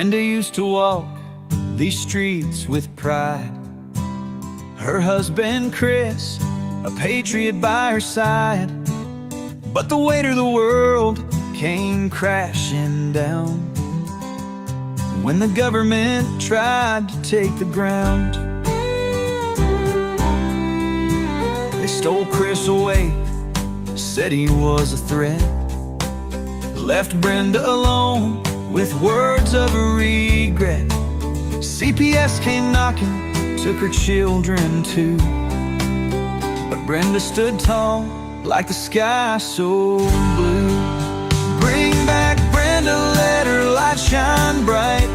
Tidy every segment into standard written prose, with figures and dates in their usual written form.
Brenda used to walk these streets with pride. Her husband Chris, a patriot by her side. But the weight of the world came crashing down when the government tried to take the ground. They stole Chris away, said he was a threat, left Brenda alone with words of regret. CPS came knocking, took her children too, but Brenda stood tall like the sky so blue. Bring back Brenda, let her light shine bright.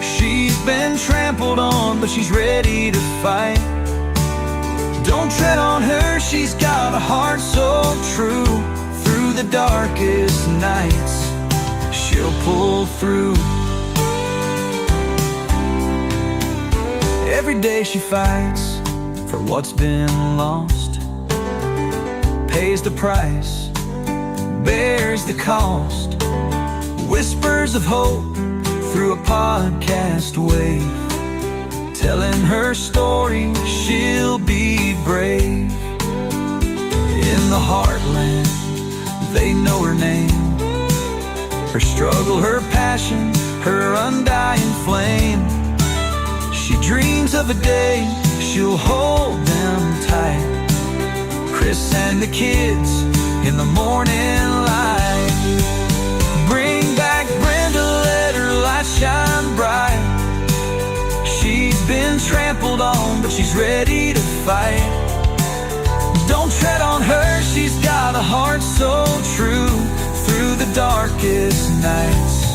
She's been trampled on, but she's ready to fight. Don't tread on her, she's got a heart so true. Through the darkest nights, she'll pull through. Every day she fights for what's been lost, pays the price, bears the cost. Whispers of hope through a podcast wave, telling her story, she'll be brave. In the heartland, they know her name, her struggle, her passion, her undying flame. She dreams of a day she'll hold them tight, Chris and the kids in the morning light. Bring back Brenda, let her light shine bright. She's been trampled on, but she's ready to fight. Don't tread on her, she's got a heart so true. Through the darkest nights,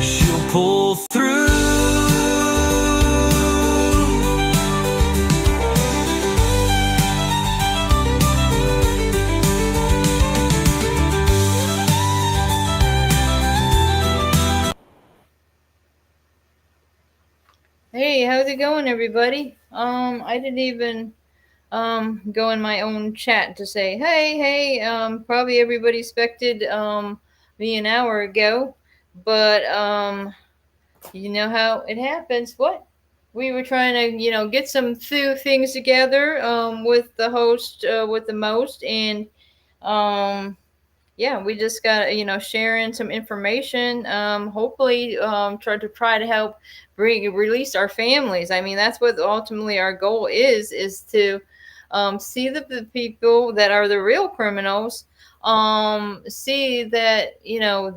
she'll pull through. Hey, how's it going, everybody? I didn't even go in my own chat to say, hey, probably everybody expected me an hour ago, but you know how it happens. What? We were trying to, get some few things together with the host, with the most, and yeah, we just got sharing some information. Hopefully, try to help release our families. I mean, that's what ultimately our goal is to see the people that are the real criminals. See that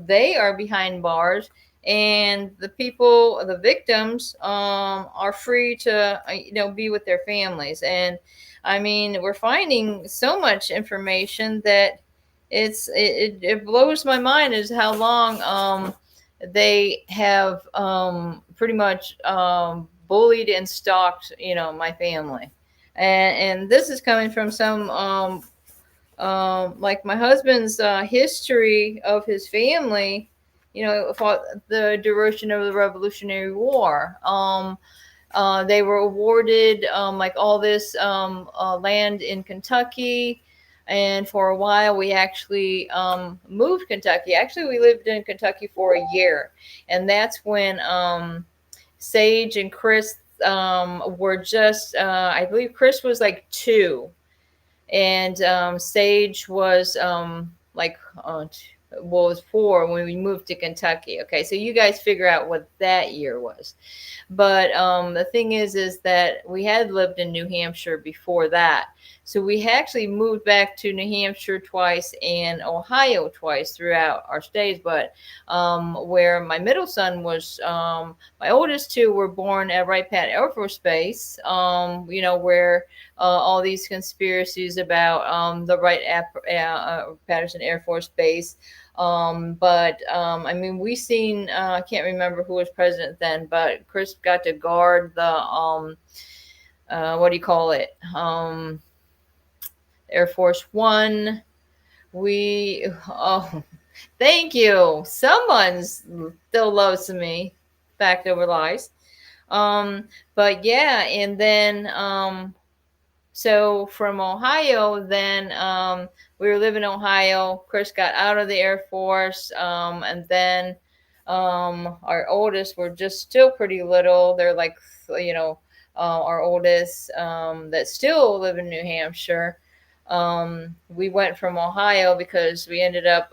they are behind bars, and the people, the victims, are free to be with their families. And I mean, we're finding so much information that it blows my mind is how long they have pretty much bullied and stalked my family, and this is coming from some like my husband's history of his family, fought the duration of the Revolutionary War. They were awarded like all this land in Kentucky. And for a while, we actually moved Kentucky. Actually, we lived in Kentucky for a year. And that's when Sage and Chris were just, I believe Chris was like 2. And Sage was was 4 when we moved to Kentucky. Okay, so you guys figure out what that year was. But the thing is that we had lived in New Hampshire before that. So we actually moved back to New Hampshire twice and Ohio twice throughout our stays. But where my middle son was, my oldest 2 were born at Wright Pat Air Force Base, where all these conspiracies about the Wright Patterson Air Force Base. I mean, we seen, I can't remember who was president then, but Chris got to guard the, what do you call it? Air Force One. Thank you. Someone's still loves me. Fact over lies. But yeah, and then, so from Ohio, then we were living in Ohio. Chris got out of the Air Force, and then Our oldest were just still pretty little. They're like, you know, our oldest that still live in New Hampshire. We went from Ohio because we ended up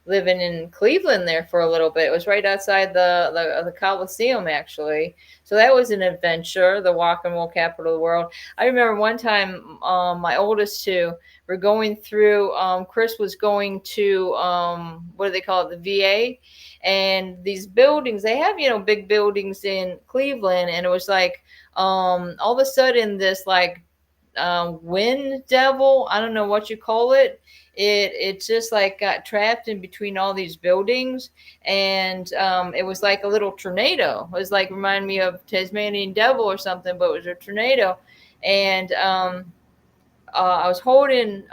living in Cleveland there for a little bit. It was right outside the Coliseum, actually. So that was an adventure, the rock and roll capital of the world. I remember one time, my oldest two were going through. Chris was going to what do they call it, the VA, and these buildings. They have, you know, big buildings in Cleveland, and it was like all of a sudden this like wind devil, I don't know what you call it, it just like got trapped in between all these buildings, and it was like a little tornado. It was like, reminded me of Tasmanian devil or something, but it was a tornado. And I was holding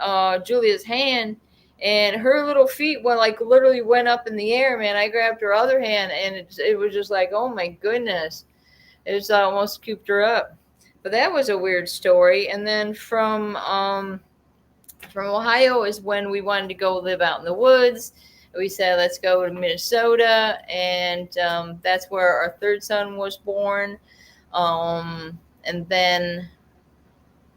Julia's hand, and her little feet went like literally went up in the air, man. I grabbed her other hand, and it was just like, oh my goodness, it was almost scooped her up. But that was a weird story. And then from Ohio is when we wanted to go live out in the woods. We said, let's go to Minnesota, and that's where our third son was born. And then,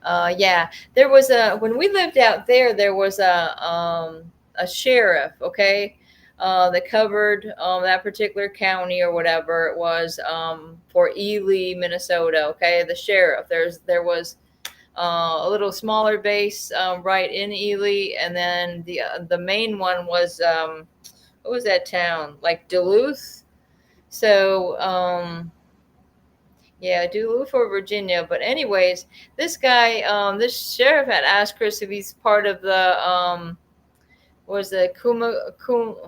yeah, there was when we lived out there, there was a sheriff, okay, that covered that particular county or whatever it was, for Ely, Minnesota. Okay, the sheriff. There was a little smaller base right in Ely, and then the main one was what was that town, like Duluth? So yeah, Duluth or Virginia. But anyways, this guy, this sheriff had asked Chris if he's part of the was the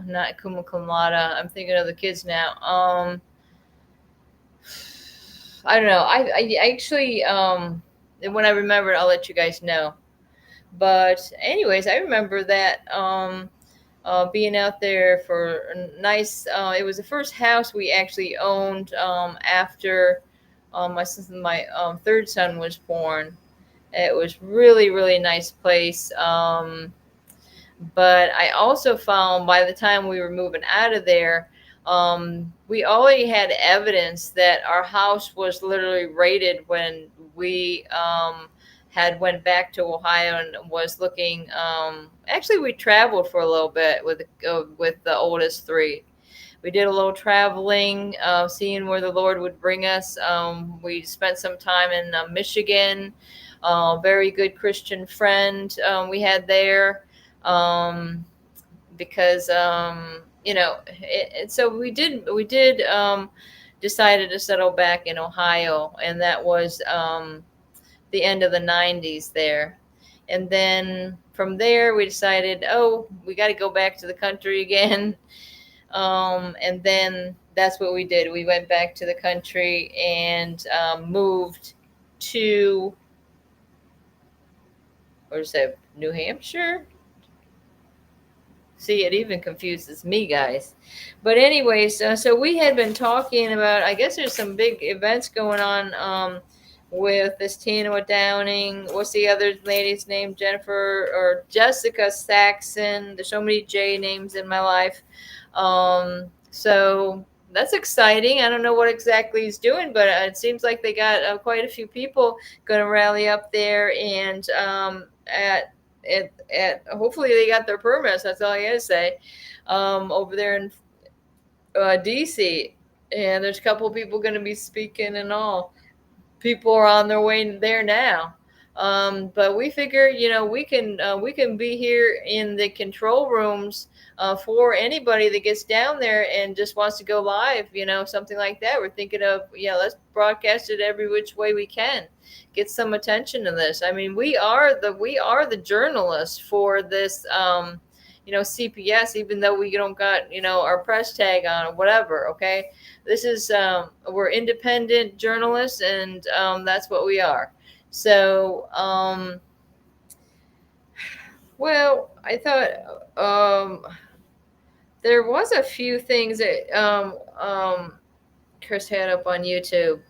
not Kuma Cum Laude. I'm thinking of the kids now. I don't know. I actually when I remember it, I'll let you guys know. But anyways, I remember that being out there for a nice. It was the first house we actually owned after my third son was born. It was really really nice place. But I also found by the time we were moving out of there, we already had evidence that our house was literally raided when we had went back to Ohio and was looking. Actually, we traveled for a little bit with the oldest three. We did a little traveling, seeing where the Lord would bring us. We spent some time in Michigan. Very good Christian friend we had there, because you know. So we did decided to settle back in Ohio, and that was the end of the 90s there. And then from there, we decided, oh, we got to go back to the country again. And then that's what we did. We went back to the country and moved to, what is that, New Hampshire? See, it even confuses me, guys. But anyways, so we had been talking about, I guess there's some big events going on with this Tina Downing. What's the other lady's name? Jennifer or Jessica Saxon. There's so many J names in my life. So that's exciting. I don't know what exactly he's doing, but it seems like they got quite a few people going to rally up there, and at hopefully they got their permits. That's all I gotta say. Over there in DC, and there's a couple of people going to be speaking and all. People are on their way there now. But we figure, we can be here in the control rooms for anybody that gets down there and just wants to go live, something like that. We're thinking of, let's broadcast it every which way we can, get some attention to this. I mean, we are the journalists for this, CPS, even though we don't got, our press tag on or whatever. Okay. This is, we're independent journalists, and that's what we are. So, well, I thought there was a few things that Chris had up on YouTube.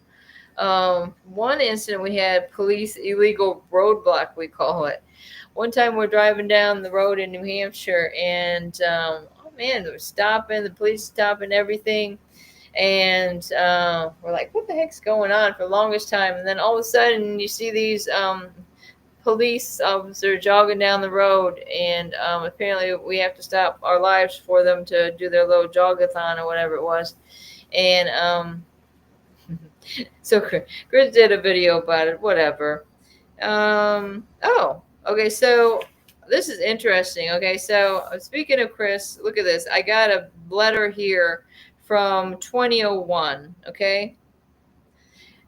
One incident we had, police illegal roadblock, we call it. one time we're driving down the road in New Hampshire, and oh man, they're stopping, the police stopping everything. And we're like, what the heck's going on for the longest time? And then all of a sudden, you see these police officers jogging down the road, and apparently we have to stop our lives for them to do their little jogathon or whatever it was. And so Chris did a video about it, whatever. Oh, okay, so this is interesting. Okay, so speaking of Chris, look at this. I got a letter here from 2001. Okay,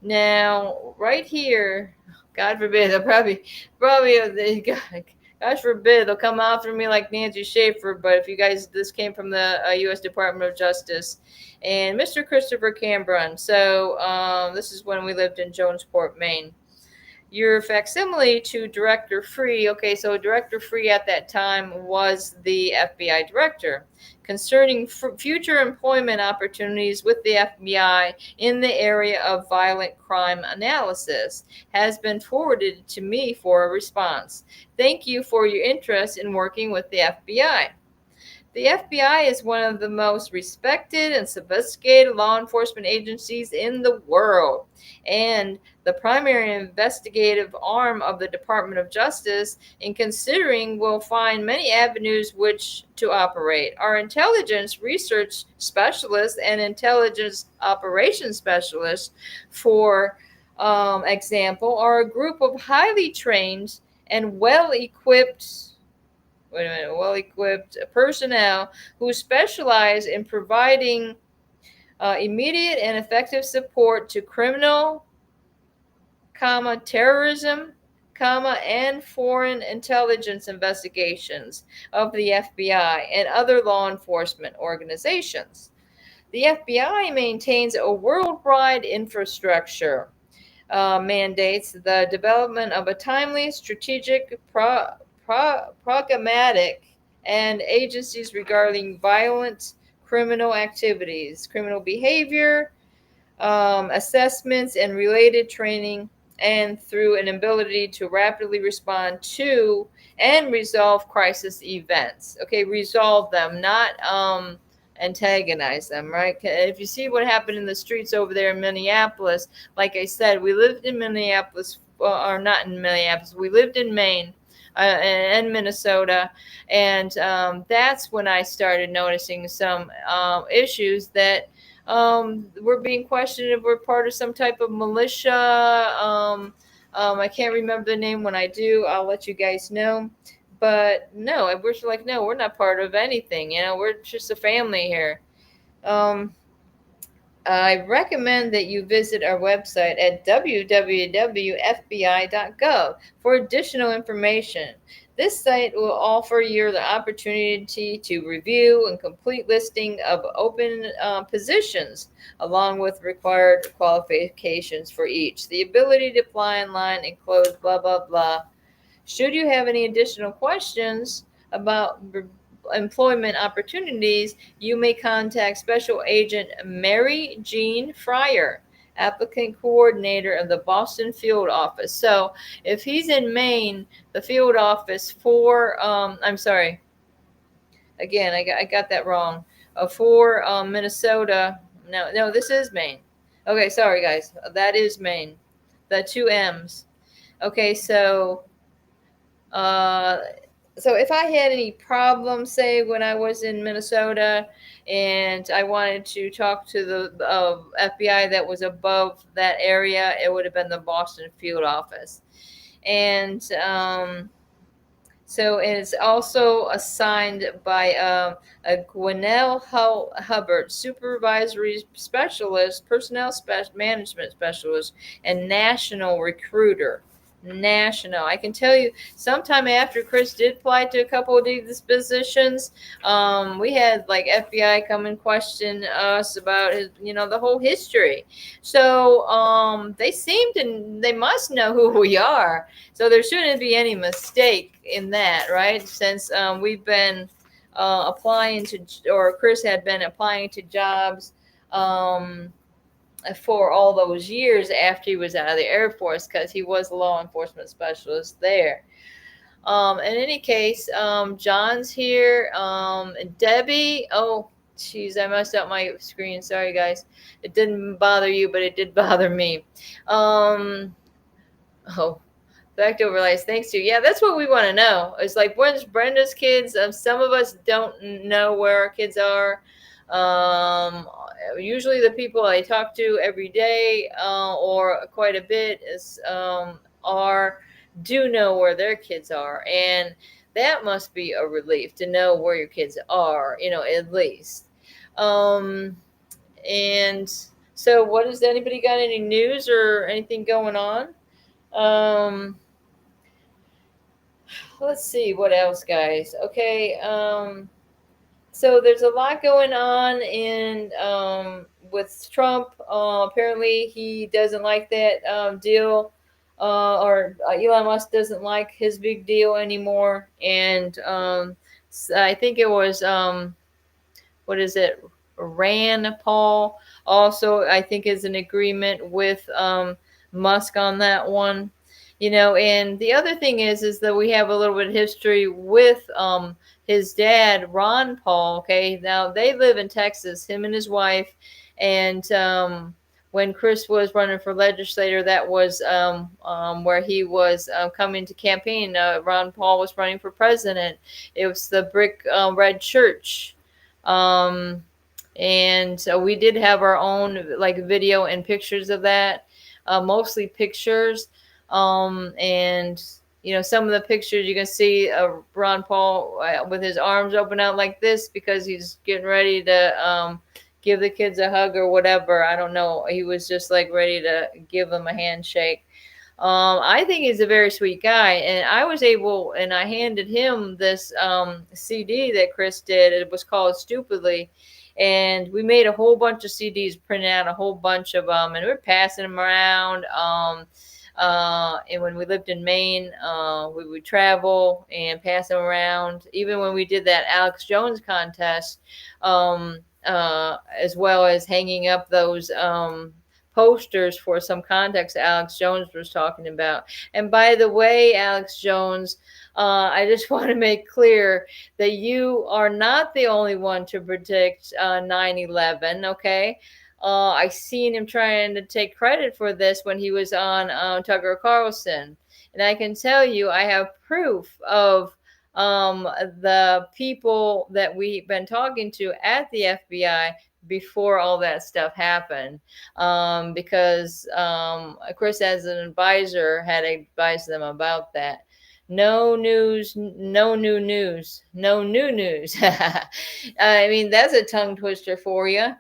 now right here, God forbid, they'll probably, gosh forbid, they'll come after me like Nancy Schaefer. But if you guys, this came from the U.S. Department of Justice and Mr. Christopher Cambrun. So this is when we lived in Jonesport, Maine. Your facsimile to Director Free. Okay, so Director Free at that time was the FBI director. Concerning future employment opportunities with the FBI in the area of violent crime analysis has been forwarded to me for a response. Thank you for your interest in working with the FBI. The FBI is one of the most respected and sophisticated law enforcement agencies in the world, and the primary investigative arm of the Department of Justice. In considering, will find many avenues which to operate. Our intelligence research specialists and intelligence operations specialists, for example, are a group of highly trained and well-equipped personnel who specialize in providing immediate and effective support to criminal, terrorism, and foreign intelligence investigations of the FBI and other law enforcement organizations. The FBI maintains a worldwide infrastructure, mandates the development of a timely, strategic, programmatic, and agencies regarding violent criminal activities, criminal behavior, assessments, and related training, and through an ability to rapidly respond to and resolve crisis events. Okay, resolve them, not antagonize them, right? If you see what happened in the streets over there in Minneapolis, like I said, we lived in Minneapolis, or not in Minneapolis, we lived in Maine and Minnesota, and that's when I started noticing some issues that we're being questioned if we're part of some type of militia. I can't remember the name. When I do, I'll let you guys know. But no, we're like, no, we're not part of anything. You know, we're just a family here. I recommend that you visit our website at www.fbi.gov for additional information. This site will offer you the opportunity to review and complete listing of open positions, along with required qualifications for each, the ability to apply online and close, blah, blah, blah. Should you have any additional questions about employment opportunities, you may contact Special Agent Mary Jean Fryer, applicant coordinator of the Boston field office. So if he's in Maine, the field office for, I'm sorry, again, I got that wrong. For Minnesota, no, this is Maine. Okay, sorry guys, that is Maine. The two M's. Okay, so if I had any problems, say when I was in Minnesota and I wanted to talk to the FBI that was above that area, it would have been the Boston field office. And so it's also assigned by a Gwinnell Hubbard, supervisory specialist, personnel management specialist, and national recruiter. National. I can tell you, sometime after Chris did apply to a couple of these positions, we had like FBI come and question us about his, the whole history. So they must know who we are. So there shouldn't be any mistake in that, right? Since we've been applying to, or Chris had been applying to jobs for all those years after he was out of the Air Force, because he was a law enforcement specialist there. In any case, John's here. And Debbie. Oh, jeez, I messed up my screen. Sorry, guys. It didn't bother you, but it did bother me. Um, oh, back to overlays. Thanks to you. Yeah, that's what we want to know. It's like, when's Brenda's kids? Some of us don't know where our kids are. Usually the people I talk to every day, or quite a bit, is are do know where their kids are, and that must be a relief to know where your kids are. At least. Um, and so, what has anybody got any news or anything going on? Um, let's see what else, guys. Okay. So there's a lot going on in with Trump. Apparently, he doesn't like that deal, or Elon Musk doesn't like his big deal anymore. And I think it was what is it? Rand Paul also, I think, is in agreement with Musk on that one. And the other thing is that we have a little bit of history with his dad, Ron Paul. Okay, now they live in Texas, him and his wife, and when Chris was running for legislator, that was where he was coming to campaign. Ron Paul was running for president. It was the brick red church. Um, and so we did have our own like video and pictures of that, mostly pictures. And some of the pictures you can see Ron Paul with his arms open out like this because he's getting ready to give the kids a hug or whatever. I don't know. He was just like ready to give them a handshake. I think he's a very sweet guy, and I handed him this CD that Chris did. It was called Stupidly, and we made a whole bunch of CDs, printed out a whole bunch of them, and we were passing them around. And when we lived in Maine, we would travel and pass them around. Even when we did that Alex Jones contest, as well as hanging up those posters for some context Alex Jones was talking about. And by the way, Alex Jones, I just want to make clear that you are not the only one to predict 9/11, okay? I seen him trying to take credit for this when he was on Tucker Carlson. And I can tell you, I have proof of the people that we've been talking to at the FBI before all that stuff happened, because Chris, as an advisor, had advised them about that. No news, no new news, no new news. I mean, that's a tongue twister for you.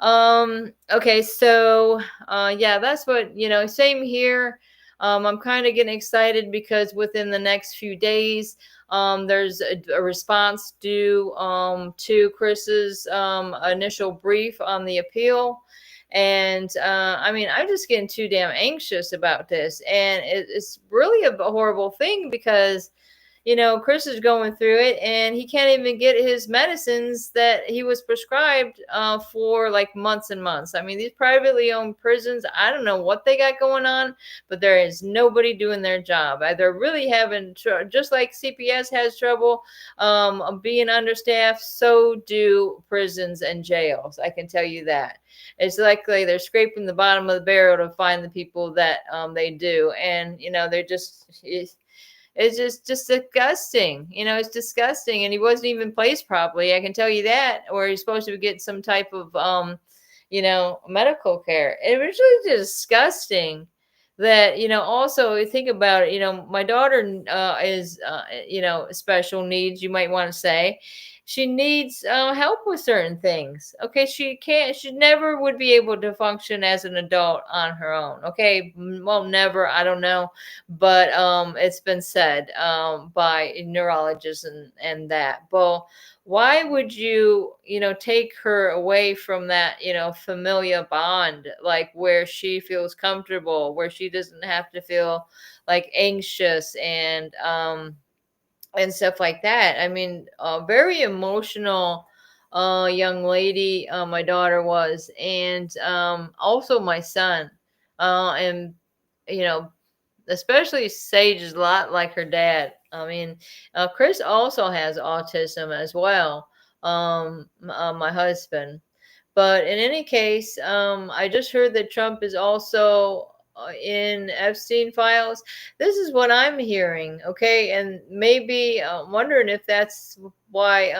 Okay, so yeah, that's what, same here. I'm kind of getting excited because within the next few days, there's a response due to Chris's initial brief on the appeal. And I mean, I'm just getting too damn anxious about this. And it's really a horrible thing because Chris is going through it and he can't even get his medicines that he was prescribed for like months and months. I mean, these privately owned prisons, I don't know what they got going on, but there is nobody doing their job. They're really having, just like CPS has trouble being understaffed, so do prisons and jails. I can tell you that. It's likely they're scraping the bottom of the barrel to find the people that they do. And, they're just... It's just disgusting. It's disgusting. And he wasn't even placed properly. I can tell you that. Or he's supposed to get some type of, medical care. It was really disgusting that, also think about it. My daughter is, special needs, you might want to say. She needs help with certain things. Okay. She never would be able to function as an adult on her own. Okay. Well, never, I don't know, but it's been said by neurologists and that. Well, why would you take her away from that familiar bond, like where she feels comfortable, where she doesn't have to feel like anxious and stuff like that. I mean, very emotional young lady, my daughter was, and also my son, and you know especially Sage is a lot like her dad. I mean, Chris also has autism as well. My husband. But in any case, I just heard that Trump is also in Epstein files. This is what I'm hearing, okay? And maybe wondering if that's why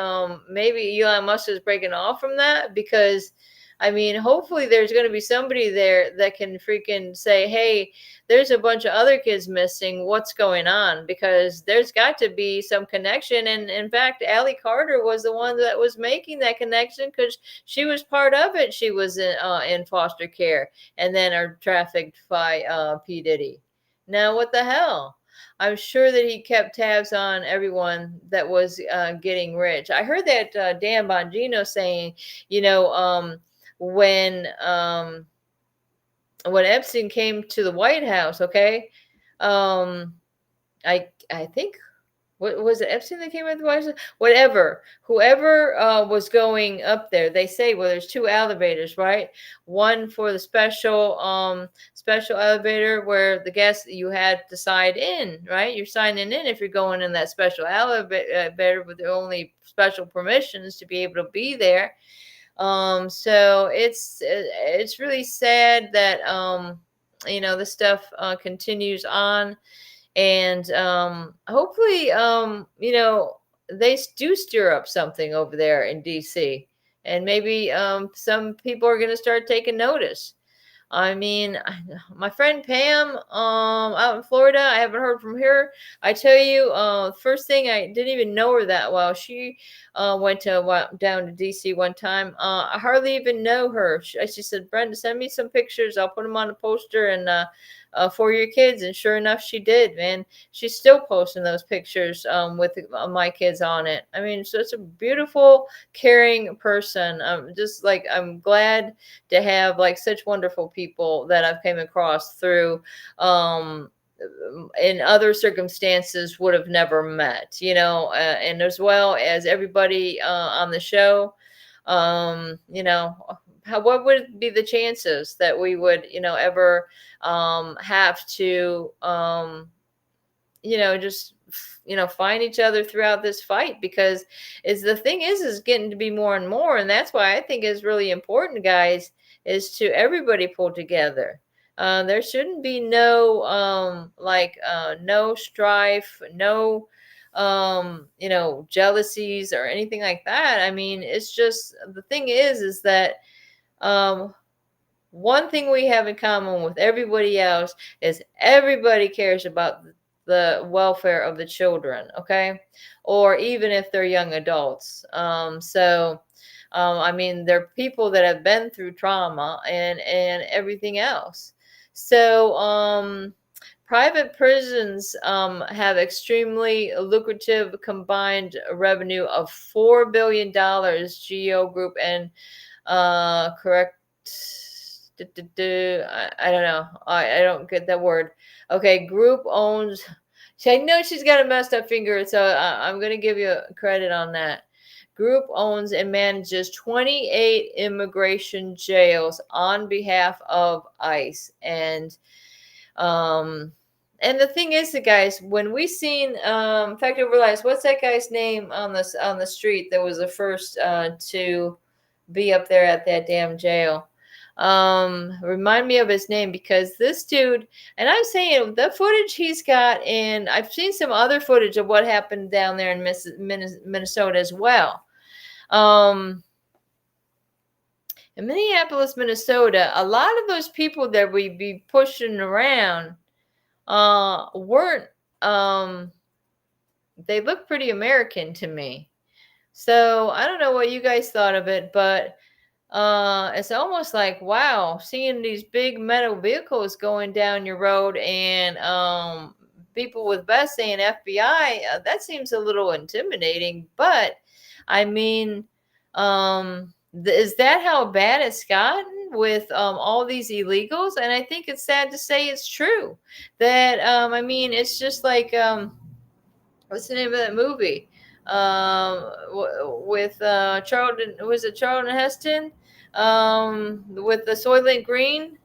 maybe Elon Musk is breaking off from that, because I mean, hopefully there's going to be somebody there that can freaking say, hey, there's a bunch of other kids missing. What's going on? Because there's got to be some connection. And in fact, Allie Carter was the one that was making that connection, because she was part of it. She was in foster care and then are trafficked by P. Diddy. Now, what the hell? I'm sure that he kept tabs on everyone that was getting rich. I heard that Dan Bongino saying, you know, when Epstein came to the White House, okay, um, I think, what was it, Epstein that came at the White House? Whatever, whoever was going up there, they say, well, there's two elevators, right? One for the special elevator where the guests, you had to sign in, right? You're signing in if you're going in that special elevator with the only special permissions to be able to be there. So it's really sad that this stuff continues on, and hopefully they do stir up something over there in DC, and maybe some people are going to start taking notice. I mean, my friend Pam, out in Florida, I haven't heard from her. I tell you, first thing, I didn't even know her that well. She went down to DC one time. I hardly even know her. She said, Brenda, send me some pictures. I'll put them on a poster and for your kids. And sure enough, she did, man. She's still posting those pictures with my kids on it. I mean, so it's a beautiful, caring person. I'm glad to have like such wonderful people that I've came across through in other circumstances would have never met, and as well as everybody on the show. What would be the chances that we would ever have to just find each other throughout this fight, because the thing is getting to be more and more, and that's why I think is really important, guys, is to everybody pull together. There shouldn't be no no strife, no jealousies or anything like that. I mean, it's just, the thing is that one thing we have in common with everybody else is everybody cares about the welfare of the children, okay? Or even if they're young adults. I mean, they're people that have been through trauma and everything else. So, private prisons have extremely lucrative combined revenue of $4 billion. GEO Group and correct. I don't know. I don't get that word. Okay, group owns. See, I know she's got a messed up finger, so I'm going to give you credit on that. Group owns and manages 28 immigration jails on behalf of ICE. And the thing is, the guys, when we seen, in fact, I realized, what's that guy's name on the street that was the first to be up there at that damn jail? Remind me of his name, because this dude, and I'm saying the footage he's got, and I've seen some other footage of what happened down there in Minnesota as well. In Minneapolis, Minnesota, a lot of those people that we be pushing around weren't, they look pretty American to me. So I don't know what you guys thought of it, but it's almost like, wow, seeing these big metal vehicles going down your road, and people with vests saying FBI, that seems a little intimidating. But I mean, is that how bad it's gotten with all these illegals? And I think it's sad to say it's true. That I mean, it's just like what's the name of that movie? With Charlton, was it Charlton Heston? With the Soylent Green,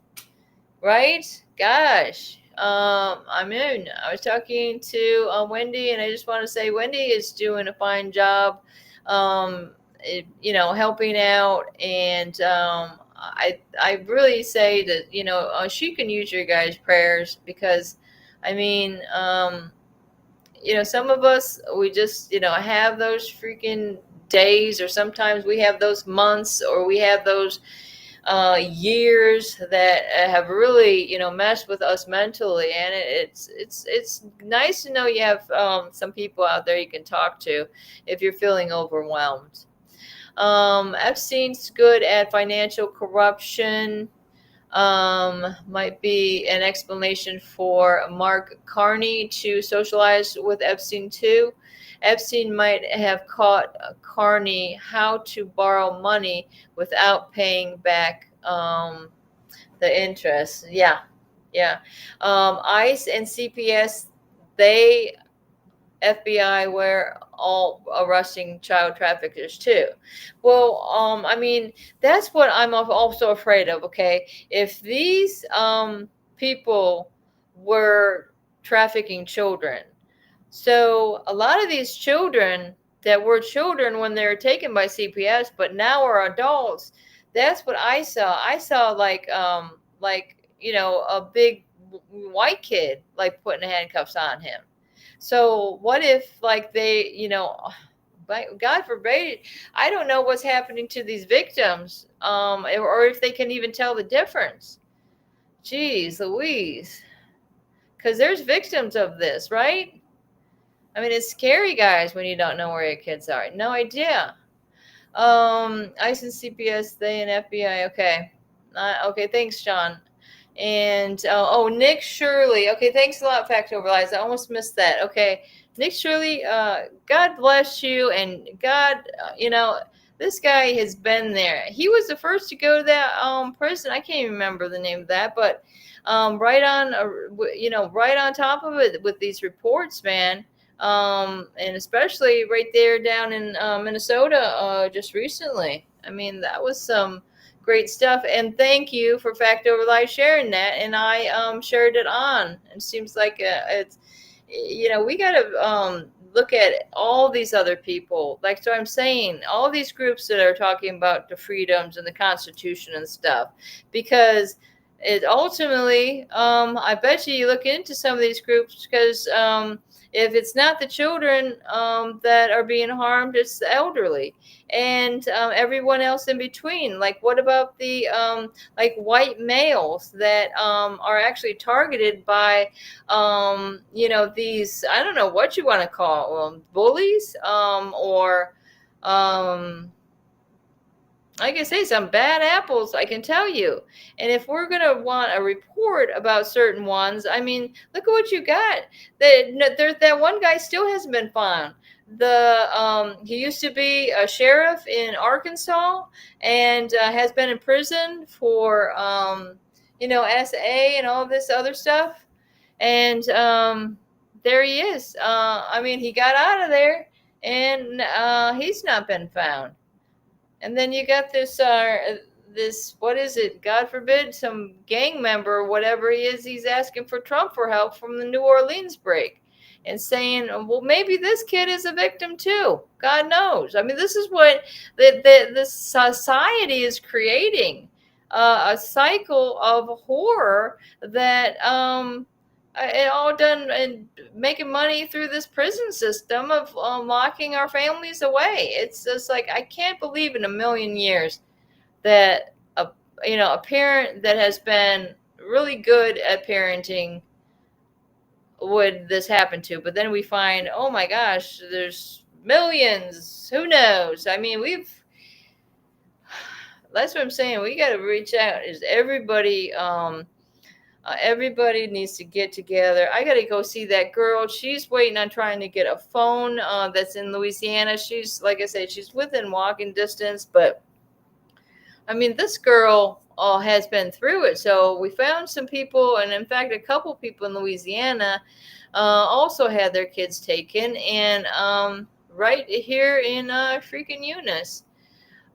right? Gosh, I was talking to Wendy, and I just want to say Wendy is doing a fine job, helping out. And I really say that, she can use your guys' prayers, because, I mean, some of us, we just, have those freaking days, or sometimes we have those months, or we have those years that have really, messed with us mentally. And it's nice to know you have some people out there you can talk to if you're feeling overwhelmed. Epstein's good at financial corruption. Might be an explanation for Mark Carney to socialize with Epstein too. Epstein might have caught Carney how to borrow money without paying back the interest. Yeah, yeah. ICE and CPS, they FBI were all arresting child traffickers too. Well, I mean, that's what I'm also afraid of. Okay, if these people were trafficking children, so a lot of these children that were children when they were taken by CPS, but now are adults. That's what I saw. I saw a big white kid like putting handcuffs on him. So what if like they, God forbid, I don't know what's happening to these victims, or if they can even tell the difference. Jeez Louise. Because there's victims of this, right? I mean, it's scary, guys, when you don't know where your kids are. No idea. ICE and CPS, they and FBI. Okay. Okay, thanks, John. And Nick Shirley. Okay, thanks a lot, Fact Overlies. I almost missed that. Okay, Nick Shirley. God bless you, and God, this guy has been there. He was the first to go to that prison. I can't even remember the name of that, but right on, right on top of it with these reports, man. And especially right there down in Minnesota just recently. I mean, that was some great stuff. And thank you for Fact Over Life sharing that. And I shared it on. It seems like it's, we got to look at all these other people. Like, so I'm saying, all these groups that are talking about the freedoms and the Constitution and stuff, because it ultimately, I bet you look into some of these groups, because if it's not the children that are being harmed, it's the elderly and everyone else in between. Like, what about the like white males that are actually targeted by these, I don't know what you want to call them, bullies, or I can say some bad apples, I can tell you. And if we're going to want a report about certain ones, I mean, look at what you got. That one guy still hasn't been found. He used to be a sheriff in Arkansas and has been in prison for, SA and all this other stuff. And there he is. I mean, he got out of there and he's not been found. And then you got this, what is it? God forbid, some gang member, whatever he is, he's asking for Trump for help from the New Orleans break and saying, well, maybe this kid is a victim too. God knows. I mean, this is what this society is creating, a cycle of horror that it all done and making money through this prison system of locking our families away. It's just like, I can't believe in a million years that a parent that has been really good at parenting would this happen to. But then we find, oh my gosh, there's millions. Who knows? I mean, that's what I'm saying. We got to reach out. Is everybody? Everybody needs to get together. I got to go see that girl. She's waiting on trying to get a phone that's in Louisiana. She's, like I said, she's within walking distance. But, I mean, this girl has been through it. So we found some people, and in fact, a couple people in Louisiana also had their kids taken. And right here in freaking Eunice.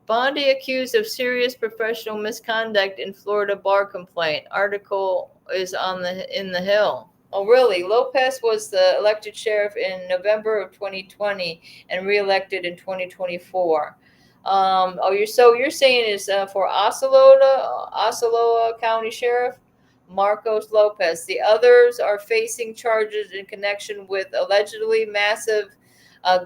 Bondi accused of serious professional misconduct in Florida bar complaint. Article is on the in the hill. Oh, really? Lopez was the elected sheriff in November of 2020 and reelected in 2024. Oh, you're saying is for Osceola County Sheriff Marcos Lopez. The others are facing charges in connection with allegedly massive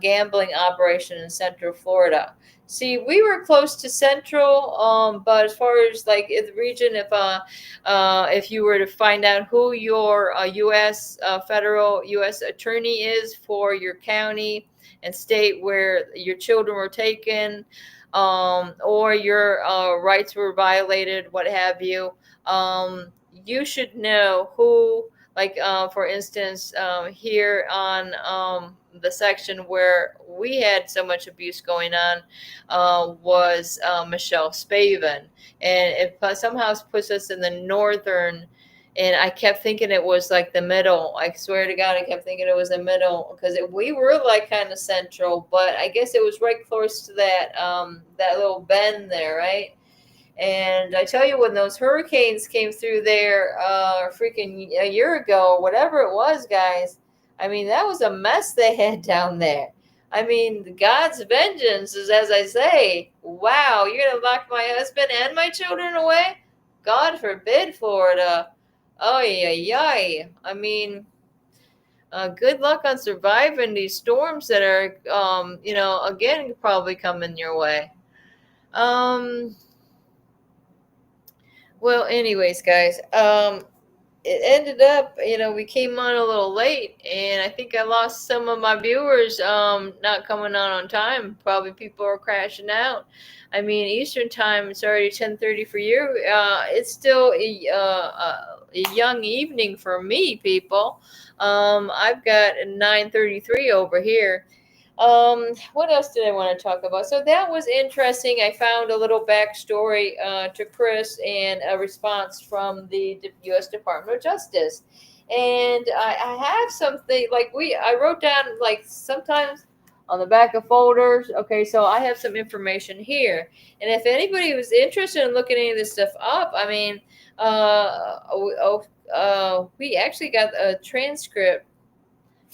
gambling operation in Central Florida. See, we were close to Central, but as far as like in the region, if you were to find out who your U.S. Federal U.S. attorney is for your county and state where your children were taken, or your rights were violated, what have you, you should know who. Like, for instance, here on the section where we had so much abuse going on was Michelle Spavin. And it somehow puts us in the northern, and I kept thinking it was like the middle. I swear to God, I kept thinking it was the middle because we were like kind of central, but I guess it was right close to that little bend there, right? And I tell you, when those hurricanes came through there, freaking a year ago, whatever it was, guys, I mean, that was a mess they had down there. I mean, God's vengeance is, as I say, wow, you're going to lock my husband and my children away? God forbid, Florida. Oh, yeah, yeah. I mean, good luck on surviving these storms that are, again, probably coming your way. Well, anyways, guys, it ended up, we came on a little late, and I think I lost some of my viewers, not coming on time. Probably people are crashing out. I mean, Eastern time, it's already 10:30 for you. It's still a young evening for me, people. I've got 9:33 over here. What else did I want to talk about? So that was interesting. I found a little backstory to Chris and a response from the U.S. Department of Justice. And I have something like I wrote down like sometimes on the back of folders. Okay, so I have some information here. And if anybody was interested in looking any of this stuff up, I mean, we actually got a transcript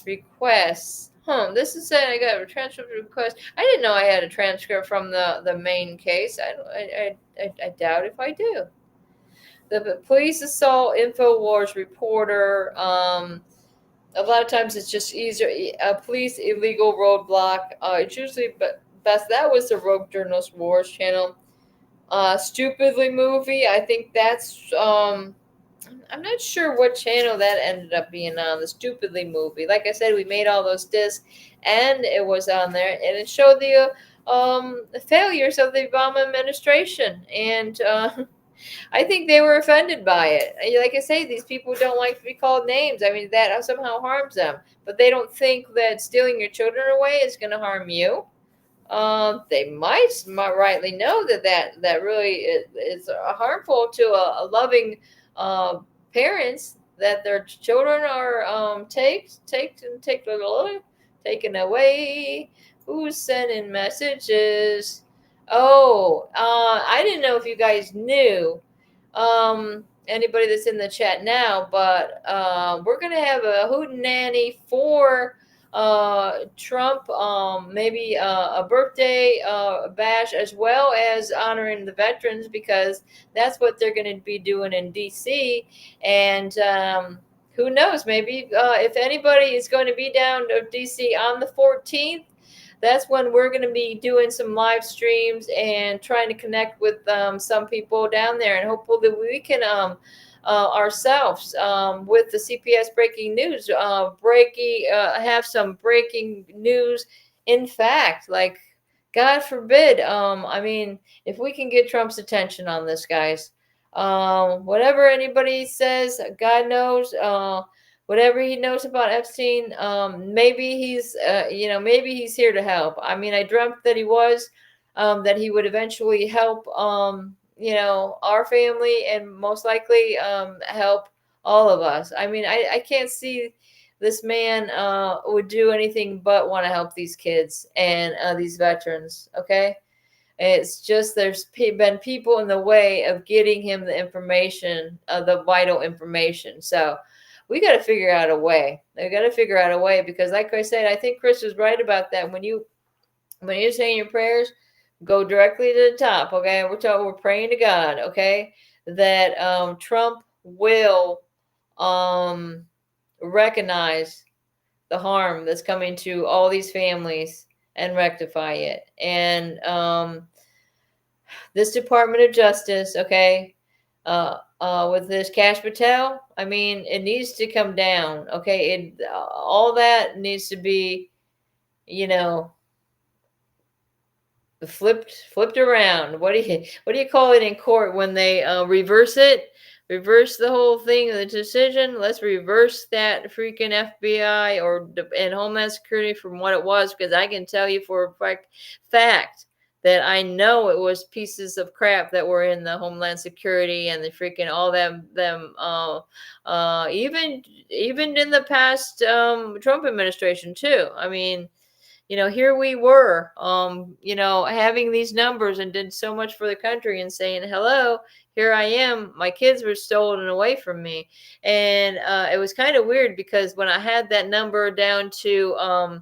requests. This is saying I got a transcript request. I didn't know I had a transcript from the main case. I doubt if I do. The police assault InfoWars reporter. A lot of times it's just easier. A police illegal roadblock. It's usually best. That was the Rogue Journalist Wars channel. Stupidly movie. I think that's I'm not sure what channel that ended up being on, the Stupidly movie. Like I said, we made all those discs, and it was on there, and it showed the failures of the Obama administration, and I think they were offended by it. Like I say, these people don't like to be called names. I mean, that somehow harms them, but they don't think that stealing your children away is going to harm you. They might rightly know that really is harmful to a loving parents, that their children are taken away. Who's sending messages? Oh, I didn't know if you guys knew. Anybody that's in the chat now, but we're gonna have a hootenanny for Trump, maybe a birthday bash, as well as honoring the veterans, because that's what they're going to be doing in DC. And who knows, maybe if anybody is going to be down to DC on the 14th, that's when we're going to be doing some live streams and trying to connect with some people down there, and hopefully we can ourselves with the CPS breaking news, have some breaking news. In fact, like, God forbid, I mean, if we can get Trump's attention on this, guys, whatever anybody says, God knows, whatever he knows about Epstein, maybe he's here to help. I mean, I dreamt that he was, that he would eventually help, our family, and most likely help all of us. I mean, I can't see this man would do anything but want to help these kids and these veterans. Okay. It's just there's been people in the way of getting him the information, the vital information. So we got to figure out a way. We got to figure out a way because, like I said, I think Chris was right about that. When you're saying your prayers, go directly to the top. Okay, we're praying to God. Okay, that Trump will recognize the harm that's coming to all these families and rectify it. And this Department of Justice, okay, with this Cash Patel, I mean, it needs to come down. Okay, all that needs to be, you know, flipped around. What do you call it in court when they reverse it? Reverse the whole thing, the decision. Let's reverse that freaking FBI and Homeland Security from what it was, because I can tell you for a fact that I know it was pieces of crap that were in the Homeland Security and the freaking all them even in the past Trump administration too. I mean, here we were, having these numbers and did so much for the country and saying, hello, here I am. My kids were stolen away from me. And it was kind of weird because when I had that number down to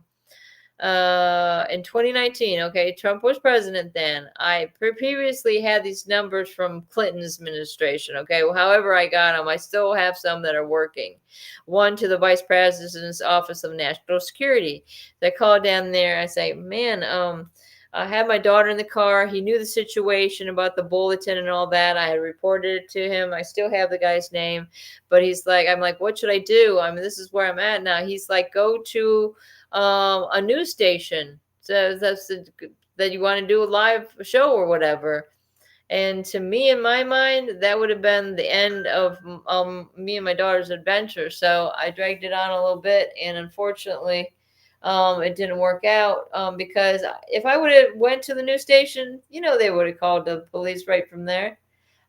in 2019, okay, Trump was president then. I previously had these numbers from Clinton's administration, okay. Well, however I got them, I still have some that are working. One to the vice president's office of national security. So I called down there. I say, man, I had my daughter in the car. He knew the situation about the bulletin and all that. I had reported it to him. I still have the guy's name, but he's like, I'm like, what should I do? I mean, this is where I'm at now. He's like, go to a news station. So that you want to do a live show or whatever. And to me, in my mind, that would have been the end of me and my daughter's adventure. So I dragged it on a little bit, and unfortunately, it didn't work out because if I would have went to the news station, they would have called the police right from there.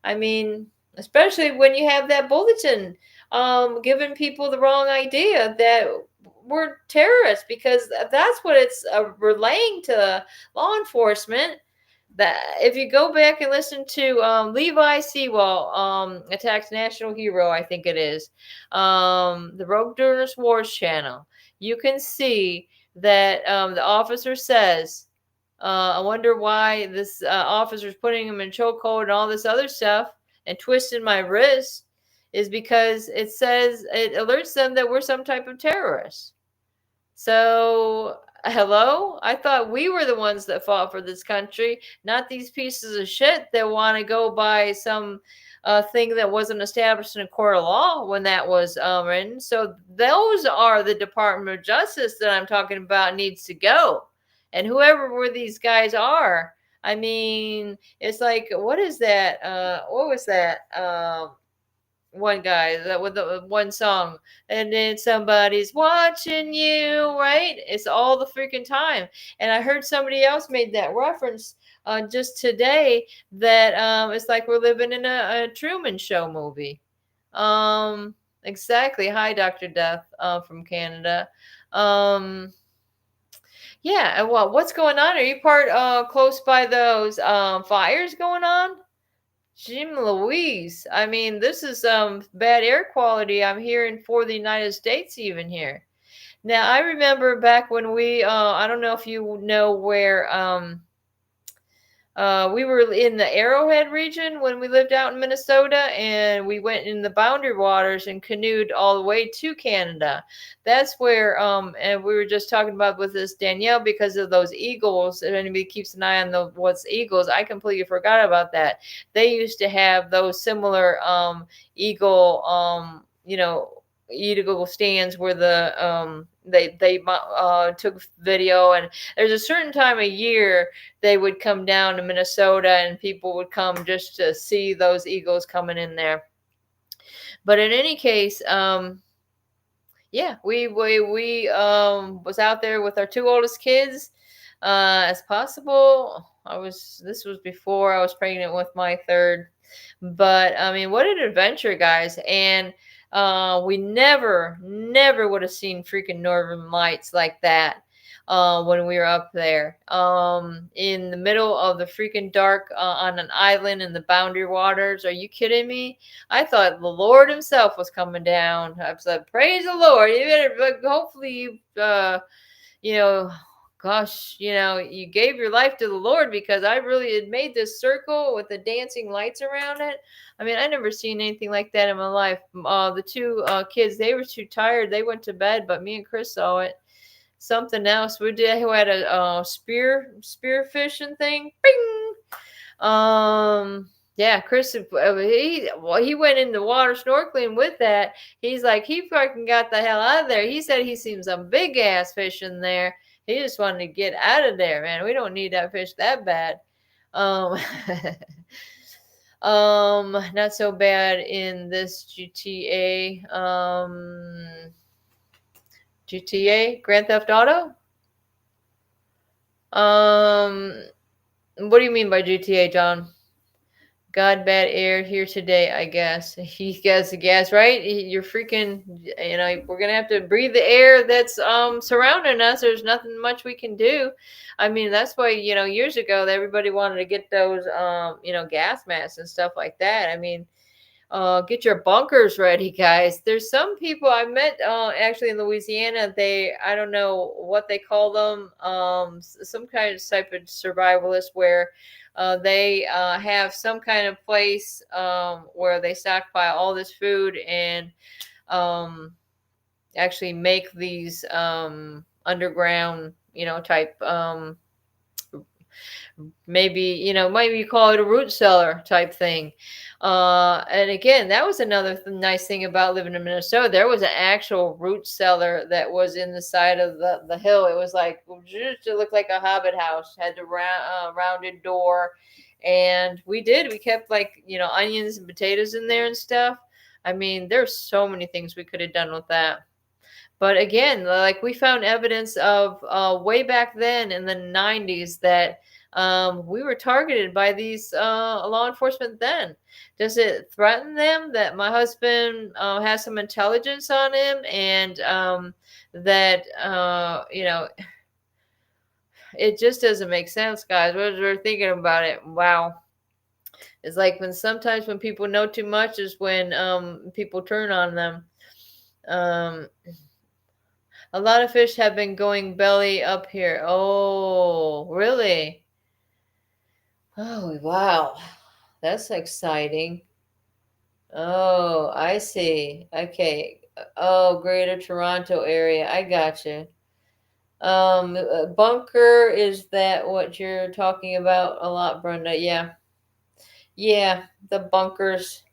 I mean, especially when you have that bulletin giving people the wrong idea that we're terrorists, because that's what it's relaying to law enforcement. That if you go back and listen to Levi Sewell, Attacks National Hero, I think it is, the Rogue Journalist Wars channel, you can see that the officer says, I wonder why this officer's putting him in chokehold and all this other stuff and twisting my wrist, is because it says, it alerts them that we're some type of terrorist. So, hello? I thought we were the ones that fought for this country, not these pieces of shit that want to go by some thing that wasn't established in a court of law when that was written. So those are the Department of Justice that I'm talking about needs to go. And whoever these guys are, I mean, it's like, what is that? What was that? One guy that with the one song, and then somebody's watching you, right? It's all the freaking time. And I heard somebody else made that reference just today, that it's like we're living in a Truman Show movie. Exactly. Hi, Dr. Death from Canada. Yeah, and what's going on? Are you close by those fires going on? Jim Louise. I mean, this is bad air quality I'm hearing for the United States even here. Now, I remember back when we, I don't know if you know where, we were in the Arrowhead region when we lived out in Minnesota, and we went in the boundary waters and canoed all the way to Canada. That's where, and we were just talking about with this Danielle, because of those eagles. If anybody keeps an eye on what's eagles, I completely forgot about that. They used to have those similar eagle, eagle stands where the they took video, and there's a certain time of year they would come down to Minnesota and people would come just to see those eagles coming in there. But in any case, yeah, we was out there with our two oldest kids as possible. This was before I was pregnant with my third, but I mean, what an adventure, guys. And we never would have seen freaking Northern Lights like that. when we were up there, in the middle of the freaking dark, on an island in the Boundary Waters. Are you kidding me? I thought the Lord Himself was coming down. I said, "Praise the Lord!" You better, but hopefully you know, gosh, you gave your life to the Lord, because I really had made this circle with the dancing lights around it. I mean, I never seen anything like that in my life. The two kids, they were too tired. They went to bed, but me and Chris saw it. Something else. We had a spear fishing thing. Bing! Yeah, Chris, he went in the water snorkeling with that. He's like, he fucking got the hell out of there. He said he seen some big ass fish in there. He just wanted to get out of there, man. We don't need that fish that bad. Um, not so bad in this GTA. GTA, Grand Theft Auto. What do you mean by GTA, John? God, bad air here today, I guess. He gets the gas, right? You're freaking, we're gonna have to breathe the air that's surrounding us. There's nothing much we can do. I mean, that's why, years ago everybody wanted to get those gas masks and stuff like that. I mean, get your bunkers ready, guys. There's some people I met actually in Louisiana. I don't know what they call them, some kind of type of survivalist, where they have some kind of place where they stockpile all this food and actually make these underground, type, maybe you call it a root cellar type thing. And again, that was another nice thing about living in Minnesota. There was an actual root cellar that was in the side of the hill. It was like, it looked like a hobbit house, had the rounded door. And we kept, like, onions and potatoes in there and stuff. I mean, there's so many things we could have done with that. But again, like, we found evidence of way back then in the 90s that we were targeted by these law enforcement then. Does it threaten them that my husband has some intelligence on him, and that, it just doesn't make sense, guys. We're thinking about it. Wow. It's like sometimes when people know too much is when people turn on them. Um, a lot of fish have been going belly up here. Oh, really? Oh, wow. That's exciting. Oh, I see. Okay. Oh, Greater Toronto area. I gotcha. Bunker, is that what you're talking about a lot, Brenda? Yeah. Yeah, the bunkers.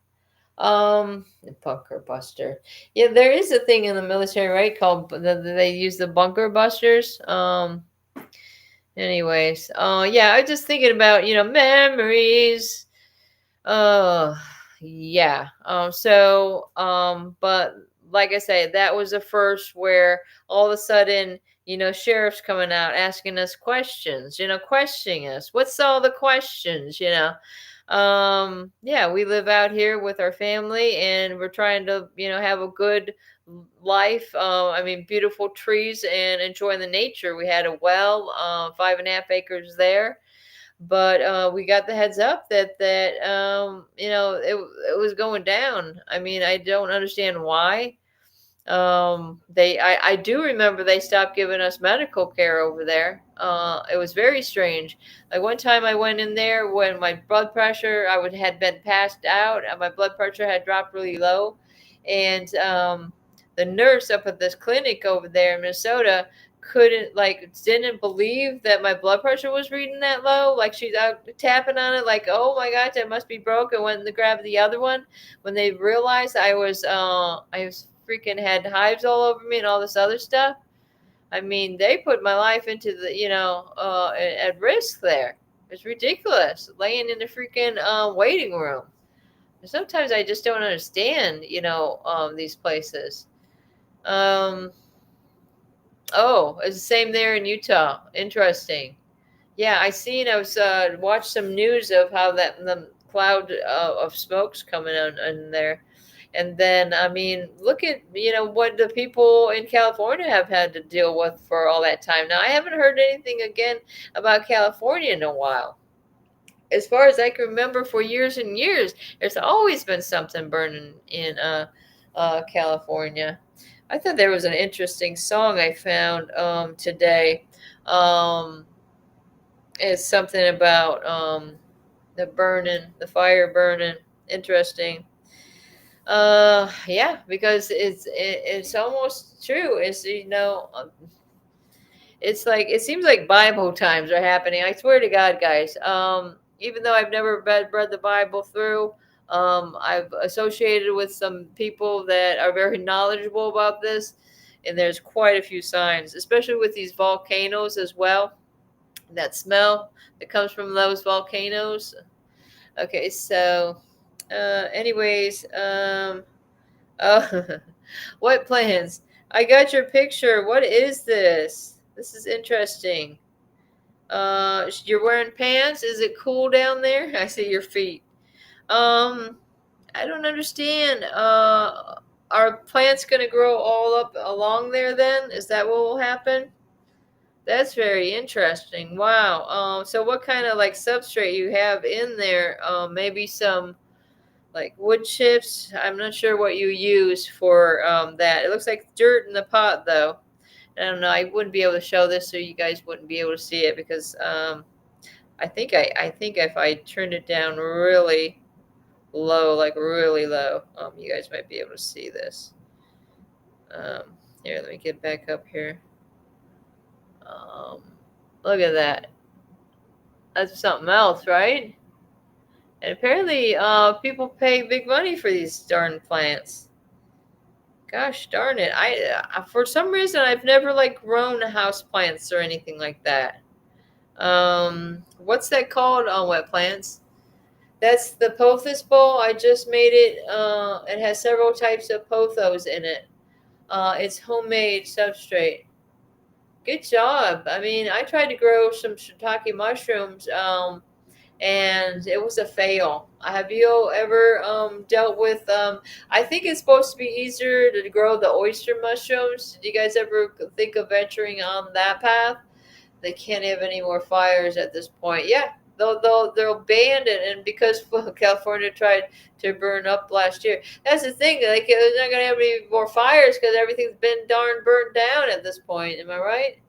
The bunker buster. Yeah, there is a thing in the military, right? Called they use the bunker busters. Anyways, yeah, I was just thinking about, memories. Uh, yeah. But like I say, that was the first where all of a sudden, sheriff's coming out asking us questions, questioning us. What's all the questions, yeah, we live out here with our family, and we're trying to, have a good life. I mean, beautiful trees and enjoying the nature. We had a well, 5.5 acres there, but we got the heads up that it was going down. I mean, I don't understand why. I do remember they stopped giving us medical care over there. It was very strange. Like, one time I went in there when my blood pressure, had been passed out, and my blood pressure had dropped really low, and the nurse up at this clinic over there in Minnesota didn't believe that my blood pressure was reading that low. Like, she's out tapping on it, like, oh my gosh, that must be broken. Went to grab the other one when they realized I was freaking had hives all over me and all this other stuff. I mean, they put my life into the, at risk there. It's ridiculous, laying in the freaking waiting room. Sometimes I just don't understand, these places. Oh, it's the same there in Utah. Interesting. Yeah, I was watched some news of how that the cloud of smoke's coming on in there. And then, I mean, look at, what the people in California have had to deal with for all that time. Now, I haven't heard anything again about California in a while. As far as I can remember, for years and years, there's always been something burning in California. I thought there was an interesting song I found today. Um, it's something about the burning, the fire burning. Interesting. Yeah, because it's almost true. It's like it seems like Bible times are happening. I swear to God, guys. Even though I've never read the Bible through, I've associated with some people that are very knowledgeable about this, and there's quite a few signs, especially with these volcanoes as well. That smell that comes from those volcanoes. Okay, so, anyways, oh, what plans? I got your picture. What is this? This is interesting. You're wearing pants. Is it cool down there? I see your feet. Um, I don't understand. Are plants gonna grow all up along there then? Is that what will happen? That's very interesting. Wow. So what kind of like substrate you have in there? Maybe some like wood chips. I'm not sure what you use for that. It looks like dirt in the pot though. I don't know. I wouldn't be able to show this, so you guys wouldn't be able to see it because I think if I turned it down really low, like really low, you guys might be able to see this. Um, Here, let me get back up here. Um, Look at that. That's something else, right? And apparently, people pay big money for these darn plants. Gosh darn it! For some reason I've never like grown house plants or anything like that. What's that called on wet plants? That's the pothos bowl. I just made it. It has several types of pothos in it. It's homemade substrate. Good job. I mean, I tried to grow some shiitake mushrooms, and it was a fail. Have you ever dealt with? I think it's supposed to be easier to grow the oyster mushrooms. Did you guys ever think of venturing on that path? They can't have any more fires at this point. Yeah, they'll ban it, and because California tried to burn up last year, that's the thing. Like, they're not gonna have any more fires because everything's been darn burnt down at this point. Am I right?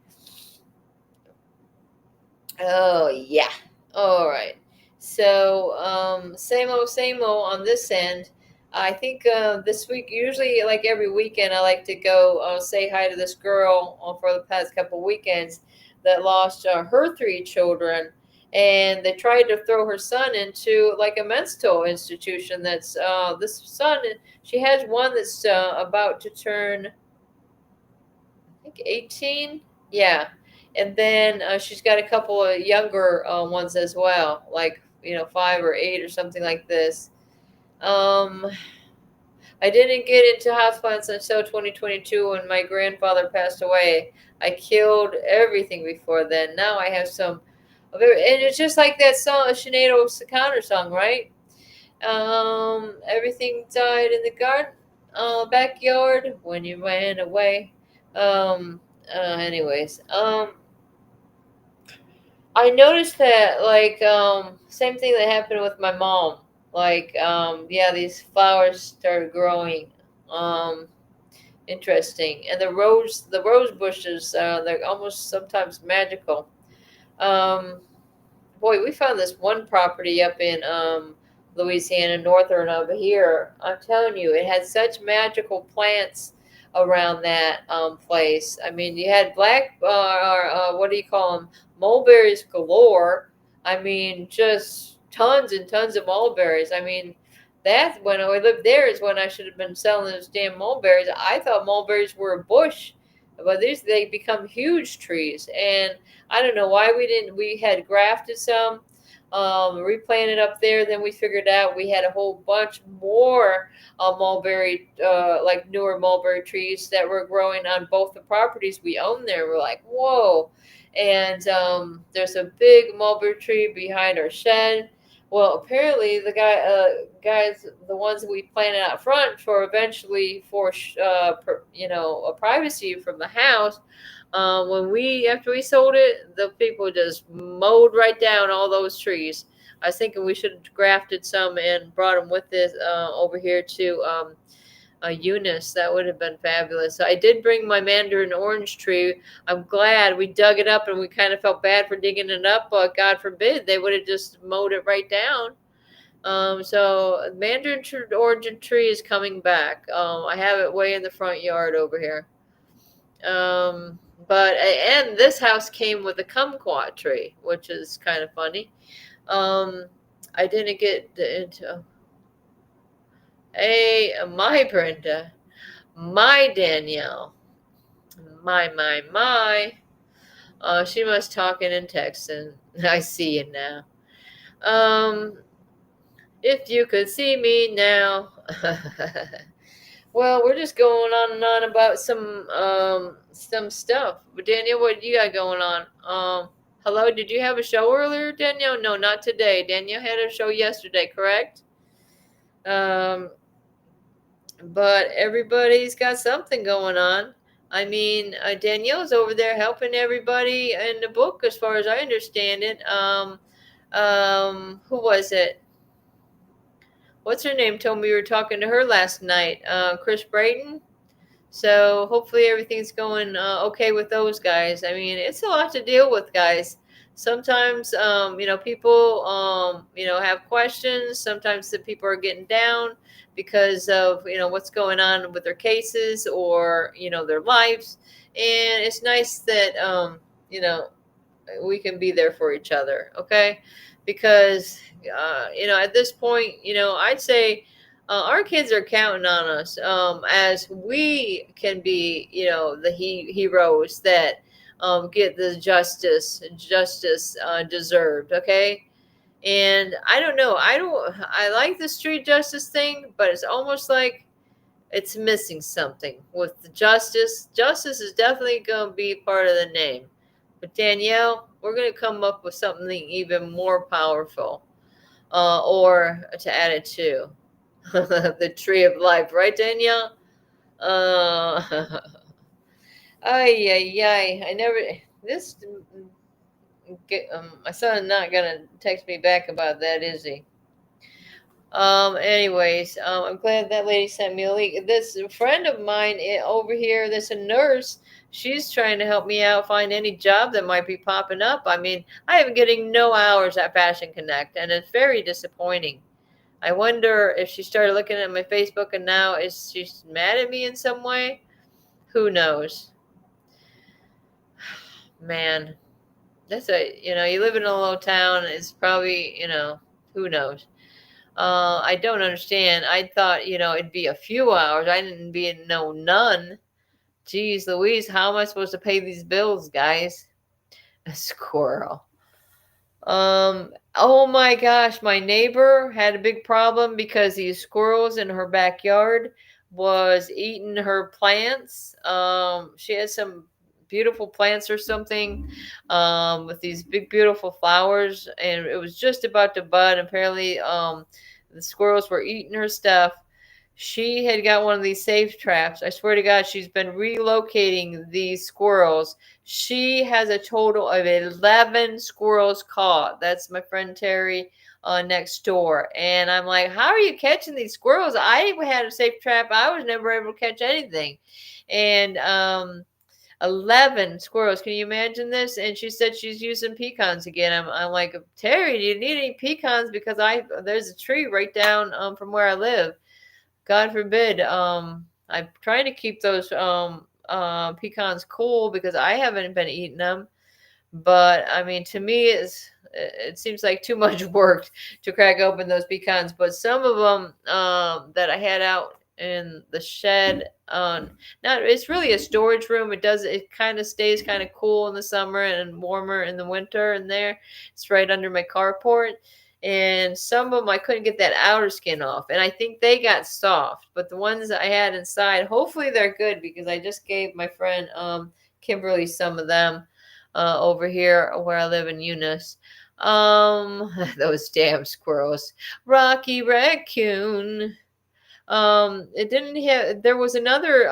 Oh yeah. All right. So, same old on this end. I think this week, usually like every weekend, I like to go say hi to this girl for the past couple weekends that lost her three children, and they tried to throw her son into like a mental institution. That's this son. She has one that's about to turn, I think, 18. Yeah. And then she's got a couple of younger ones as well, like, 5 or 8 or something like this. Um, I didn't get into houseplants until 2022 when my grandfather passed away. I killed everything before then. Now I have some of it, and it's just like that song, a Sinead O'Connor song, right? Everything died in the garden, backyard when you ran away. Um, Anyways, I noticed that like same thing that happened with my mom. Like yeah, these flowers started growing. Um, Interesting. And the rose bushes, they're almost sometimes magical. Um, Boy, we found this one property up in Louisiana, northern over here. I'm telling you, it had such magical plants around that place. I mean, you had black, or what do you call them? Mulberries galore. I mean, just tons and tons of mulberries. I mean, that when I lived there is when I should have been selling those damn mulberries. I thought mulberries were a bush, but these they become huge trees, and I don't know why we didn't. We had grafted some, replanted up there. Then we figured out we had a whole bunch more mulberry, like newer mulberry trees that were growing on both the properties we own there. We're like, whoa. And there's a big mulberry tree behind our shed. Well, apparently the guys, the ones that we planted out front for eventually for, a privacy from the house. When we after we sold it, the people just mowed right down all those trees. I was thinking we should have grafted some and brought them with this over here to Eunice. That would have been fabulous. So I did bring my mandarin orange tree. I'm glad we dug it up, and we kind of felt bad for digging it up, but God forbid they would have just mowed it right down. So mandarin orange tree is coming back. I have it way in the front yard over here. But and this house came with a kumquat tree, which is kind of funny. I didn't get into. Hey, my Brenda, my Danielle, my. She must talking and texting. I see you now. Um, if you could see me now. Well, we're just going on and on about some stuff. But Danielle, what do you got going on? Hello, did you have a show earlier, Danielle? No, not today. Danielle had a show yesterday, correct? Um, but everybody's got something going on. I mean, Danielle's over there helping everybody in the book, as far as I understand it. Who was it? What's her name? Told me we were talking to her last night. Chris Brayton. So hopefully everything's going okay with those guys. I mean, it's a lot to deal with, guys. Sometimes, people, have questions. Sometimes the people are getting down because of, what's going on with their cases or, their lives. And it's nice that, we can be there for each other. Okay. Because, at this point, I'd say, our kids are counting on us, as we can be, the heroes that get the justice deserved. Okay, and I don't know. I like the street justice thing, but it's almost like it's missing something with the justice. Justice is definitely going to be part of the name, but Danielle, we're going to come up with something even more powerful, or to add it to. The tree of life, right, Danielle? Uh, ay, ay, ay. I never. This. My son's not gonna text me back about that, is he? Anyways, I'm glad that lady sent me a link. This friend of mine over here, that's a nurse. She's trying to help me out find any job that might be popping up. I mean, I am getting no hours at Fashion Connect, and it's very disappointing. I wonder if she started looking at my Facebook and now is she mad at me in some way? Who knows? Man, you live in a little town. It's probably, who knows? I don't understand. I thought, it'd be a few hours. I didn't be no none. Geez Louise, how am I supposed to pay these bills, guys? A squirrel. Oh my gosh, my neighbor had a big problem because these squirrels in her backyard was eating her plants. She had some beautiful plants or something, with these big beautiful flowers, and it was just about to bud. Apparently, the squirrels were eating her stuff. She had got one of these safe traps. I swear to God, she's been relocating these squirrels. She has a total of 11 squirrels caught. That's my friend Terry next door. And I'm like, how are you catching these squirrels? I had a safe trap. I was never able to catch anything. And 11 squirrels. Can you imagine this? And she said she's using pecans again. I'm like, Terry, do you need any pecans? Because there's a tree right down from where I live. God forbid. I'm trying to keep those pecans cool because I haven't been eating them. But I mean, to me, it seems like too much work to crack open those pecans. But some of them that I had out in the shed, now it's really a storage room. It kind of stays kind of cool in the summer and warmer in the winter. And there, it's right under my carport. And some of them I couldn't get that outer skin off, and I think they got soft. But the ones I had inside, hopefully they're good because I just gave my friend Kimberly some of them over here where I live in Eunice. Those damn squirrels. Rocky Raccoon. It didn't have. There was another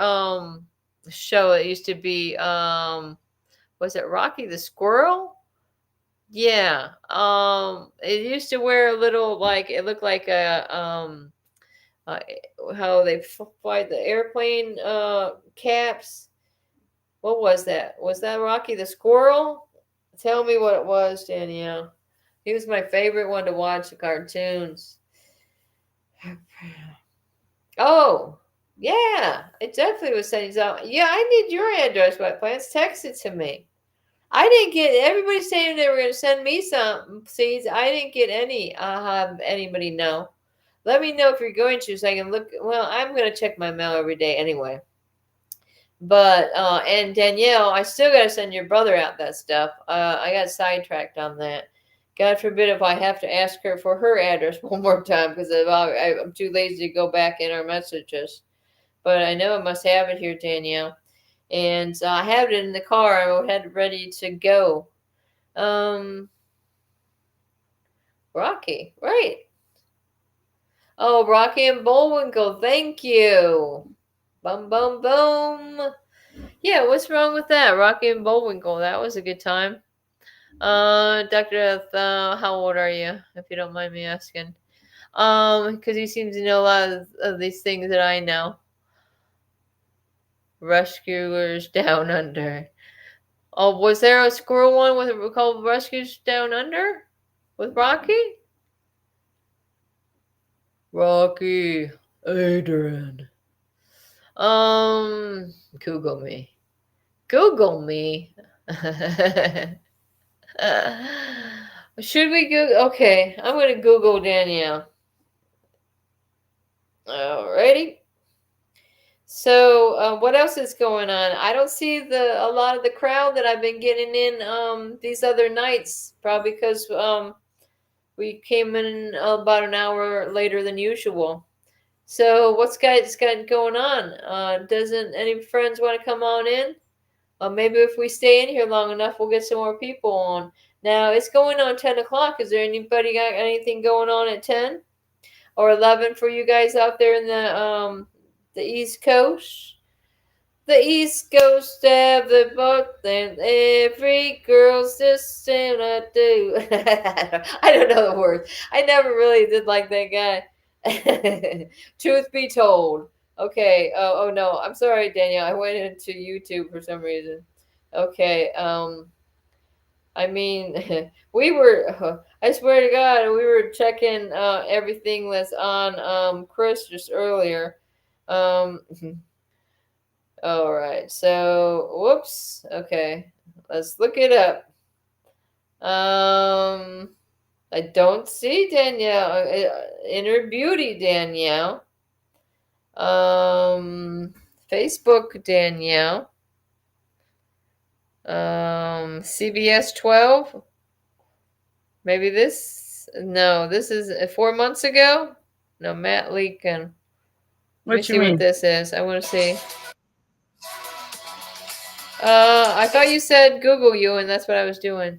show. It used to be was it Rocky the Squirrel? Yeah. It used to wear a little like it looked like a uh, how they fly the airplane caps. What was that? Was that Rocky the Squirrel? Tell me what it was, Danielle. He was my favorite one to watch the cartoons. Oh, yeah, it definitely was sending out. Yeah, I need your address, Wet Plants. Text it to me. I didn't get everybody saying they were going to send me some seeds. I didn't get any. Have anybody know? Let me know if you're going to, so I can look. Well, I'm going to check my mail every day anyway. But and Danielle, I still got to send your brother out that stuff. I got sidetracked on that. God forbid if I have to ask her for her address one more time because I'm too lazy to go back in our messages. But I know I must have it here, Danielle. And I have it in the car. I had it ready to go. Rocky, right. Oh, Rocky and Bullwinkle, thank you. Boom, boom, boom. Yeah, what's wrong with that? Rocky and Bullwinkle, that was a good time. Dr. How old are you, if you don't mind me asking? Because you seem to know a lot of these things that I know. Rescuers Down Under. Oh, was there a squirrel one with called Rescuers Down Under with Rocky? Rocky, Adrian. Google me. Google me. Should we go? Okay, I'm gonna Google Danielle. Alrighty. So, what else is going on? I don't see a lot of the crowd that I've been getting in these other nights, probably because we came in about an hour later than usual. So, what's got going on? Doesn't any friends want to come on in? Maybe if we stay in here long enough, we'll get some more people on. Now it's going on 10 o'clock. Is there anybody got anything going on at 10 or 11 for you guys out there in the East Coast? The East Coast have the boat, and every girl's just saying I do. I don't know the words. I never really did like that guy. Truth be told. Okay. Oh no. I'm sorry, Danielle. I went into YouTube for some reason. Okay. I mean, we were. I swear to God, we were checking everything that's on Chris just earlier. Um. All right. So, whoops. Okay. Let's look it up. I don't see Danielle. Inner Beauty Danielle. Facebook Danielle. CBS 12. Maybe this. No, this is 4 months ago. No, Matt Leakin. Let me see what this is. I want to see. I thought you said Google you, and that's what I was doing.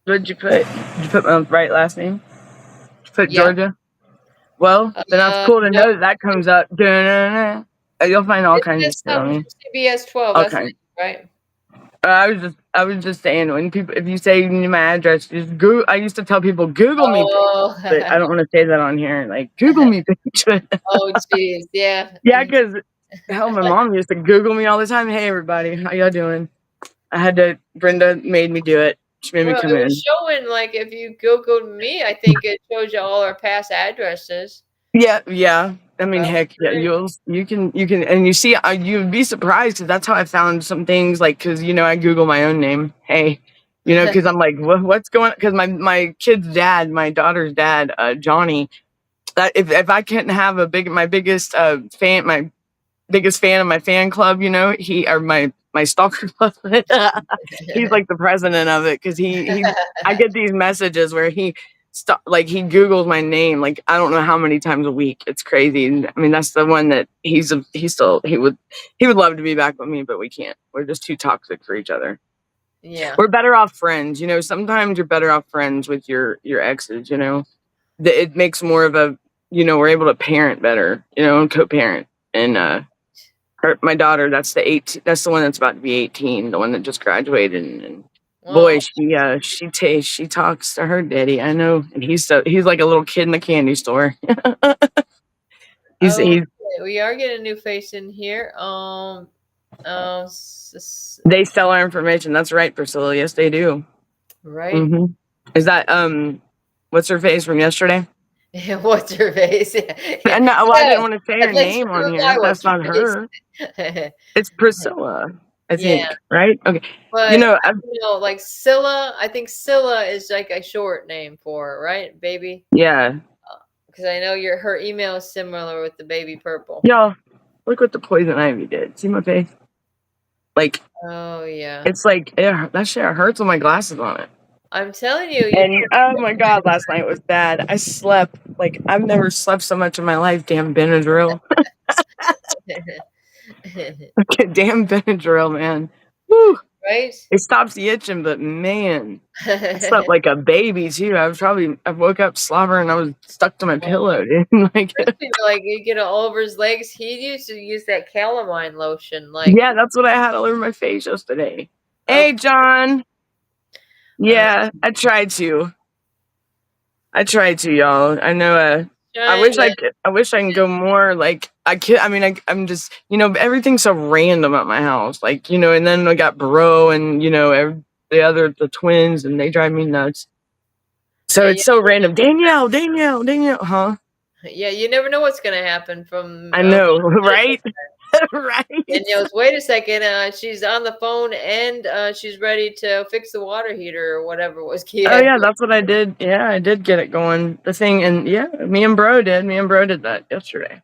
What did you put? Did you put my right last name? Did you put Georgia? Well, then that's cool to know that comes up. You'll find all kinds of shit on me. CBS 12. Okay. That's right. I was just saying, when people, if you say you need my address, just Google. I used to tell people Google me, but I don't want to say that on here. Like Google me, bitch. Oh jeez, yeah. Yeah, because hell, my mom used to Google me all the time. Hey, everybody, how y'all doing? I had to. Brenda made me do it. She made me come in. It was showing like if you Googled me, I think it shows you all our past addresses. Yeah. I mean, heck, yeah, you can, and you see, you'd be surprised because that's how I found some things. Like, because I Google my own name. Hey, because I'm like, what's going on? Because my kid's dad, my daughter's dad, Johnny. That if I couldn't have my biggest fan, my biggest fan of my fan club, he or my stalker club. He's like the president of it because I get these messages where he Googles my name like I don't know how many times a week. It's crazy. And, I mean, that's the one that he would love to be back with me, but we can't. We're just too toxic for each other. Yeah. We're better off friends. Sometimes you're better off friends with your exes. It makes more of a, we're able to parent better, and co-parent. And my daughter, that's the one that's about to be 18, the one that just graduated. And boy, Well, she talks to her daddy. I know, and he's like a little kid in the candy store. He's we are getting a new face in here. They sell our information. That's right, Priscilla. Yes, they do. Right. Is that what's her face from yesterday? What's her face? Yeah. No, well, I Yeah. didn't want to say her Thanks name for the on here. reply. That's What's her not face? her. It's Priscilla, I Yeah. think. Right? Okay. But I've, like Scylla, I think Scylla is like a short name for her, right, baby? yeah. Because I know her email is similar with the baby purple. Y'all, look what the poison ivy did. See my face? Like, Oh yeah. it's like that shit hurts with my glasses on it. I'm telling you, And oh my god, last night was bad. I slept like I've never slept so much in my life. Damn Benadryl. Damn Benadryl, man. Woo. right? It stops the itching, but man, I slept like a baby too. I woke up slobbering. I was stuck to my pillow, dude. Like, Like you get all over his legs. He used to use that calamine lotion. Like, yeah, that's what I had all over my face yesterday. okay. Hey, John. Yeah, I tried to, y'all. I know. I wish I could. I wish I can go more. Like I could. I mean, I'm just. Everything's so random at my house. Like and then I got Bro and the twins, and they drive me nuts. So it's so random. Danielle, huh? Yeah, you never know what's gonna happen from. I know, right? Right. Danielle's, wait a second. She's on the phone and she's ready to fix the water heater or whatever was key. Oh yeah, that's what I did. Yeah, I did get it going. The thing, and yeah, me and Bro did that yesterday.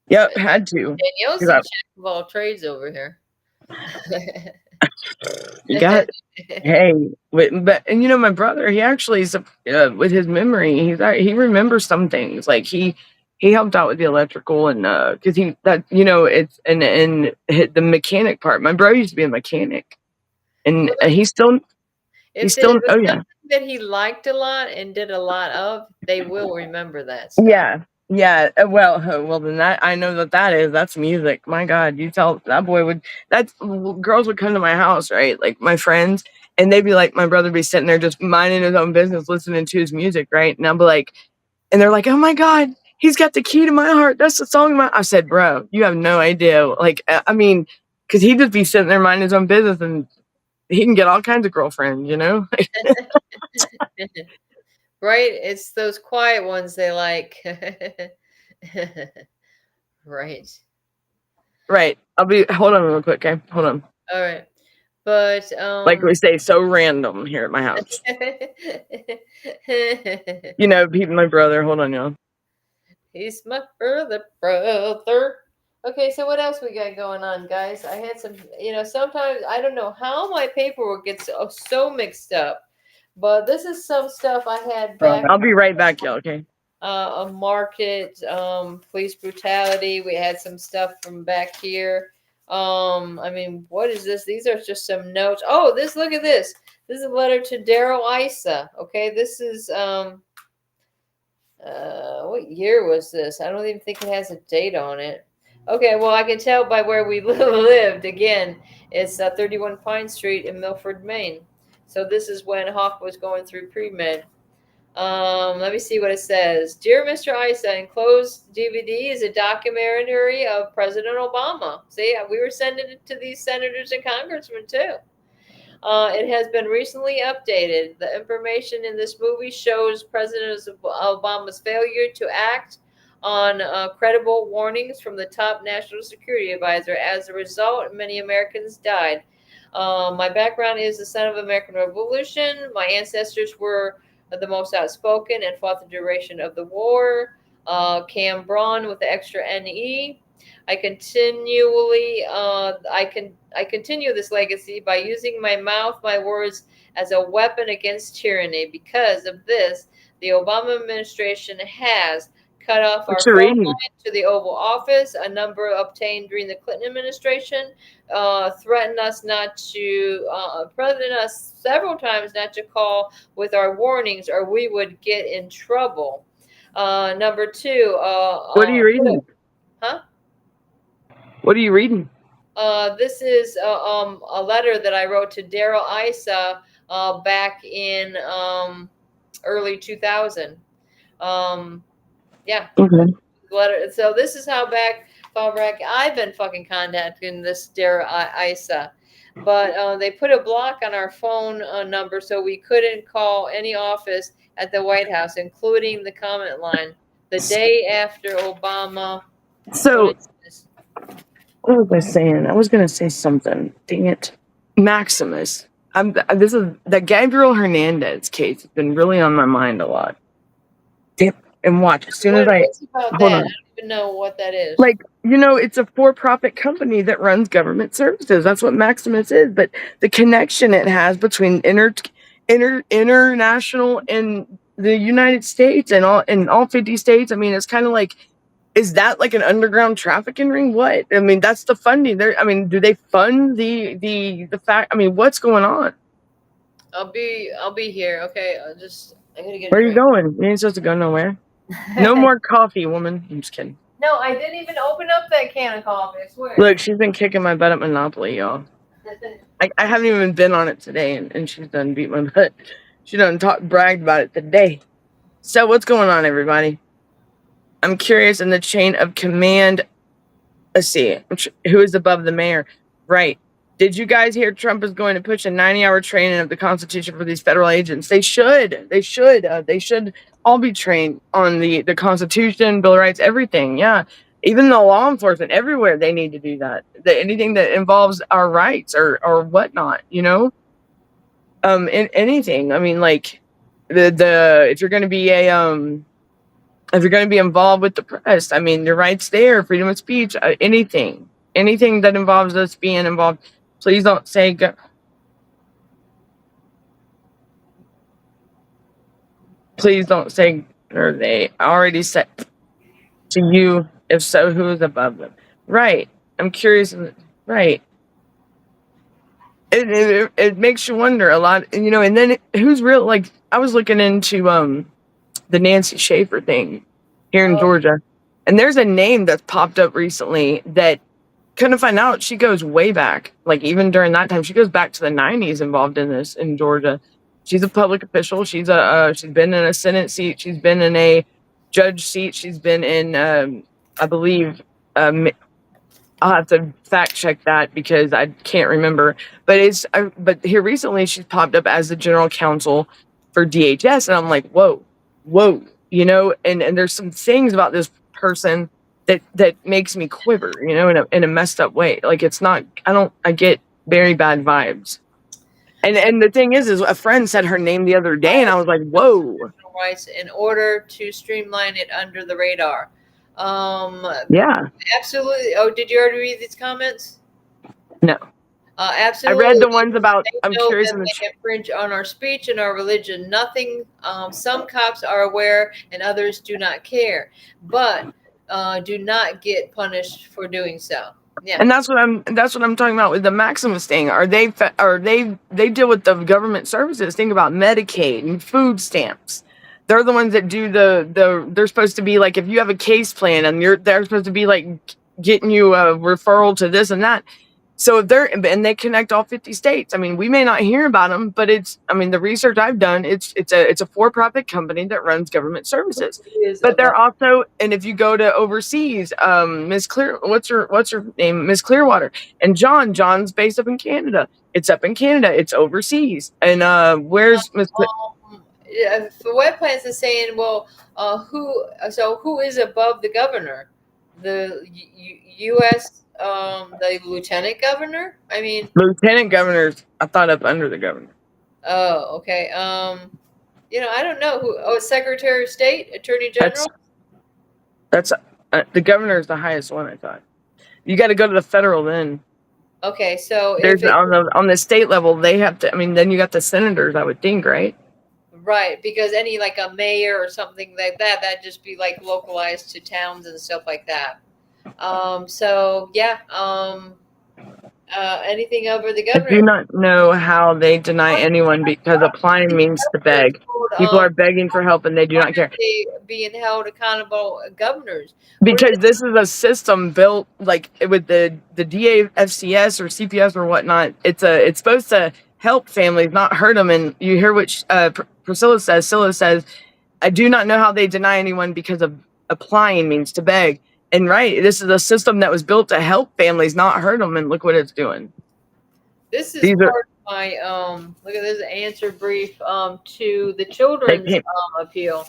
Yep, had to. Danielle's the jack of all trades over here. You got hey, and my brother, he actually is with his memory. He remembers some things. Like he helped out with the electrical and because it's and the mechanic part. My bro used to be a mechanic, and he's still. Oh yeah. That he liked a lot and did a lot of, they will remember that stuff. Yeah. Well, then I know that's music. My God, you tell that boy girls would come to my house, right? Like my friends, and they'd be like, my brother would be sitting there just minding his own business, listening to his music, right? And I'll be like, and they're like, oh my God, he's got the key to my heart. That's the song. I said, bro, you have no idea. Like, I mean, because he'd just be sitting there minding his own business, and he can get all kinds of girlfriends, Right? It's those quiet ones they like. Right. Right. Hold on real quick, okay? Hold on. All right. But like we say, so random here at my house. My brother. Hold on, y'all. He's my brother. Okay, so what else we got going on, guys? I had some, sometimes I don't know how my paperwork gets so mixed up, but this is some stuff I had back. I'll be right back, y'all. Okay. A market, police brutality. We had some stuff from back here. I mean, what is this? These are just some notes. Oh, look at this. This is a letter to Daryl Issa. Okay, this is what year was this? I don't even think it has a date on it. Okay, well, I can tell by where we lived. Again, it's 31 Pine Street in Milford, Maine. So this is when Hawk was going through pre-med. Let me see what it says. Dear Mr. Issa, enclosed DVD is a documentary of President Obama. See, we were sending it to these senators and congressmen too. It has been recently updated. The information in this movie shows President Obama's failure to act on credible warnings from the top national security advisor. As a result, many Americans died. My background is the son of American Revolution. My ancestors were the most outspoken and fought the duration of the war. Cam Braun with the extra NE. I continue this legacy by using my mouth, my words as a weapon against tyranny. Because of this, the Obama administration has cut off What our you phone reading? line to the Oval Office, a number obtained during the Clinton administration, threatened us several times not to call with our warnings or we would get in trouble. Number two, What are you reading? huh? What are you reading? This is a letter that I wrote to Daryl Issa back in early 2000. Yeah. Okay. Letter. So this is how far back I've been fucking contacting this Daryl Issa. But they put a block on our phone number so we couldn't call any office at the White House, including the comment line, the day after Obama. So, what was I saying? I was going to say something. Dang it. Maximus. This is the Gabriel Hernandez case has been really on my mind a lot. And watch, as soon as What's about hold that? on. I don't even know what that is. Like, it's a for-profit company that runs government services. That's what Maximus is. But the connection it has between international and the United States and all 50 states. I mean, it's kind of like, is that like an underground trafficking ring? What? I mean, that's the funding. I mean, do they fund the fact? I mean, what's going on? I'll be here. Okay, I gotta get. Where are you going? You ain't supposed to go nowhere. No more coffee, woman. I'm just kidding. No, I didn't even open up that can of coffee. I swear. Look, she's been kicking my butt at Monopoly, y'all. I haven't even been on it today, and she's done beat my butt. She done bragged about it today. So what's going on, everybody? I'm curious in the chain of command. Let's see. Who is above the mayor? Right. Did you guys hear Trump is going to push a 90-hour training of the Constitution for these federal agents? They should. They should all be trained on the Constitution, Bill of Rights, everything. Yeah. Even the law enforcement, everywhere, they need to do that. Anything that involves our rights or whatnot, in anything. I mean, like if you're going to be if you're going to be involved with the press, I mean, your rights there, freedom of speech, anything that involves us being involved. Please don't say or they already said to you. If so, who is above them? Right. I'm curious. Right. It makes you wonder a lot, and then who's real? Like, I was looking into the Nancy Schaefer thing here in Georgia, and there's a name that's popped up recently that couldn't find out. She goes way back, like even during that time, she goes back to the 90s involved in this in Georgia. She's a public official. She's been in a Senate seat. She's been in a judge seat. She's been in, I believe, I'll have to fact check that because I can't remember. But but here recently she's popped up as the general counsel for DHS, and I'm like, whoa, and there's some things about this person that makes me quiver, in a messed up way. Like, it's not. I get very bad vibes. And the thing is a friend said her name the other day, and I was like, whoa. Rights in order to streamline it under the radar. Yeah. Absolutely. Oh, did you already read these comments? No. Absolutely. I read the ones about. I'm curious. They infringe on our speech and our religion. Nothing. Some cops are aware, and others do not care, but do not get punished for doing so. Yeah. And that's what I'm talking about with the Maximus thing. They deal with the government services. Think about Medicaid and food stamps. They're the ones that do they're supposed to be like, if you have a case plan and they're supposed to be like getting you a referral to this and that. So if they connect all 50 states. I mean, we may not hear about them, but the research I've done, it's a for-profit company that runs government services. But they're also, and if you go to overseas, Miss Clear, what's her name? Miss Clearwater, and John's based up in Canada. It's up in Canada. It's overseas. And where's Miss? The web plans is saying, well, who is above the governor? The U.S. The lieutenant governor? I mean, lieutenant governors, I thought up under the governor. Oh, okay. I don't know who. Oh, Secretary of State, Attorney General. That's the governor is the highest one. I thought you got to go to the federal then. Okay, so there's on the state level they have to. I mean, then you got the senators. I would think, right? Right, because any like a mayor or something like that, that'd just be like localized to towns and stuff like that. So yeah, anything over the I governor. do not know how they deny anyone because applying means to beg. People are begging for help and they do Why not care. are they being held accountable governors? Because this is a system built like with the DAFCS or CPS or whatnot. It's supposed to help families, not hurt them. And you hear what Priscilla says. Scylla says, I do not know how they deny anyone because of applying means to beg. And right, this is a system that was built to help families, not hurt them. And look what it's doing. This is part of my look at this answer brief to the children's appeal.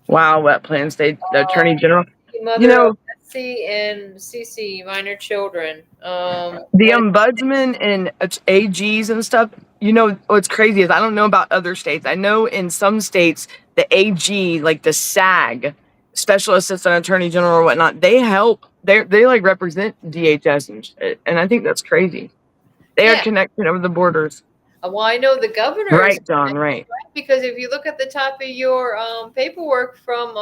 Wow, Wet Plan State Attorney General. Mother of SC and CC minor children. The ombudsman and AGs and stuff. You know what's crazy is I don't know about other states. I know in some states the AG, like the SAG, Special Assistant Attorney General or whatnot, they help. They like represent DHS and shit, and I think that's crazy. They are connected over the borders. Well, I know the governor. Right, John. Right. Because if you look at the top of your paperwork from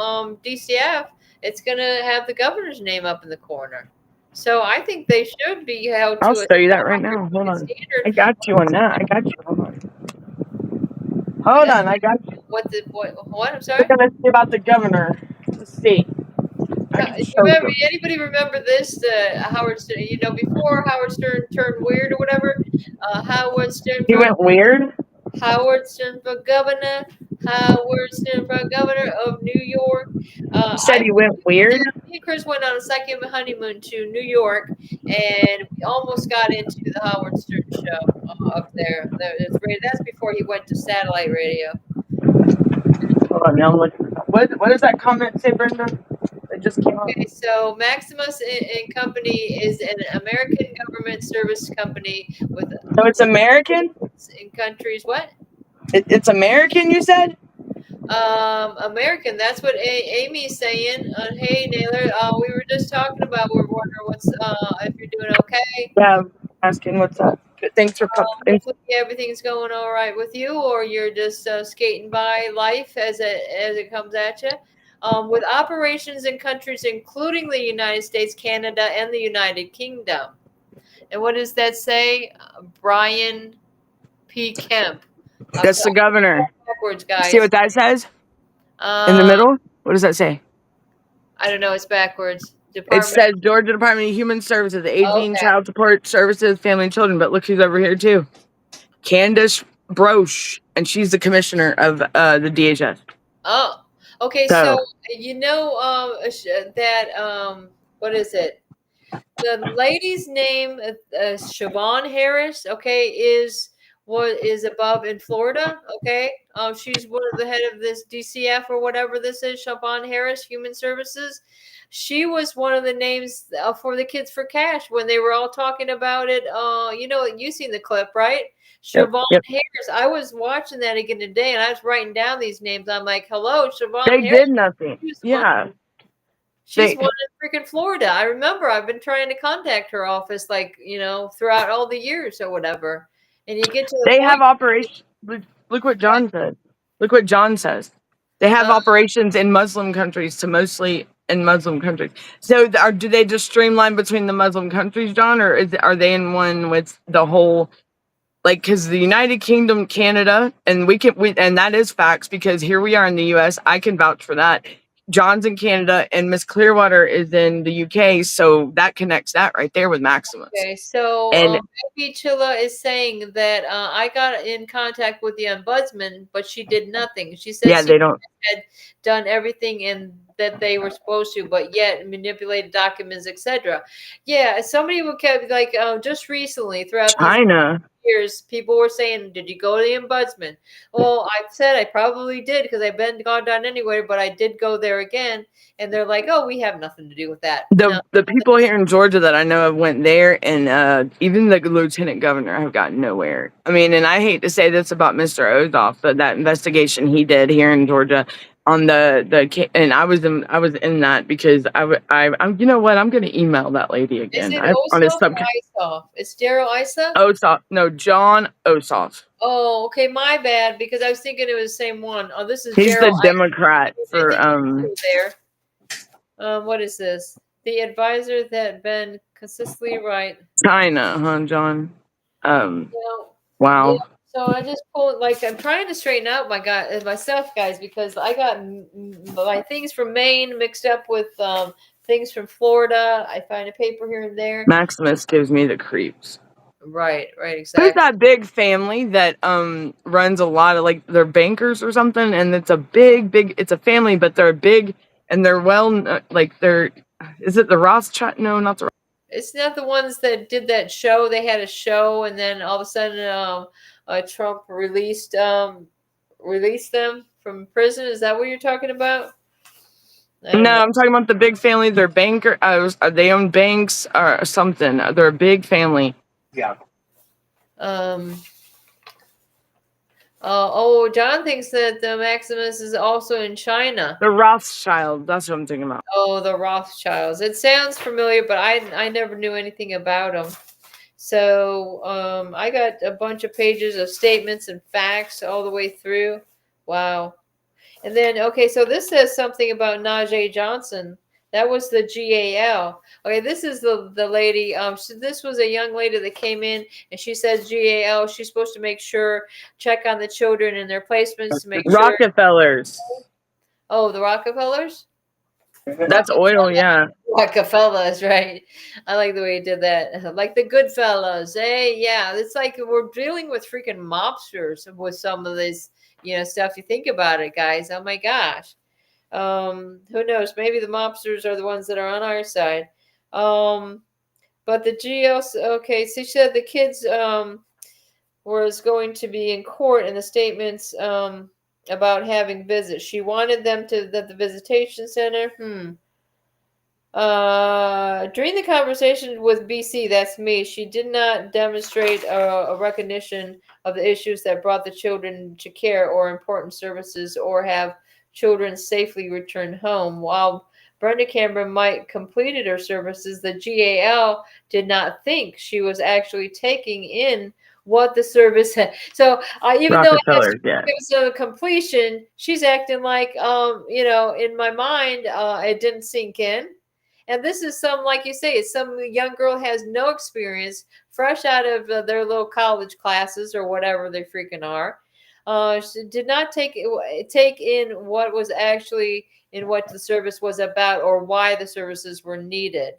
DCF, it's going to have the governor's name up in the corner. So I think they should be held to. I'll show you that right now. Hold on. I got you on that. I got you. Hold on. I got you. What? I'm sorry? We're going to see about the governor. Let's see. Anybody remember this? Howard Stern, before Howard Stern turned weird or whatever, Howard Stern. He went weird? Howard Stern for governor. Howard Stern for governor of New York. Said he went weird? Me and Chris went on a second honeymoon to New York, and we almost got into the Howard Stern show up there. That's before he went to satellite radio. Hold on, now I'm looking. What does that comment say, Brenda? It just came up. Okay, so Maximus and Company is an American government service company with. So it's American? In countries, what? It's American, you said? American. That's what Amy's saying. Hey, Naylor. We were just talking about. We're wondering what's if you're doing okay. Yeah, asking what's up. Thanks for everything's going all right with you, or you're just skating by life as it comes at you. With operations in countries including the United States, Canada, and the United Kingdom. And what does that say? Brian P. Kemp. That's the governor. Backwards, guys. See what that says? In the middle? What does that say? I don't know. It's backwards. It says Georgia Department of Human Services, Aging, Child Support Services, Family and Children. But look who's over here, too. Candace Broche. And she's the commissioner of the DHS. Oh. Okay, so you know that what is it? The lady's name, Siobhan Harris. Okay, is above in Florida. Okay, she's one of the head of this DCF or whatever this is. Siobhan Harris, Human Services. She was one of the names for the Kids for Cash when they were all talking about it. You've seen the clip, right? Siobhan Harris. I was watching that again today, and I was writing down these names. I'm like, "Hello, Siobhan Harris." They did nothing. She's one in freaking Florida. I remember. I've been trying to contact her office, throughout all the years or whatever. And you get to the have operations. Look what John said. Look what John says. They have operations in Muslim countries, to mostly in Muslim countries. So, do they just streamline between the Muslim countries, John, or are they in one with the whole? Because the United Kingdom, Canada, and and that is facts because here we are in the U.S. I can vouch for that. John's in Canada and Miss Clearwater is in the UK, so that connects that right there with Maximus. Okay, so maybe Chilla is saying that I got in contact with the ombudsman, but she did nothing. She said they don't had done everything and that they were supposed to, but yet manipulated documents, etc. Yeah, somebody who kept just recently throughout China. Years, people were saying, "Did you go to the ombudsman?" Well, I said I probably did because I've gone down anywhere, but I did go there again, and they're like, "Oh, we have nothing to do with that." The people here in Georgia that I know have went there, and even the lieutenant governor have gotten nowhere. I mean, and I hate to say this about Mr. Ozoff, but that investigation he did here in Georgia, on and I was in that because I'm you know what, I'm gonna email that lady Is again. it On his Ossoff sub or Isoff? It's Daryl Isoff? Ossoff, no, John Ossoff. Oh, okay, my bad, because I was thinking it was the same one. Oh, this is He's Daryl the Isoff. Democrat I for think it's still there. What is this? The advisor that been consistently right. China, huh, John? Yeah. Wow. So I just pulled, like, I'm trying to straighten out myself, guys, because I got my things from Maine mixed up with things from Florida. I find a paper here and there. Maximus gives me the creeps. Right, Who's exactly. that big family that runs a lot of, like, they're bankers or something, and it's a big it's a family, but they're big and they're like is it the Rothschild? No, not the. It's not the ones that did that show. They had a show, and then all of a sudden, Trump released them from prison. Is that what you're talking about? I don't No, know. I'm talking about the big family. They're banker. They own banks or something. They're a big family. Yeah. John thinks that the Maximus is also in China. The Rothschild. That's what I'm thinking about. Oh, the Rothschilds. It sounds familiar, but I never knew anything about them. So I got a bunch of pages of statements and facts all the way through. Wow. And then, okay, so this says something about Najee Johnson. That was the GAL. Okay, this is the lady. So this was a young lady that came in, and she says GAL. She's supposed to make sure, check on the children and their placements to make sure. Rockefellers. Oh, the Rockefellers? That's oil, yeah. Rockefellers, right? I like the way you did that. Like the good fellas. Hey, yeah. It's like we're dealing with freaking mobsters with some of this, stuff. You think about it, guys. Oh my gosh. Who knows? Maybe the mobsters are the ones that are on our side. But the GLs, okay, so she said the kids was going to be in court in the statements about having visits. She wanted them to the visitation center. During the conversation with BC, that's me, she did not demonstrate a recognition of the issues that brought the children to care or important services or have children safely returned home. While Brenda Cameron might completed her services, the GAL did not think she was actually taking in what the service had. So even though it was a completion, she's acting like, in my mind, it didn't sink in. And this is like you say, it's some young girl has no experience, fresh out of their little college classes or whatever they freaking are. She did not take in what was actually in what the service was about or why the services were needed.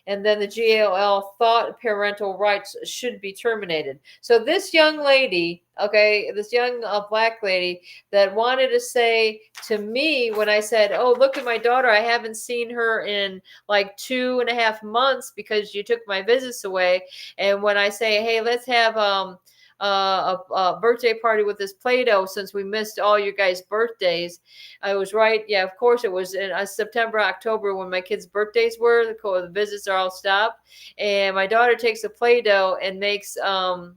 And then the GAL thought parental rights should be terminated. So this young lady, this young black lady that wanted to say to me when I said, oh, look at my daughter, I haven't seen her in like 2.5 months because you took my visits away. And when I say, hey, let's have a birthday party with this Play-Doh since we missed all your guys' birthdays. I was right. Yeah, of course it was in September, October when my kids' birthdays were. The visits are all stopped. And my daughter takes a Play-Doh and makes, a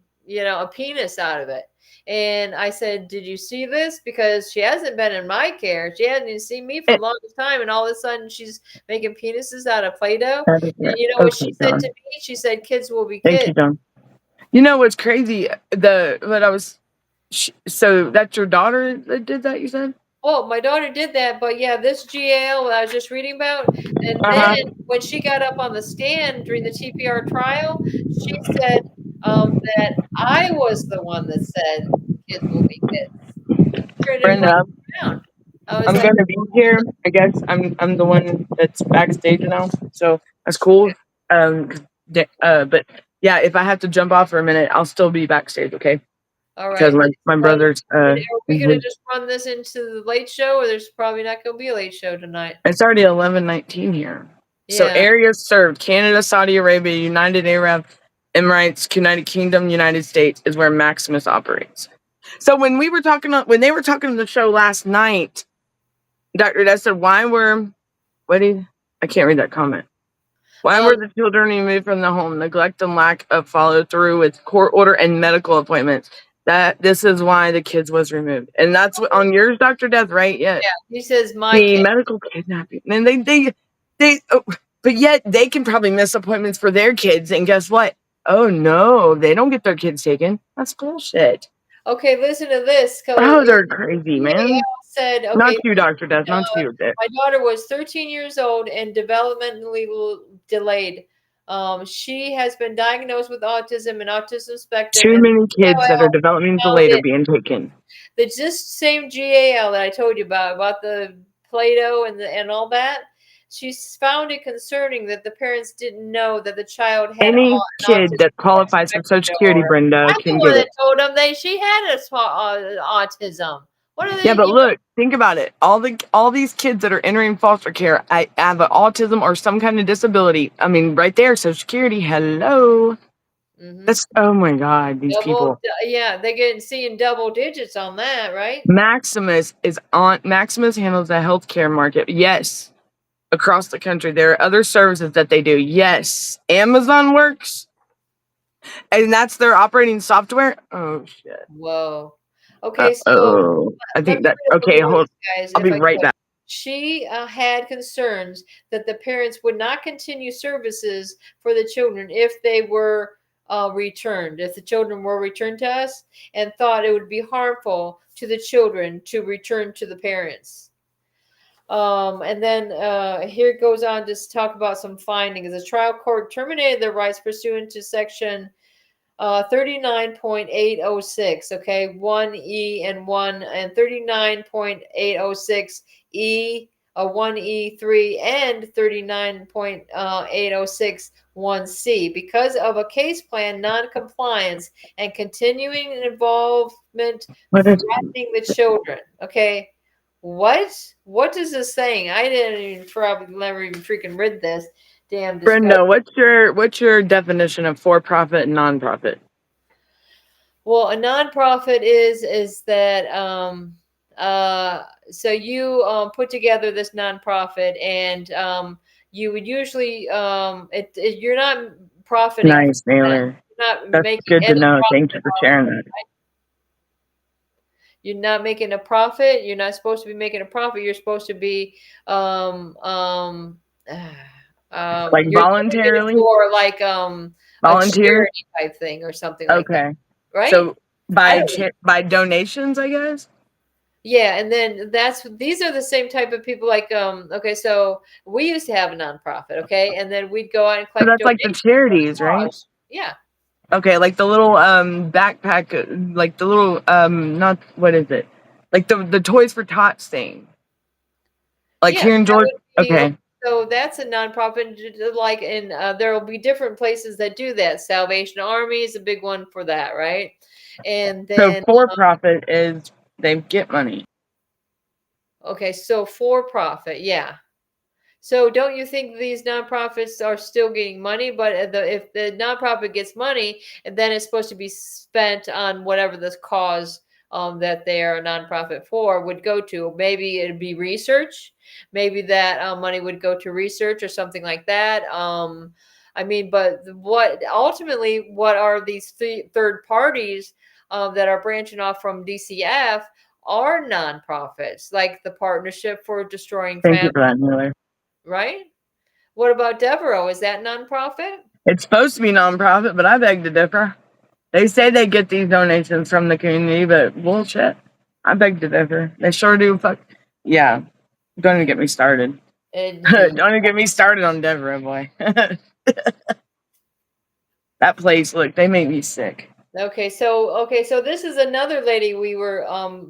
penis out of it. And I said, did you see this? Because she hasn't been in my care. She hadn't even seen me for the longest time. And all of a sudden she's making penises out of Play-Doh. And you know what she said to me? She said, kids will be kids. Thank you, John. You know what's crazy? So that's your daughter that did that, you said? Oh, my daughter did that, but yeah, this GAL I was just reading about, and then when she got up on the stand during the TPR trial, she said that I was the one that said kids will be kids. Brenda, I'm like, gonna be here. I guess I'm the one that's backstage now, so that's cool. But yeah, if I have to jump off for a minute, I'll still be backstage, okay? all right. Because my brother's. Are we gonna just run this into the late show, or there's probably not gonna be a late show tonight? It's already 11:19 here. Yeah. So areas served: Canada, Saudi Arabia, United Arab Emirates, United Kingdom, United States is where Maximus operates. So when they were talking on the show last night, Dr. Des said, I can't read that comment. Why were the children removed from the home? Neglect and lack of follow through with court order and medical appointments. This is why the kids was removed, and that's what, on yours, Dr. Death, right? Yes. Yeah, he says my The kid. medical kidnapping, and but yet they can probably miss appointments for their kids, and guess what? Oh no, they don't get their kids taken. That's bullshit. Okay, listen to this. Oh, they're crazy, man. Said, okay, Not you, Dr. Death. Not you. my daughter was 13 years old and developmentally delayed. She has been diagnosed with autism and autism spectrum. Too And many kids that are developmentally delayed are being taken. It's just same GAL that I told you about the Play-Doh and all that. She's found it concerning that the parents didn't know that the child had any kid that qualifies for Social Security, Brenda, can get it. Told them she had autism. What are they? Yeah, but look, think about it. All these kids that are entering foster care, I have an autism or some kind of disability. I mean, right there, Social Security. Hello. That's, oh my God, these people. Yeah, they're seeing double digits on that, right? Maximus handles the healthcare market. Yes. Across the country. There are other services that they do. Yes. Amazon works. And that's their operating software. Oh shit. Whoa. Okay, so I think that hold. Guys, I'll be right back. She had concerns that the parents would not continue services for the children if they were returned, if the children were returned to us, and thought it would be harmful to the children to return to the parents. And then here it goes on to talk about some findings. The trial court terminated their rights pursuant to section 39.806, okay, 1E and 1, and 39.806 E, 1E3, and 39.806 1C because of a case plan non-compliance and continuing involvement threatening the children. Okay, what is this saying? I didn't even probably never even freaking read this. Damn. Brenda, what's your definition of for-profit and non-profit? Well, a non-profit is that so you put together this non-profit and you would usually you're not profiting. Nice, Naylor. That's good to know. Thank you for sharing that. Right? You're not making a profit. You're not supposed to be making a profit. You're supposed to be like voluntarily or like volunteer type thing or something like that. Right? So by donations, I guess. Yeah, and then these are the same type of people like okay, so we used to have a nonprofit, okay, and then we'd go out and collect. So that's like the charities, right? Yeah. Okay, like the little backpack, like the little not what is it? Like the Toys for Tots thing. Like here in Georgia. Okay. So that's a nonprofit, like in there will be different places that do that. Salvation Army is a big one for that, right? And then so for profit is they get money. Okay, so for profit, yeah. So don't you think these nonprofits are still getting money? But if the nonprofit gets money, then it's supposed to be spent on whatever this cause that they are a nonprofit for would go to. Maybe it'd be research. Maybe that money would go to research or something like that. I mean, but what are these third parties that are branching off from DCF are nonprofits, like the Partnership for Destroying Families. Thank you for that, Miller. Right? What about Devereaux? Is that nonprofit? It's supposed to be nonprofit, but I beg to differ. They say they get these donations from the community, but bullshit. I beg to differ. They sure do. Yeah. Don't even get me started. Don't even get me started on Devereaux, boy. That place, look, they make me sick. Okay, so this is another lady we were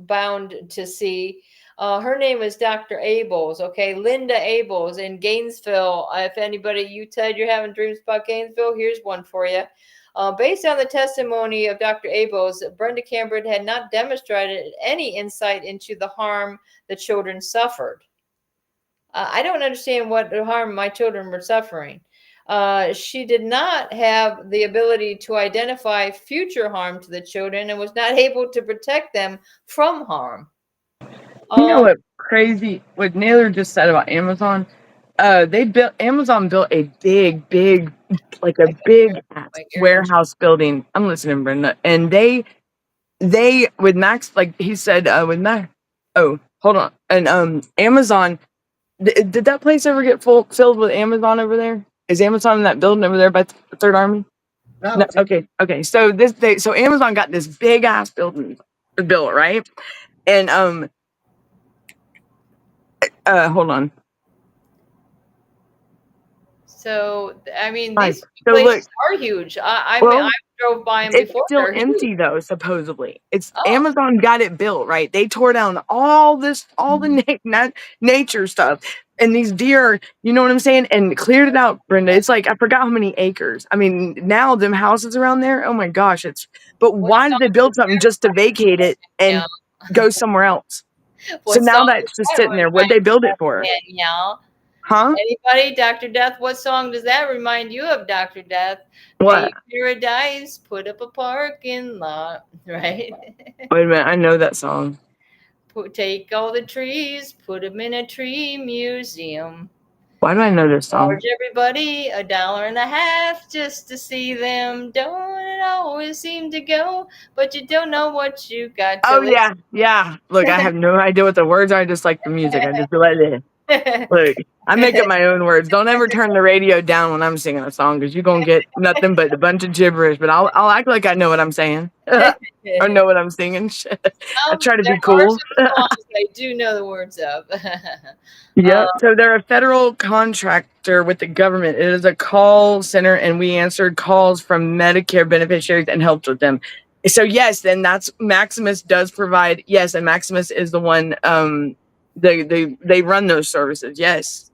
bound to see. Her name is Dr. Abels, okay, Linda Abels in Gainesville. If anybody, you said you're having dreams about Gainesville, here's one for you. Based on the testimony of Dr. Abels, Brenda Cameron had not demonstrated any insight into the harm the children suffered. I don't understand what harm my children were suffering. She did not have the ability to identify future harm to the children and was not able to protect them from harm. You know what crazy, what Naylor just said about Amazon? Amazon built a big warehouse building. I'm listening, Brenda. And they they with Max, like he said, with Max. Oh, hold on. And Amazon. Did that place ever get filled with Amazon over there? Is Amazon in that building over there by the Third Army? No. Okay. So so Amazon got this big ass building built, right? And hold on. So I mean, Right. these So places look, are huge. I well, drove by them it's before. still They're empty huge. though, supposedly. It's Oh, Amazon got it built, right? They tore down all the nature stuff. And these deer, you know what I'm saying? And cleared it out, Brenda. It's like, I forgot how many acres. I mean, now them houses around there, oh my gosh, but what why did song they does build something just to vacate it and Danielle? go somewhere else? So What now song does that's just that sitting there. What'd remind they build you it for? of, Danielle? Huh? Anybody, Dr. Death? What song does that remind you of, Dr. Death? What? Pay paradise, put up a parking lot, right? Wait a minute, I know that song. Take all the trees, put them in a tree museum. Why do I know this song? Charge everybody $1.50 just to see them. Don't it always seem to go, but you don't know what you got Oh till yeah. Look, I have no idea what the words are. I just like the music. I just let it. Look, I make up my own words. Don't ever turn the radio down when I'm singing a song, because you're gonna get nothing but a bunch of gibberish. But I'll act like I know what I'm saying or know what I'm singing. I try to There be are cool. some songs I do know the words of. Yep. So they're a federal contractor with the government. It is a call center, and we answered calls from Medicare beneficiaries and helped with them. So yes, then that's Maximus does provide. Yes, and Maximus is the one. They run those services. Yes,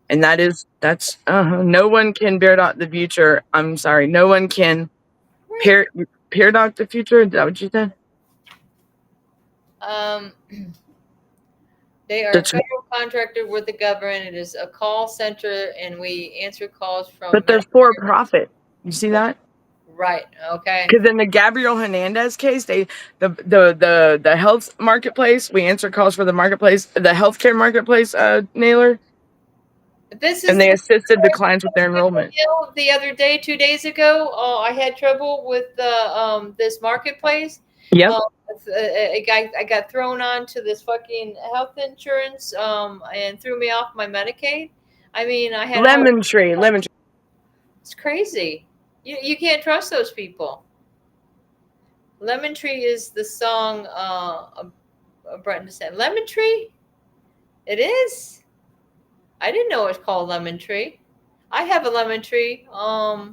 and that's no one can paradox the future. I'm sorry, no one can paradox the future. Is that what you said? um, They are a That's federal contractor with the government. It is a call center, and we answer calls from but they're for profit. You see that? Right. Okay. Because in the Gabriel Hernandez case, the health marketplace, we answer calls for the marketplace, the healthcare marketplace, Naylor, This is and they the assisted the clients with their enrollment. the other day, 2 days ago. I had trouble with the this marketplace. Yep. I got thrown onto this fucking health insurance and threw me off my Medicaid. I mean, I had Lemon tree. It's crazy. You can't trust those people. Lemon Tree is the song Brenda said. Lemon Tree? It is? I didn't know it was called Lemon Tree. I have a lemon tree. Yeah,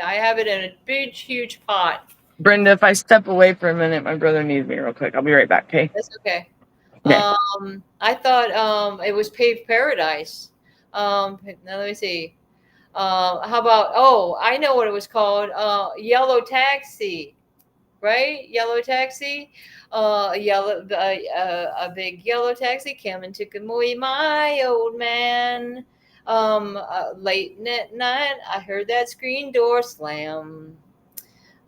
I have it in a big, huge pot. Brenda, if I step away for a minute, my brother needs me real quick. I'll be right back, okay? That's okay. Okay. I thought it was Paved Paradise. Now let me see. How about, oh, I know what it was called. Yellow Taxi. Right? Yellow taxi. A big yellow taxi came and took away my old man. Late at night, I heard that screen door slam.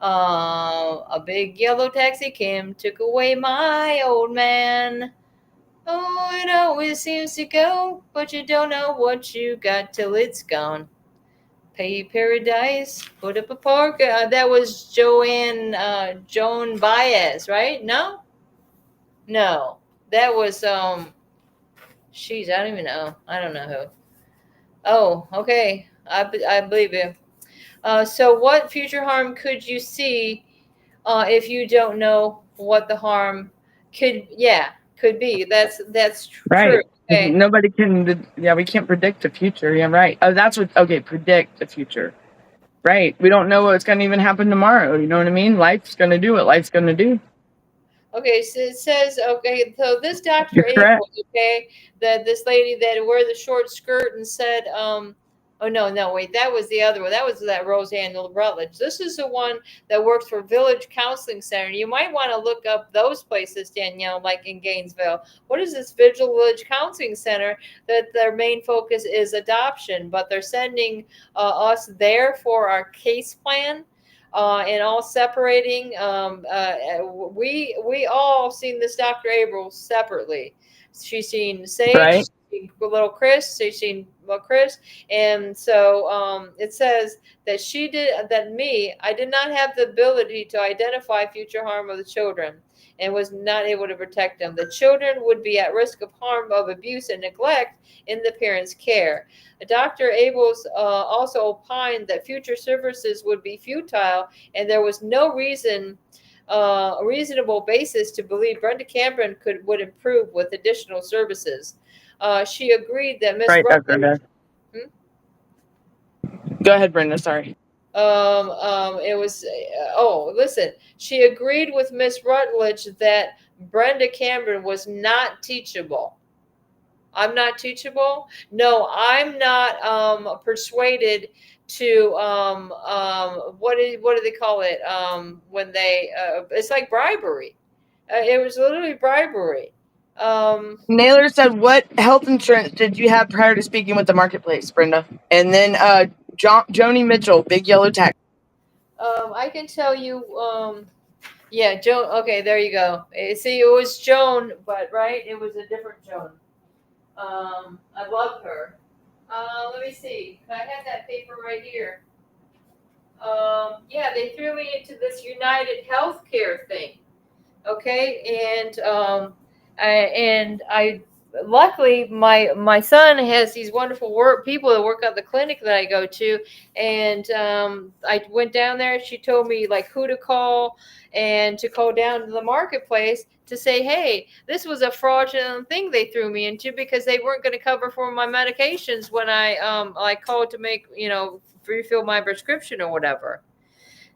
A big yellow taxi came, took away my old man. Oh, it always seems to go, but you don't know what you got till it's gone. Pay Paradise, put up a park. That was Joan Baez, right? No, that was she's. I don't even know. I don't know who. Oh, okay. I believe you. So, what future harm could you see if you don't know what the harm could be? That's Right. true. Okay. Nobody can, we can't predict the future. Yeah, right. Oh, predict the future. Right. We don't know what's going to even happen tomorrow. You know what I mean? Life's going to do what life's going to do. Okay, so it says, okay, so this Dr. You're correct. April, okay, that this lady that wore the short skirt and said, oh no, wait, that was the other one. That was that Roseanne Rutledge. This is the one that works for Village Counseling Center. You might want to look up those places, Danielle, like in Gainesville. What is this Village Counseling Center that their main focus is adoption, but they're sending us there for our case plan. And all separating. We all seen this Dr. April separately. She's seen Sage, Right. she's little Chris, Chris, and so it says that I did not have the ability to identify future harm of the children and was not able to protect them. The children would be at risk of harm of abuse and neglect in the parents' care. Dr. Abels also opined that future services would be futile, and there was no reasonable basis to believe Brenda Cameron would improve with additional services. She agreed that Miss Right, Dr. Rutledge. Go ahead, Brenda. Sorry. It was. Listen. She agreed with Miss Rutledge that Brenda Cameron was not teachable. I'm not teachable. No, I'm not persuaded to what do they call it when they it's like bribery. It was literally bribery. Naylor said, "What health insurance did you have prior to speaking with the marketplace, Brenda?" And then Joni Mitchell, Big Yellow Taxi. I can tell you. Yeah, Joan. Okay, there you go. See, it was Joan, but right, it was a different Joan. I love her. Let me see. I have that paper right here. Yeah, they threw me into this United Healthcare thing. Okay, I luckily my son has these wonderful people that work at the clinic that I go to, and I went down there. She told me like who to call and to go down to the marketplace to say, hey, this was a fraudulent thing they threw me into because they weren't going to cover for my medications when I called to make refill my prescription or whatever.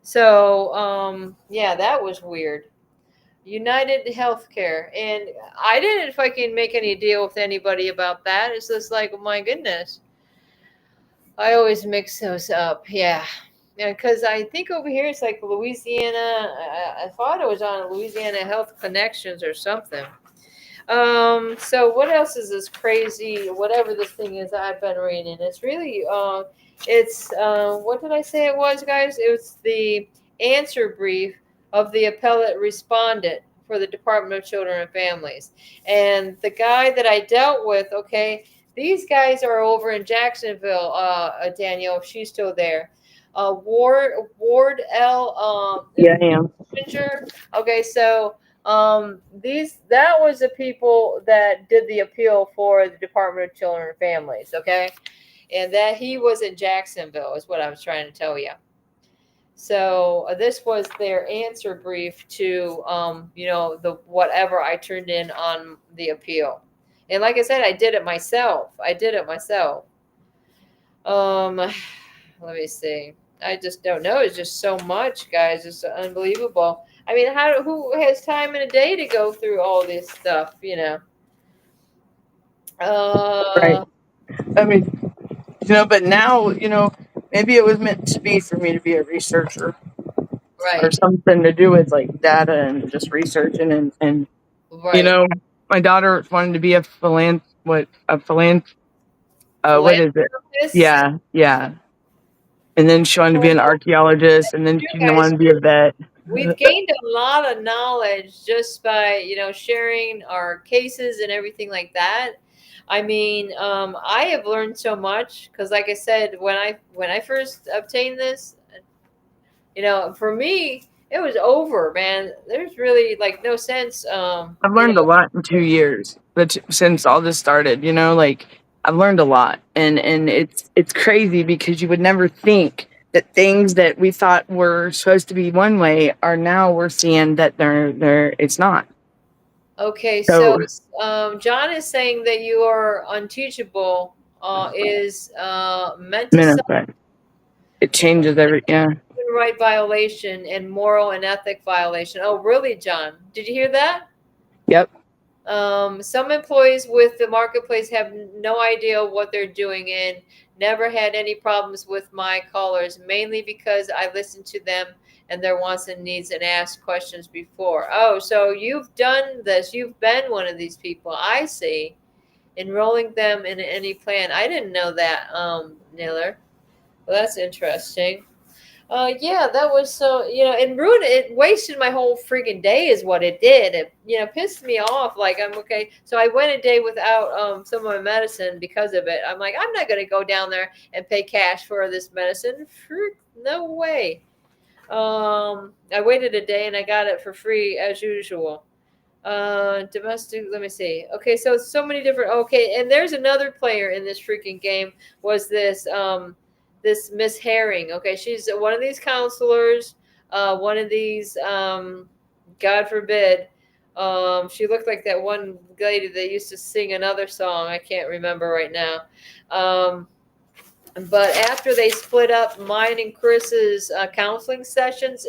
So yeah, that was weird. United Healthcare, and I didn't fucking make any deal with anybody about that. It's just like, oh my goodness, I always mix those up. Yeah, because I think over here it's like Louisiana. I thought it was on Louisiana Health Connections or something. So what else is this crazy? Whatever this thing is, I've been reading. It's really it's what did I say it was, guys? It was the answer brief of the appellate respondent for the Department of Children and Families. And the guy that I dealt with, okay, these guys are over in Jacksonville, Danielle, if she's still there. Ward L. Yeah, I am. Okay, so that was the people that did the appeal for the Department of Children and Families, okay? And that he was in Jacksonville is what I was trying to tell you. So this was their answer brief to, the whatever I turned in on the appeal. And like I said, I did it myself. Let me see. I just don't know. It's just so much, guys. It's unbelievable. I mean, who has time in a day to go through all this stuff, Right. I mean, but now, maybe it was meant to be for me to be a researcher. Right. Or something to do with like data and just researching and right. My daughter wanted to be a what is it? Yeah. And then she wanted to be an archaeologist, and then she wanted to be a vet. We've gained a lot of knowledge just by, sharing our cases and everything like that. I mean, I have learned so much because, like I said, when I first obtained this, for me, it was over, man. There's really like no sense. I've learned a lot in 2 years, but since all this started, I've learned a lot, and it's crazy because you would never think that things that we thought were supposed to be one way are now we're seeing that it's not. Okay, so John is saying that you are unteachable. Is mental it changes human right violation and moral and ethic violation. Oh, really, John? Did you hear that? Yep. Some employees with the marketplace have no idea what they're doing and never had any problems with my callers, mainly because I listened to them and their wants and needs and asked questions before. Oh, so you've done this. You've been one of these people. I see. Enrolling them in any plan. I didn't know that, Naylor. Well, that's interesting. Yeah, that was so, it ruined it, wasted my whole freaking day is what it did. It, pissed me off. Like, I'm okay. So I went a day without some of my medicine because of it. I'm like, I'm not going to go down there and pay cash for this medicine. No way. I waited a day and I got it for free as usual. Domestic, let me see. Okay, so many different, okay, and there's another player in this freaking game, was this Miss Herring. Okay, she's one of these counselors, one of these, God forbid, she looked like that one lady that used to sing another song. I can't remember right now. But after they split up mine and Chris's counseling sessions,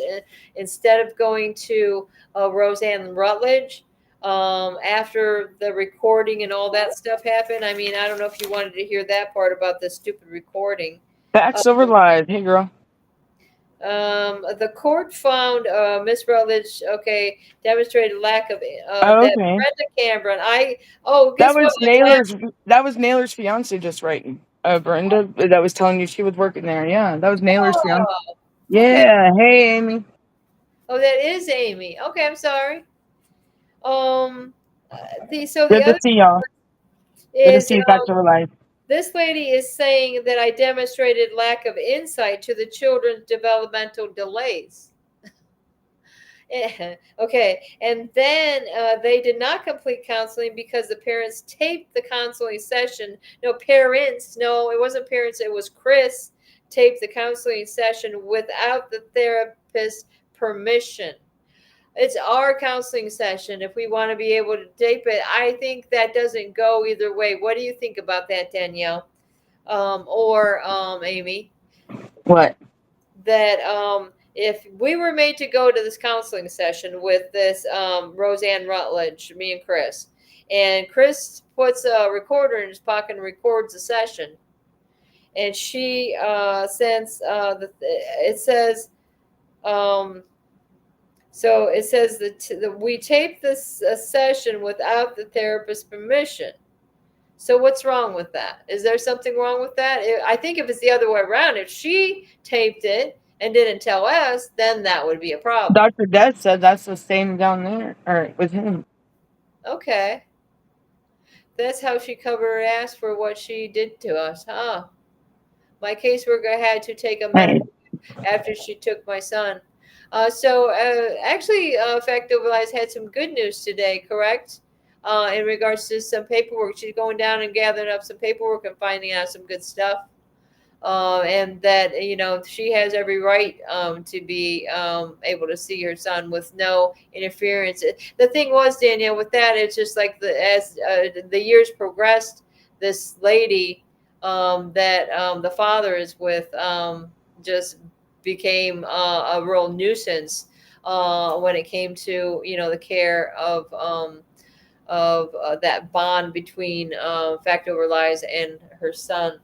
instead of going to Roseanne Rutledge, after the recording and all that stuff happened, I mean, I don't know if you wanted to hear that part about the stupid recording. Back Silver Live. Hey, girl. The court found Miss Rutledge, okay, demonstrated lack of Oh, that okay. Brenda Cameron. That Guess what? was Naylor's. That was Naylor's fiance just writing. Brenda, that was telling you she was working there. Yeah, that was Naylor's fiance. Oh, okay. Yeah. Hey, Amy. Oh, that is Amy. Okay, I'm sorry. Um, the Good to other see y'all. Good to is see you, Back Silver Live. this lady is saying that I demonstrated lack of insight to the children's developmental delays. Okay, and then they did not complete counseling because the parents taped the counseling session. No, parents, no, it wasn't parents, it was Chris taped the counseling session without the therapist's permission. It's our counseling session. If we want to be able to tape it, I think that doesn't go either way. What do you think about that, Danielle? Or Amy? What? That if we were made to go to this counseling session with this Roseanne Rutledge, me and Chris puts a recorder in his pocket and records the session, and she since it says so it says that we taped this session without the therapist's permission. So what's wrong with that? Is there something wrong with that? I think if it's the other way around, if she taped it and didn't tell us, then that would be a problem. Dr. Death said that's the same down there, or with him. Okay. That's how she covered her ass for what she did to us, huh? My caseworker had to take a Hey. medical after she took my son. Actually, Fact Over Lies had some good news today, correct? In regards to some paperwork. She's going down and gathering up some paperwork and finding out some good stuff. And that, she has every right to be able to see her son with no interference. The thing was, Danielle, with that, it's just like as the years progressed, this lady that the father is with just became a real nuisance when it came to the care of that bond between Fact Over Lies and her son.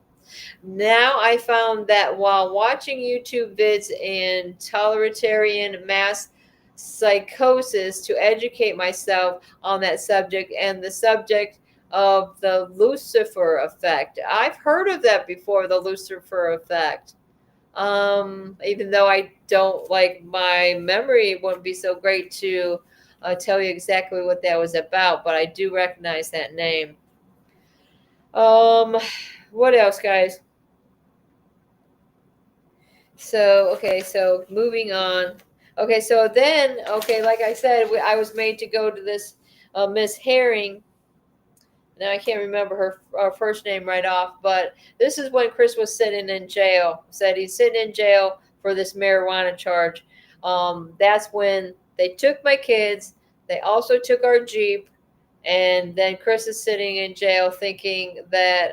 Now I found that while watching YouTube vids in totalitarian mass psychosis to educate myself on that subject and the subject of the Lucifer effect. I've heard of that before, the Lucifer effect. Even though I don't, like, my memory wouldn't be so great to tell you exactly what that was about, but I do recognize that name. What else, guys? So moving on. Okay, so then, like I said, I was made to go to this Miss Herring. Now I can't remember her first name right off, but this is when Chris was sitting in jail. Said he's sitting in jail for this marijuana charge. That's when they took my kids. They also took our Jeep, and then Chris is sitting in jail thinking that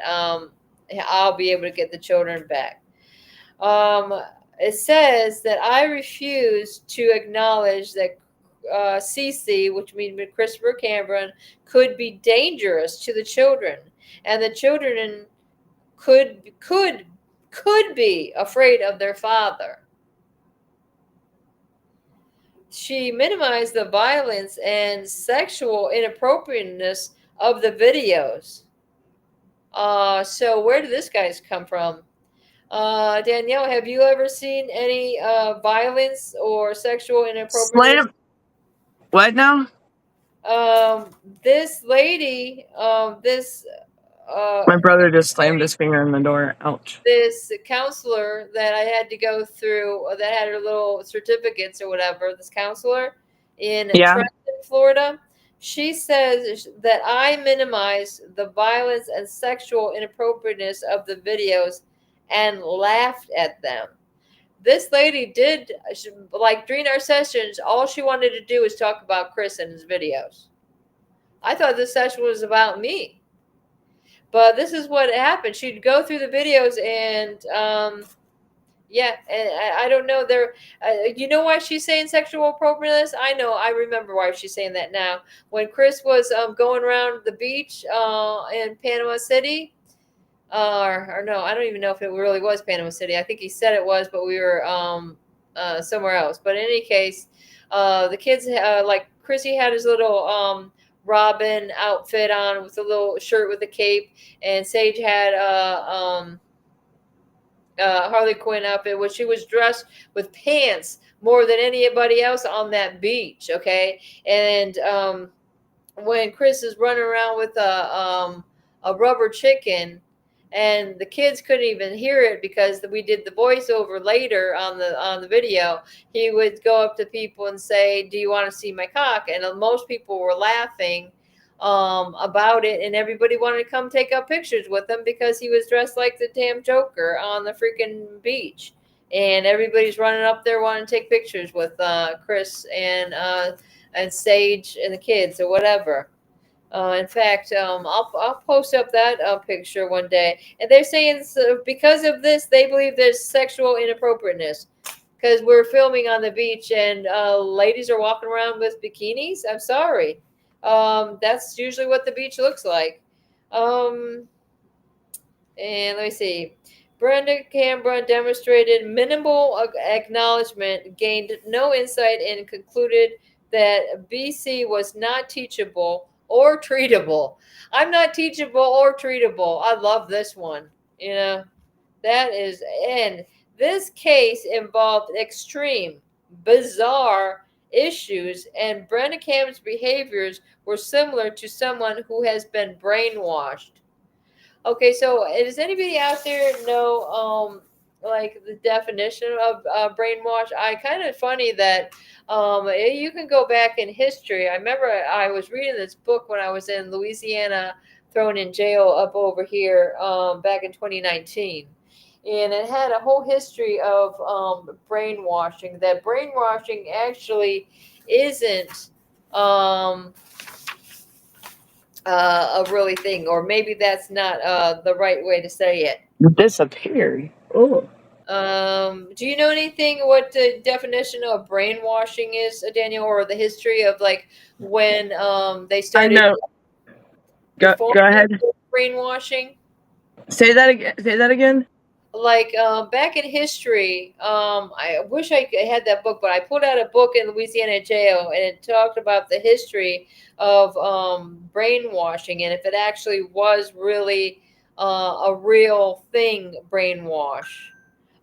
I'll be able to get the children back. It says that I refuse to acknowledge that CC, which means Christopher Cameron, could be dangerous to the children, and the children could be afraid of their father. She minimized the violence and sexual inappropriateness of the videos. So where did this guy's come from? Danielle, have you ever seen any violence or sexual inappropriateness? Slam. What now? This lady, My brother just slammed his finger in the door. Ouch. this counselor that I had to go through that had her little certificates or whatever, this counselor in Yeah. Trenton, Florida, she says that I minimize the violence and sexual inappropriateness of the videos and laughed at them. This lady did, like during our sessions, all she wanted to do was talk about Chris and his videos. I thought this session was about me. But this is what happened. She'd go through the videos and yeah, and I don't know. You know why she's saying sexual appropriateness? I know. I remember why she's saying that now. When Chris was going around the beach in Panama City, or no, I don't even know if it really was Panama City. I think he said it was, but we were somewhere else. But in any case, the kids like Chrissy had his little Robin outfit on with a little shirt with a cape, and Sage had Harley Quinn outfit, which she was dressed with pants more than anybody else on that beach. Okay, and when Chris is running around with a rubber chicken, and the kids couldn't even hear it because we did the voiceover later on the video. He would go up to people and say, "Do you want to see my cock?" And most people were laughing about it, and everybody wanted to come take up pictures with him because he was dressed like the damn Joker on the freaking beach. And everybody's running up there wanting to take pictures with Chris and Sage and the kids or whatever. In fact, I'll post up that picture one day. And they're saying because of this, they believe there's sexual inappropriateness because we're filming on the beach and ladies are walking around with bikinis. I'm sorry. That's usually what the beach looks like. And let me see. Brenda Canberra demonstrated minimal acknowledgement, gained no insight, and concluded that BC was not teachable or treatable. I'm not teachable or treatable. I love this one. You know, that is, and this case involved extreme, bizarre issues, and Brenda Cam's behaviors were similar to someone who has been brainwashed. Okay, so does anybody out there know like the definition of brainwash? I kind of funny that you can go back in history. I remember I was reading this book when I was in Louisiana, thrown in jail up over here back in 2019. And it had a whole history of brainwashing. That brainwashing actually isn't a really thing, or maybe that's not the right way to say it. Disappeared. Oh. Do you know anything what the definition of brainwashing is, Daniel, or the history of like when they started? I know. Go ahead. Brainwashing. Say that again. Say that again. Like back in history, I wish I had that book, but I put out a book in Louisiana jail, and it talked about the history of brainwashing and if it actually was really a real thing, brainwash.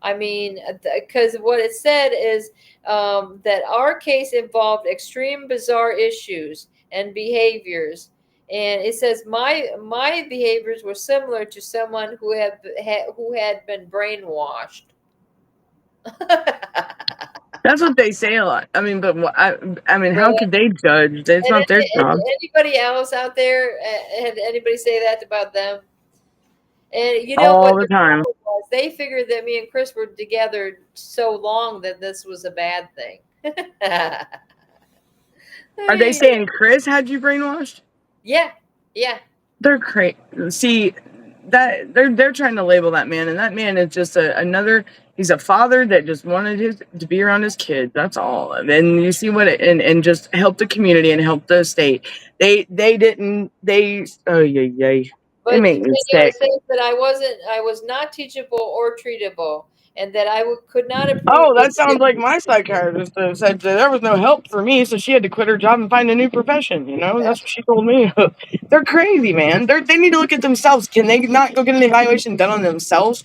I mean, because what it said is that our case involved extreme, bizarre issues and behaviors. And it says my behaviors were similar to someone who had been brainwashed. That's what they say a lot. I mean, but I mean, how could they judge? It's not their job. Anybody else out there? Had anybody say that about them? And you know all what the time. Was, they figured that me and Chris were together so long that this was a bad thing. Are they saying Chris had you brainwashed? Yeah, yeah. They're crazy. See, that they're trying to label that man, and that man is just another. He's a father that just wanted to be around his kids. That's all. And you see what and just help the community and help the state. They didn't. Oh yay. But It made me it sick. says that I was not teachable or treatable, and that could not approve. Oh, that sounds like my psychiatrist said that there was no help for me, so she had to quit her job and find a new profession. That's what she told me. They're crazy, man. They need to look at themselves. Can they not go get an evaluation done on themselves?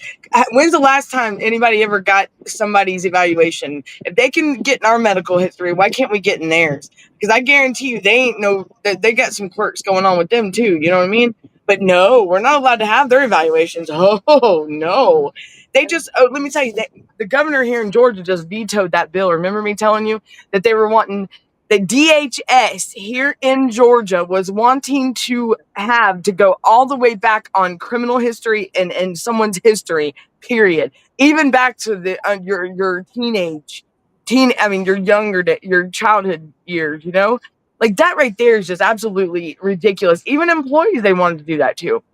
When's the last time anybody ever got somebody's evaluation? If they can get in our medical history, why can't we get in theirs? Because I guarantee you, they got some quirks going on with them too. You know what I mean? But no, we're not allowed to have their evaluations. Oh no. Let me tell you, the governor here in Georgia just vetoed that bill. Remember me telling you that they were wanting, the DHS here in Georgia was wanting to go all the way back on criminal history and someone's history, period. Even back to your your childhood years, like that right there is just absolutely ridiculous. Even employees, they wanted to do that too.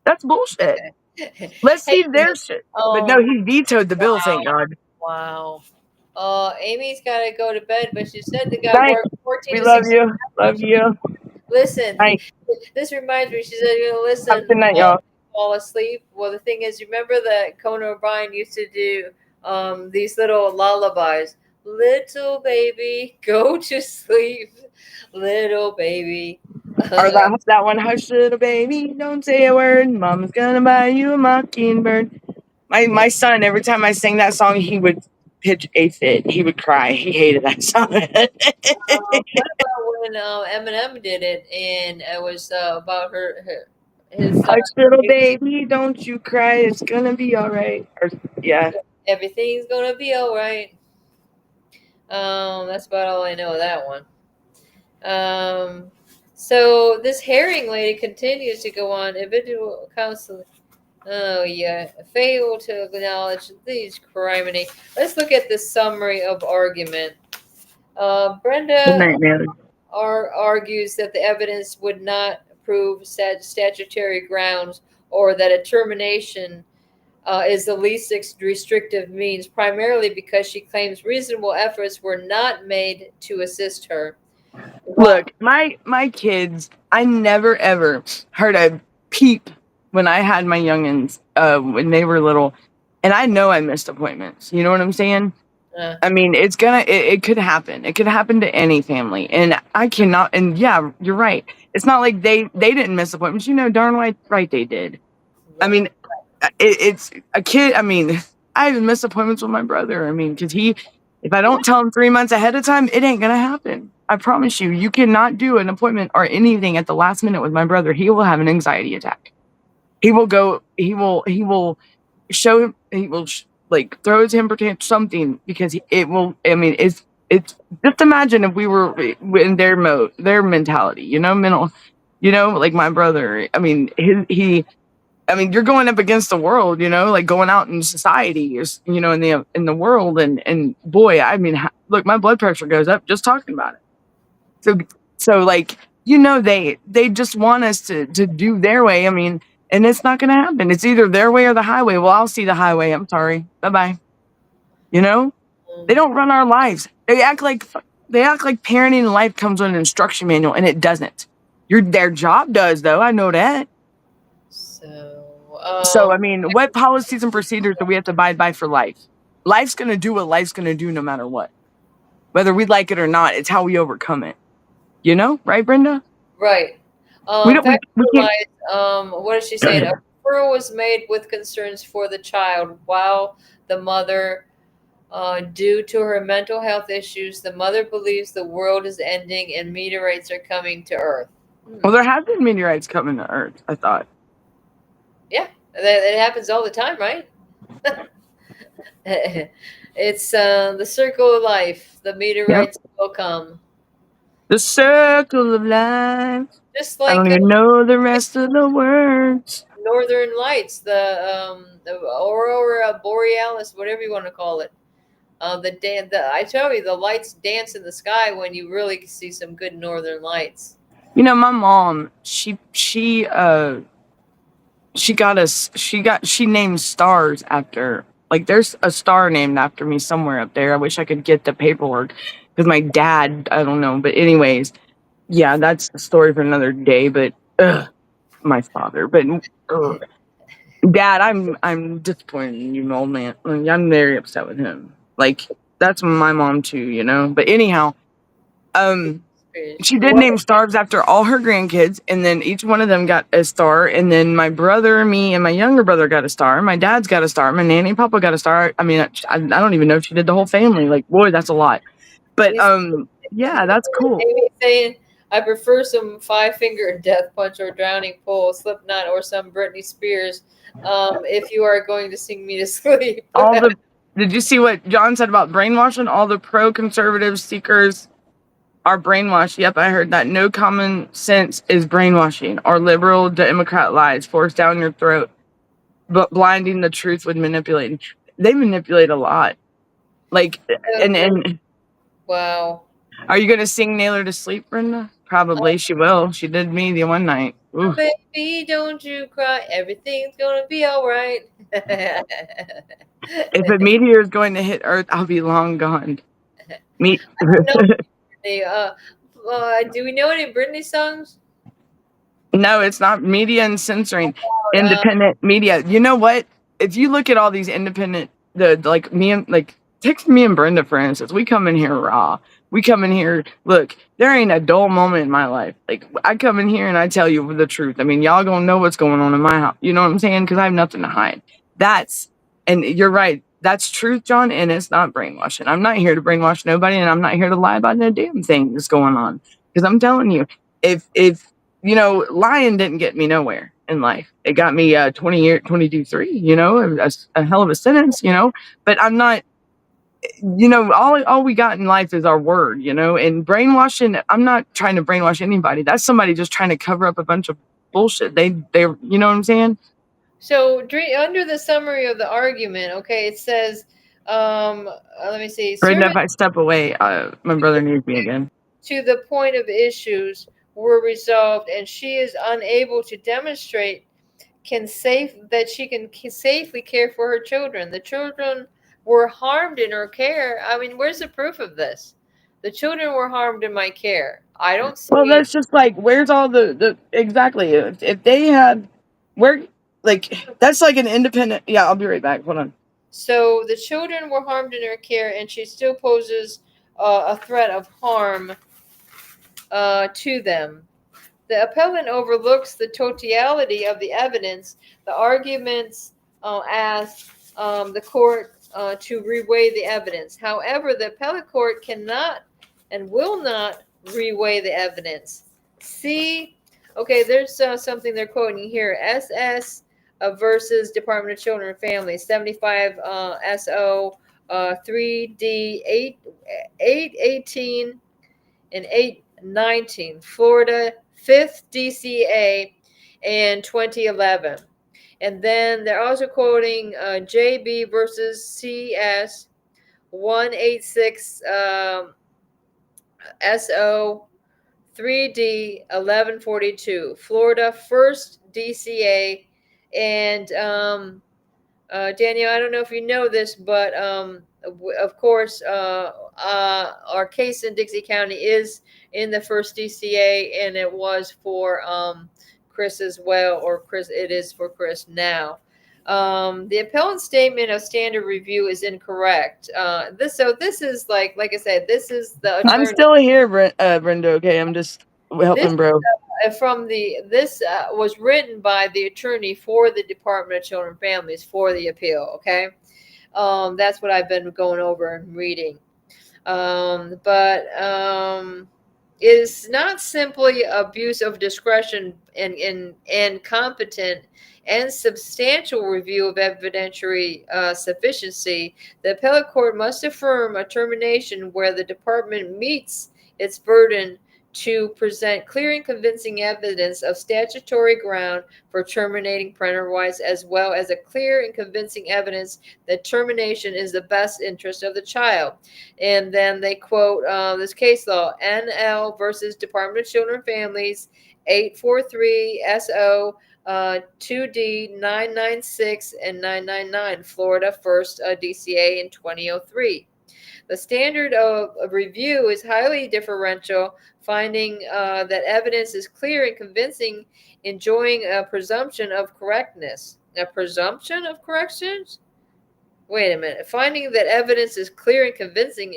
That's bullshit. Let's see their shit. But no, he vetoed the bill, thank God. Wow. Amy's got to go to bed, but she said they got Night. work 14 We to love 16 you. hours. Love you. Listen, Night. this reminds me. She said, Have a listen, good night, y'all. fall asleep. Well, the thing is, remember that Conan O'Brien used to do these little lullabies. Little baby, go to sleep. Little baby. Or that one, hush little baby, don't say a word. Mama's gonna buy you a mockingbird. My son, every time I sang that song, he would pitch a fit. He would cry. He hated that song. What about when Eminem did it, and it was about his Hush little baby, don't you cry. It's gonna be all right. Yeah. everything's gonna be all right. That's about all I know of that one. So this herring lady continues to go on. Individual counseling. Oh yeah, fail to acknowledge these criminy. Let's look at the summary of argument. Good Brenda night, man. argues that the evidence would not prove statutory grounds, or that a termination is the least restrictive means, primarily because she claims reasonable efforts were not made to assist her. Look, my kids, I never ever heard a peep when I had my youngins when they were little, and I know I missed appointments. You know what I'm saying? I mean, it could happen. It could happen to any family, and I cannot. And yeah, you're right. It's not like they didn't miss appointments. You know darn right they did. I mean, it's a kid. I mean, I even miss appointments with my brother. I mean, because if I don't tell him 3 months ahead of time, it ain't gonna happen. I promise you. You cannot do an appointment or anything at the last minute with my brother. He will have an anxiety attack. He will go. He will show him. He will like throw his temper tantrum, something, because it will. I mean, it's just imagine if we were in their mentality. Mental. Like my brother. I mean, I mean, you're going up against the world, like going out in society, in the world, and boy, I mean, look, my blood pressure goes up just talking about it. So like, they just want us to do their way. I mean, and it's not going to happen. It's either their way or the highway. Well, I'll see the highway. I'm sorry. Bye bye. They don't run our lives. They act like parenting in life comes with an instruction manual, and it doesn't. Their job does, though. I know that. So, I mean, what policies and procedures do we have to abide by for life? Life's going to do what life's going to do no matter what. Whether we like it or not, it's how we overcome it. Right, Brenda? Right. We can't. What did she say? A referral was made with concerns for the child, while the mother, due to her mental health issues, the mother believes the world is ending and meteorites are coming to Earth. Well, there have been meteorites coming to Earth, I thought. Yeah, it happens all the time, right? It's the circle of life. The meteorites will come. The circle of life. Just like I don't even know the rest of the words. Northern Lights, the aurora borealis, whatever you want to call it. I tell you, the lights dance in the sky when you really see some good northern lights. My mom, she named stars after, like, there's a star named after me somewhere up there. I wish I could get the paperwork, because my dad, I don't know. But anyways, yeah, that's a story for another day. But my father. But Dad, I'm disappointed in you, old man. I'm very upset with him. Like, that's my mom too, you know. But anyhow, she did name stars after all her grandkids, and then each one of them got a star. And then my brother, me, and my younger brother got a star. My dad's got a star. My nanny and papa got a star. I mean, I don't even know if she did the whole family. Like, boy, that's a lot. But yeah, that's cool. Amy saying, I prefer some five-finger death punch or drowning pole, Slipknot, or some Britney Spears. If you are going to sing me to sleep. Did you see what John said about brainwashing? All the pro-conservative seekers are brainwashed. Yep, I heard that. No common sense is brainwashing, or liberal Democrat lies forced down your throat, but blinding the truth with manipulating. They manipulate a lot. Like, and wow. Are you gonna sing Naylor to sleep, Brenda? Probably. She will. She did me the one night. Ooh. Baby, don't you cry. Everything's gonna be all right. If a meteor is going to hit Earth, I'll be long gone. Me. Do we know any Britney songs? No, it's not media and censoring. Independent media. You know what? If you look at all these independent, text me and Brenda, for instance. We come in here raw. We come in here. Look, there ain't a dull moment in my life. Like, I come in here and I tell you the truth. I mean, y'all gonna know what's going on in my house. You know what I'm saying? Because I have nothing to hide. And you're right. That's truth, John, and it's not brainwashing. I'm not here to brainwash nobody, and I'm not here to lie about no damn thing that's going on. Because I'm telling you, if you know, lying didn't get me nowhere in life. It got me 22-3, you know, a hell of a sentence, you know, but I'm not, you know, all we got in life is our word, you know, and brainwashing. I'm not trying to brainwash anybody. That's somebody just trying to cover up a bunch of bullshit. They, you know what I'm saying? So under the summary of the argument, okay, it says, let me see. Brenda, if I step away, my brother needs me again. To the point of issues were resolved, and she is unable to demonstrate that she can safely care for her children. The children were harmed in her care. I mean, where's the proof of this? The children were harmed in my care. I don't see. Well, that's just like, where's all the exactly? If they had, that's like an independent. Yeah, I'll be right back. Hold on. So the children were harmed in her care, and she still poses a threat of harm to them. The appellant overlooks the totality of the evidence. The arguments ask the court to reweigh the evidence. However, the appellate court cannot and will not reweigh the evidence. See, okay, there's something they're quoting here. SS versus Department of Children and Families, 75 SO 3D 818 and 819, Florida 5th DCA in 2011. And then they're also quoting JB versus CS 186 SO 3D 1142, Florida 1st DCA. And Daniel, I don't know if you know this, but of course, our case in Dixie County is in the 1st DCA, and it was for Chris as well, or Chris. It is for Chris now. The appellant's statement of standard review is incorrect. This is like I said, this is the attorney. I'm still here, Brenda. Okay, I'm just helping, bro. This was written by the attorney for the Department of Children and Families for the appeal. Okay, that's what I've been going over and reading. But is not simply abuse of discretion and competent and substantial review of evidentiary sufficiency. The appellate court must affirm a termination where the department meets its burden to present clear and convincing evidence of statutory ground for terminating parental rights, as well as a clear and convincing evidence that termination is the best interest of the child. And then they quote this case law, NL versus Department of Children and Families, 843 SO 2D 996 and 999, Florida 1st DCA in 2003. The standard of review is highly differential, finding that evidence is clear and convincing, enjoying a presumption of correctness. A presumption of corrections? Wait a minute. Finding that evidence is clear and convincing,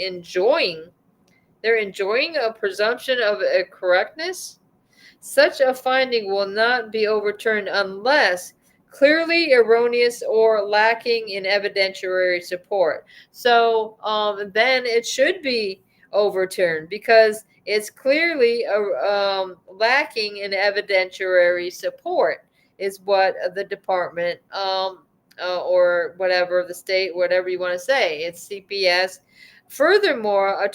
they're enjoying a presumption of correctness? Such a finding will not be overturned unless clearly erroneous or lacking in evidentiary support. So then it should be overturned because it's clearly lacking in evidentiary support, is what the department or whatever, the state, whatever you want to say, it's CPS. Furthermore, a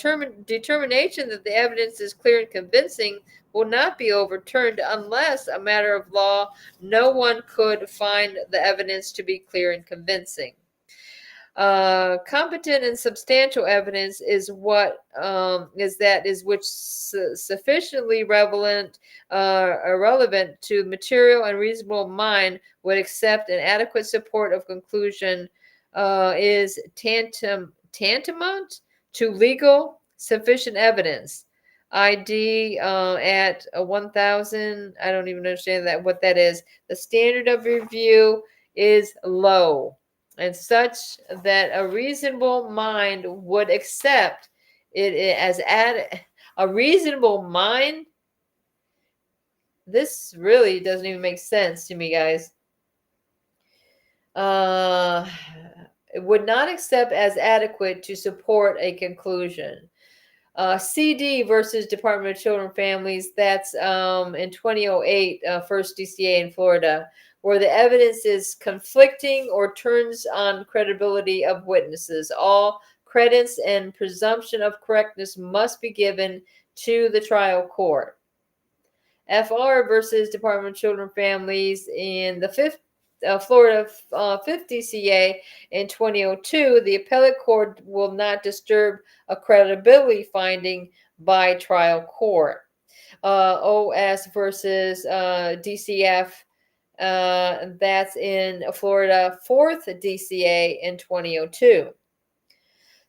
determination that the evidence is clear and convincing will not be overturned unless, a matter of law, no one could find the evidence to be clear and convincing. Competent and substantial evidence is what which sufficiently relevant to material and reasonable mind would accept an adequate support of conclusion is tantamount to legal sufficient evidence. ID at 1,000. I don't even understand what that is. The standard of review is low, and such that a reasonable mind would accept it as a reasonable mind. This really doesn't even make sense to me, guys. It would not accept as adequate to support a conclusion. CD versus Department of Children and Families, that's in 2008, first DCA in Florida, where the evidence is conflicting or turns on credibility of witnesses. All credence and presumption of correctness must be given to the trial court. FR versus Department of Children and Families in the Florida 5th DCA in 2002, the appellate court will not disturb a credibility finding by trial court. OS versus DCF, that's in Florida 4th DCA in 2002.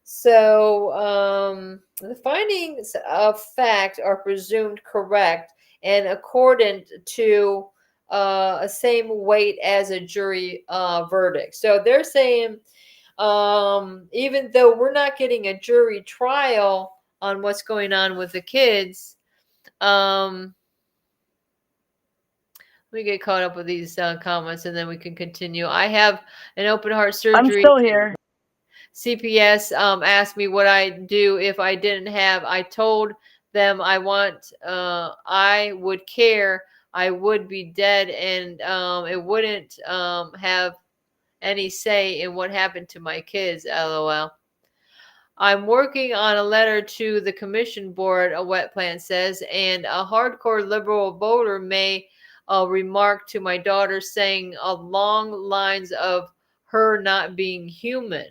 So the findings of fact are presumed correct and accordant to a same weight as a jury verdict. So they're saying even though we're not getting a jury trial on what's going on with the kids, let me get caught up with these comments and then we can continue. I have an open heart surgery. I'm still here. CPS asked me what I'd do if I didn't have. I told them I would care. I would be dead, and it wouldn't have any say in what happened to my kids. LOL. I'm working on a letter to the commission board, a wet plant says, and a hardcore liberal voter may remark to my daughter saying along lines of her not being human.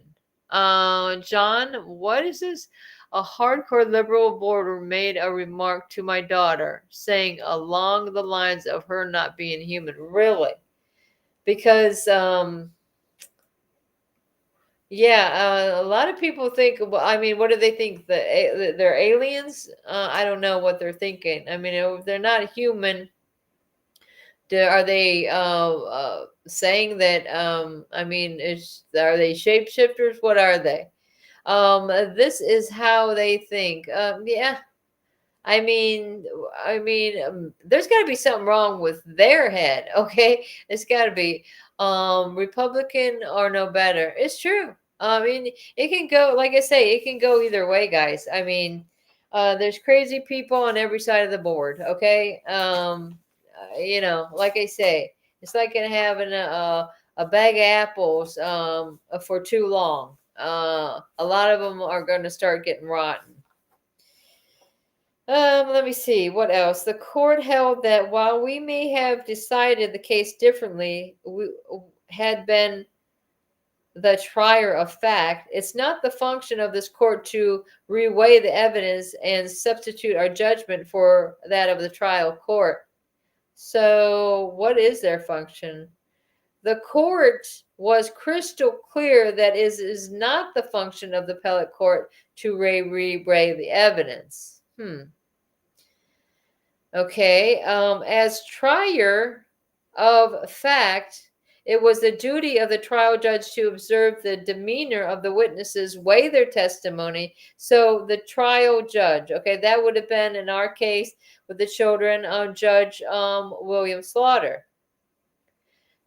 John, what is this? A hardcore liberal voter made a remark to my daughter saying along the lines of her not being human. Really? Because, a lot of people think, well, I mean, what do they think? They're aliens? I don't know what they're thinking. I mean, if they're not human, are they saying that, are they shapeshifters? What are they? This is how they think. There's got to be something wrong with their head. Okay, it's got to be. Republican or no better. It's true. It can go, like I say, it can go either way, guys. There's crazy people on every side of the board. Okay. Like I say, it's like having a bag of apples for too long. A lot of them are going to start getting rotten. Let me see. What else? The court held that while we may have decided the case differently, we had been the trier of fact. It's not the function of this court to reweigh the evidence and substitute our judgment for that of the trial court. So what is their function? The court was crystal clear that it is not the function of the appellate court to re-weigh the evidence. Okay, as trier of fact, it was the duty of the trial judge to observe the demeanor of the witnesses, weigh their testimony. So the trial judge, okay, that would have been in our case with the children, Judge William Slaughter.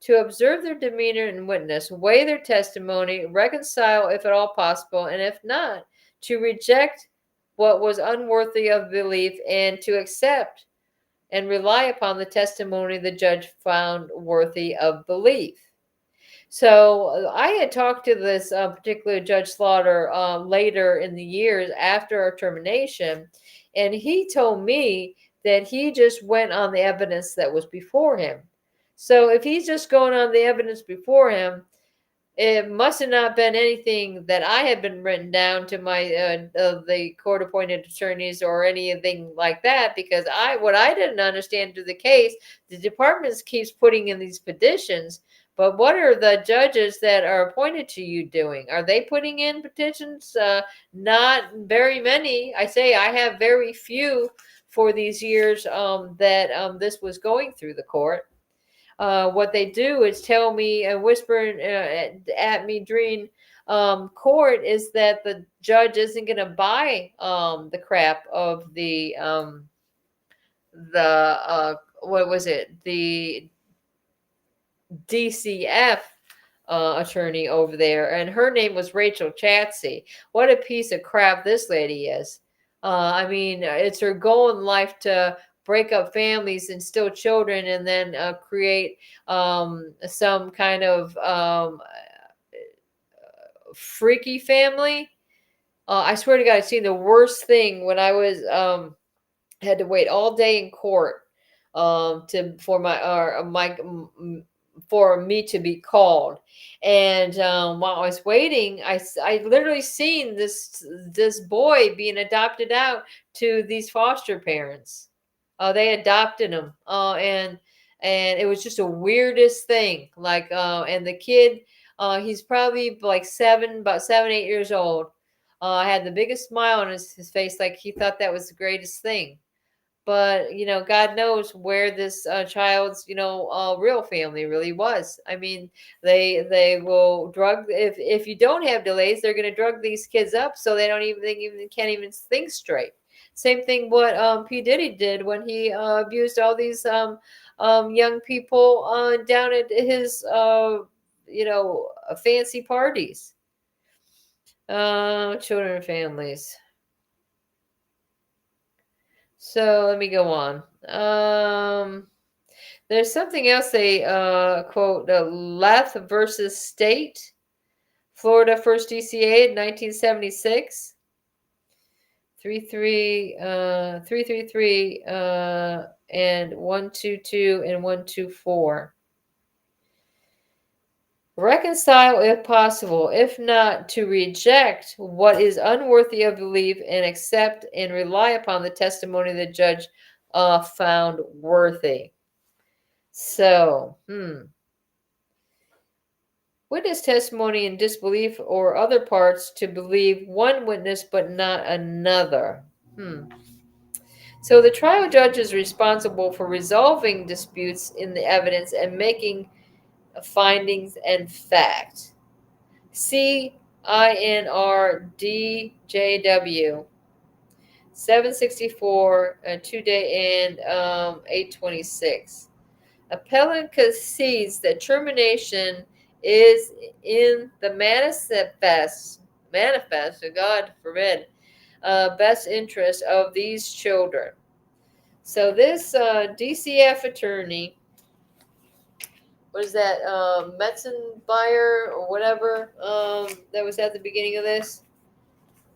To observe their demeanor and witness, weigh their testimony, reconcile if at all possible, and if not, to reject what was unworthy of belief and to accept and rely upon the testimony the judge found worthy of belief. So I had talked to this particular Judge Slaughter later in the years after our termination, and he told me that he just went on the evidence that was before him. So if he's just going on the evidence before him, it must have not been anything that I had been written down to my the court-appointed attorneys or anything like that, because what I didn't understand to the case, the department keeps putting in these petitions, but what are the judges that are appointed to you doing? Are they putting in petitions? Not very many. I say I have very few for these years that this was going through the court. What they do is tell me and whisper at me during court is that the judge isn't going to buy the crap of the what was it, the DCF attorney over there, and her name was Rachel Chatsey. What a piece of crap this lady is. I mean, it's her goal in life to break up families, instill children, and then create some kind of freaky family. I swear to God, I've seen the worst thing when I was had to wait all day in court for me to be called. And while I was waiting, I literally seen this boy being adopted out to these foster parents. They adopted him, and it was just the weirdest thing. Like, and the kid, he's probably like about 7, 8 years old. Had the biggest smile on his face, like he thought that was the greatest thing. But God knows where this child's real family really was. I mean, they will drug, if you don't have delays, they're going to drug these kids up so they can't even think straight. Same thing what P. Diddy did when he abused all these young people down at his fancy parties. Children and families. So let me go on. There's something else they quote, Lath versus State, Florida First DCA in 1976. 333 and 122 and 124. Reconcile if possible, if not, to reject what is unworthy of belief and accept and rely upon the testimony the judge found worthy. So, witness testimony in disbelief or other parts to believe one witness but not another. So the trial judge is responsible for resolving disputes in the evidence and making findings and fact. CINRDJW 764 2-day and 826. Appellant concedes that termination is in the manifest, God forbid, best interest of these children. So this DCF attorney, what is that, Metzenbayer or whatever, that was at the beginning of this?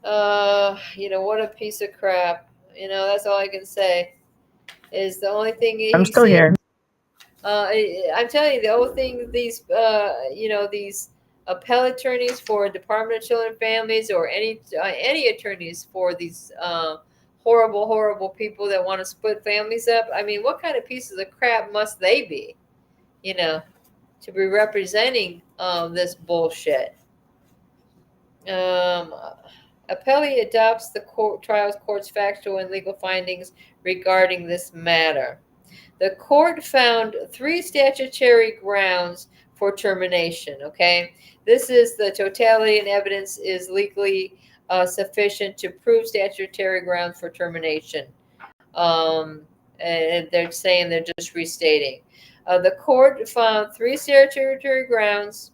What a piece of crap. That's all I can say. Is the only thing I'm still here. I'm telling you, the only thing these, these appellate attorneys for Department of Children and Families, or any attorneys for these horrible people that want to split families up. I mean, what kind of pieces of crap must they be, to be representing this bullshit. Appellee adopts the court's factual and legal findings regarding this matter. The court found 3 statutory grounds for termination. Okay, this is the totality and evidence is legally sufficient to prove statutory grounds for termination. And they're saying they're just restating. The court found 3 statutory grounds,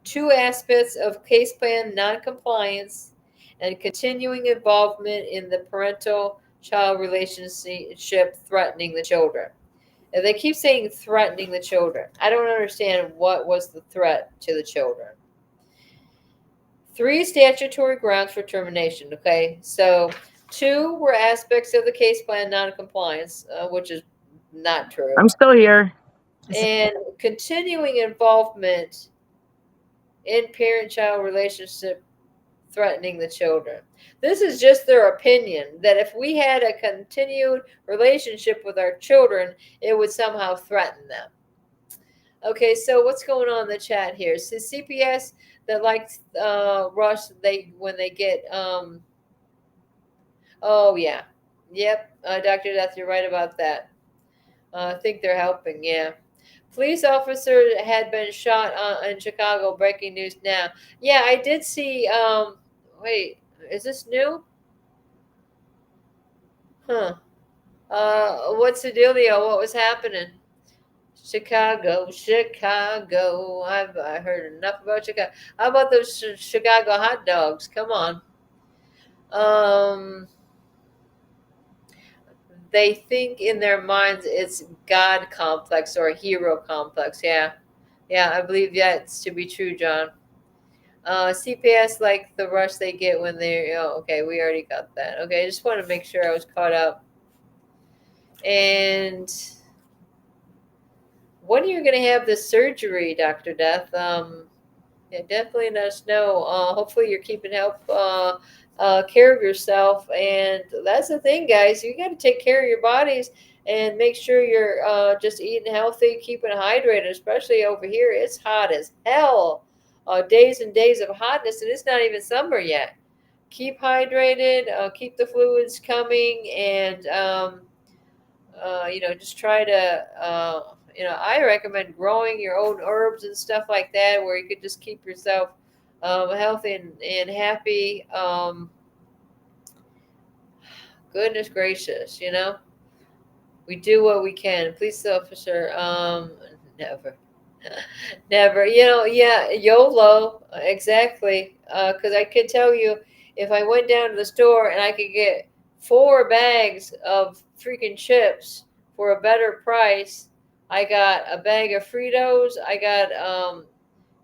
2 aspects of case plan noncompliance, and continuing involvement in the parental-child relationship threatening the children. And they keep saying threatening the children. I don't understand what was the threat to the children. 3 statutory grounds for termination. Okay, so 2 were aspects of the case plan noncompliance, which is not true. I'm still here. And continuing involvement in parent-child relationship threatening the children. This is just their opinion that if we had a continued relationship with our children, it would somehow threaten them. Okay, so what's going on in the chat here? So CPS that likes rush when they get oh yeah, yep, Dr. Death, you're right about that. I think they're helping. Yeah. Police officer had been shot in Chicago. Breaking news now. Yeah, I did see. Wait, is this new? Huh. What's the dealio? What was happening? Chicago. I heard enough about Chicago. How about those Chicago hot dogs? Come on. They think in their minds it's God complex or a hero complex. Yeah, I believe that's to be true, John. CPS like the rush they get when they're. Oh, okay, we already got that. Okay, I just want to make sure I was caught up. And when are you going to have the surgery, Dr. Death? Yeah, definitely let us know. Hopefully you're keeping care of yourself. And that's the thing, guys. You got to take care of your bodies and make sure you're just eating healthy, keeping hydrated, especially over here. It's hot as hell. Days and days of hotness, and it's not even summer yet. Keep hydrated, keep the fluids coming, and just try to I recommend growing your own herbs and stuff like that, where you could just keep yourself healthy and happy. Goodness gracious, we do what we can. Police officer, never, yeah, YOLO, exactly. Because I could tell you, if I went down to the store and I could get 4 bags of freaking chips for a better price, I got a bag of Fritos. I got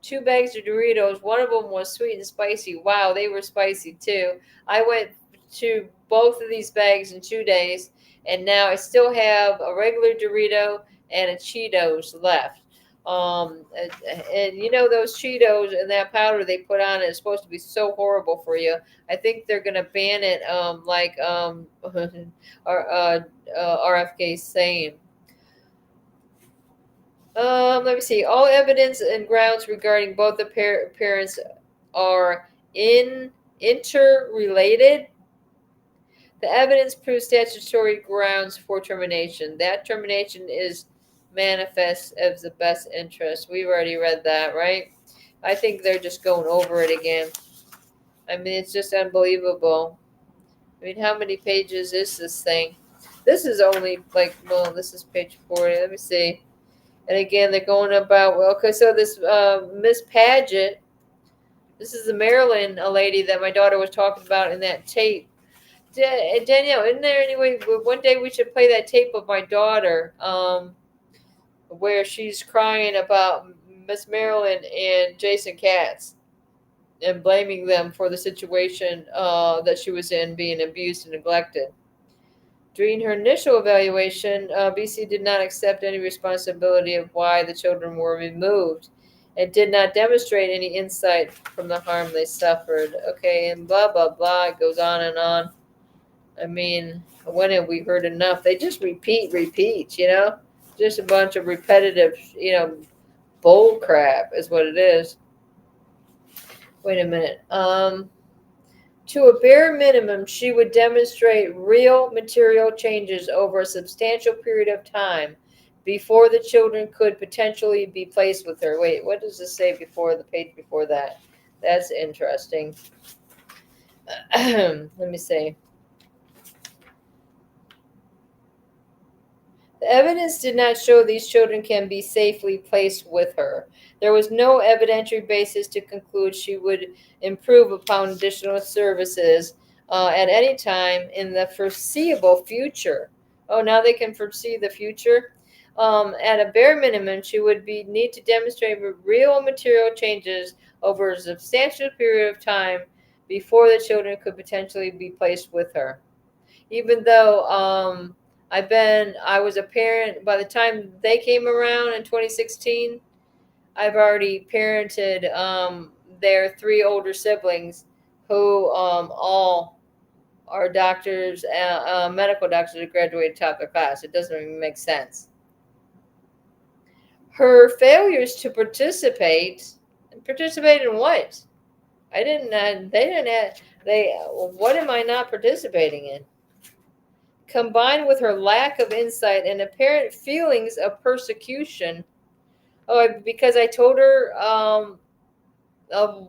2 bags of Doritos. One of them was sweet and spicy. Wow, they were spicy too. I went to both of these bags in 2 days, and now I still have a regular Dorito and a Cheetos left. And those Cheetos and that powder they put on it is supposed to be so horrible for you. I think they're gonna ban it, RFK's saying. Let me see. All evidence and grounds regarding both the parents are interrelated. The evidence proves statutory grounds for termination. That termination is manifest as the best interest. We've already read that, right? I think they're just going over it again. I mean, it's just unbelievable. I mean, how many pages is this thing? This is only this is page 40. Let me see. And again, they're going about, so this Miss Paget, this is the Maryland lady that my daughter was talking about in that tape. Danielle, isn't there any way, one day we should play that tape of my daughter where she's crying about Miss Maryland and Jason Katz and blaming them for the situation that she was in, being abused and neglected. During her initial evaluation, BC did not accept any responsibility of why the children were removed and did not demonstrate any insight from the harm they suffered. Okay, and blah, blah, blah. It goes on and on. I mean, when have we heard enough? They just repeat, just a bunch of repetitive, Bull crap is what it is. Wait a minute. To a bare minimum, she would demonstrate real material changes over a substantial period of time before the children could potentially be placed with her. Wait, what does this say before the page before that? That's interesting. Let me see. The evidence did not show these children can be safely placed with her. There was no evidentiary basis to conclude she would improve upon additional services at any time in the foreseeable future. Oh, now they can foresee the future? At a bare minimum, she would need to demonstrate real material changes over a substantial period of time before the children could potentially be placed with her. Even though I was a parent by the time they came around in 2016. I've already parented their 3 older siblings who all are doctors, medical doctors that graduated top of their class. It doesn't even make sense. Her failures to participate in what? What am I not participating in? Combined with her lack of insight and apparent feelings of persecution. Oh, because I told her of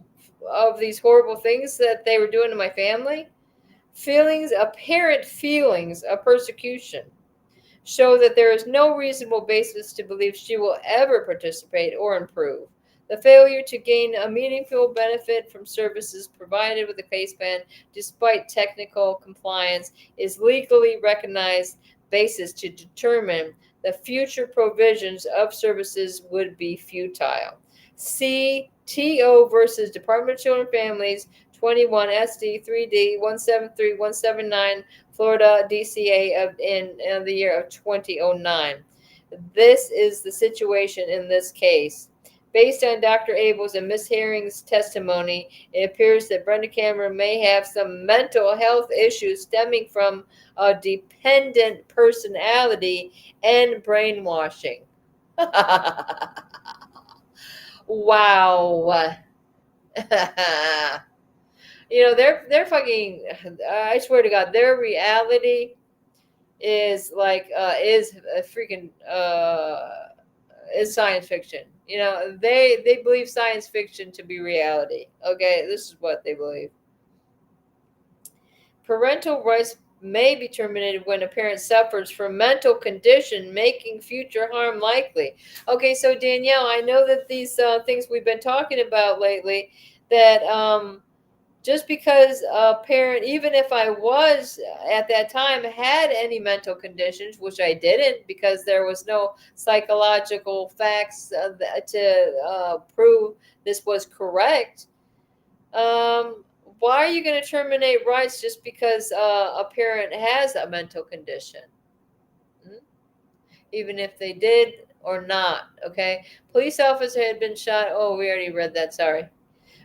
these horrible things that they were doing to my family. Apparent feelings of persecution show that there is no reasonable basis to believe she will ever participate or improve. The failure to gain a meaningful benefit from services provided with the case plan, despite technical compliance, is legally recognized basis to determine the future provisions of services would be futile. See TO versus Department of Children and Families 21 SD 3D 173179 Florida DCA in the year of 2009. This is the situation in this case. Based on Dr. Abel's and Ms. Herring's testimony, it appears that Brenda Cameron may have some mental health issues stemming from a dependent personality and brainwashing. Wow. You know, they're fucking, I swear to God, their reality is like, is a freaking, is science fiction. You know, they believe science fiction to be reality. Okay, this is what they believe. Parental rights may be terminated when a parent suffers from mental condition making future harm likely. Okay, so Danielle, I know that these things we've been talking about lately, that just because a parent, even if I was at that time had any mental conditions, which I didn't because there was no psychological facts to prove this was correct, why are you going to terminate rights just because a parent has a mental condition? Even if they did or not, okay? Police officer had been shot. Oh, we already read that, sorry.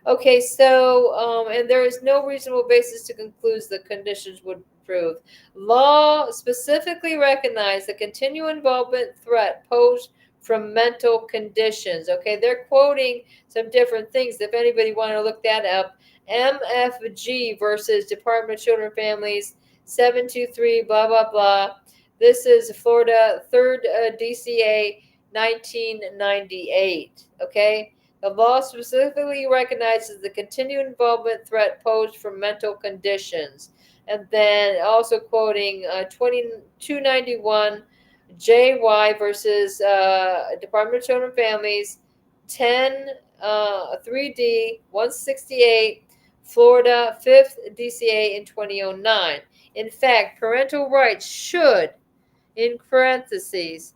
Okay, so, and there is no reasonable basis to conclude the conditions would improve. Law specifically recognized the continued involvement threat posed from mental conditions. Okay, they're quoting some different things. If anybody want to look that up, MFG versus Department of Children and Families 723, blah, blah, blah. This is Florida 3rd DCA 1998, okay? The law specifically recognizes the continued involvement threat posed from mental conditions. And then also quoting 2291 JY versus Department of Children and Families 10 3D 168 Florida 5th DCA in 2009. In fact, parental rights should, in parentheses,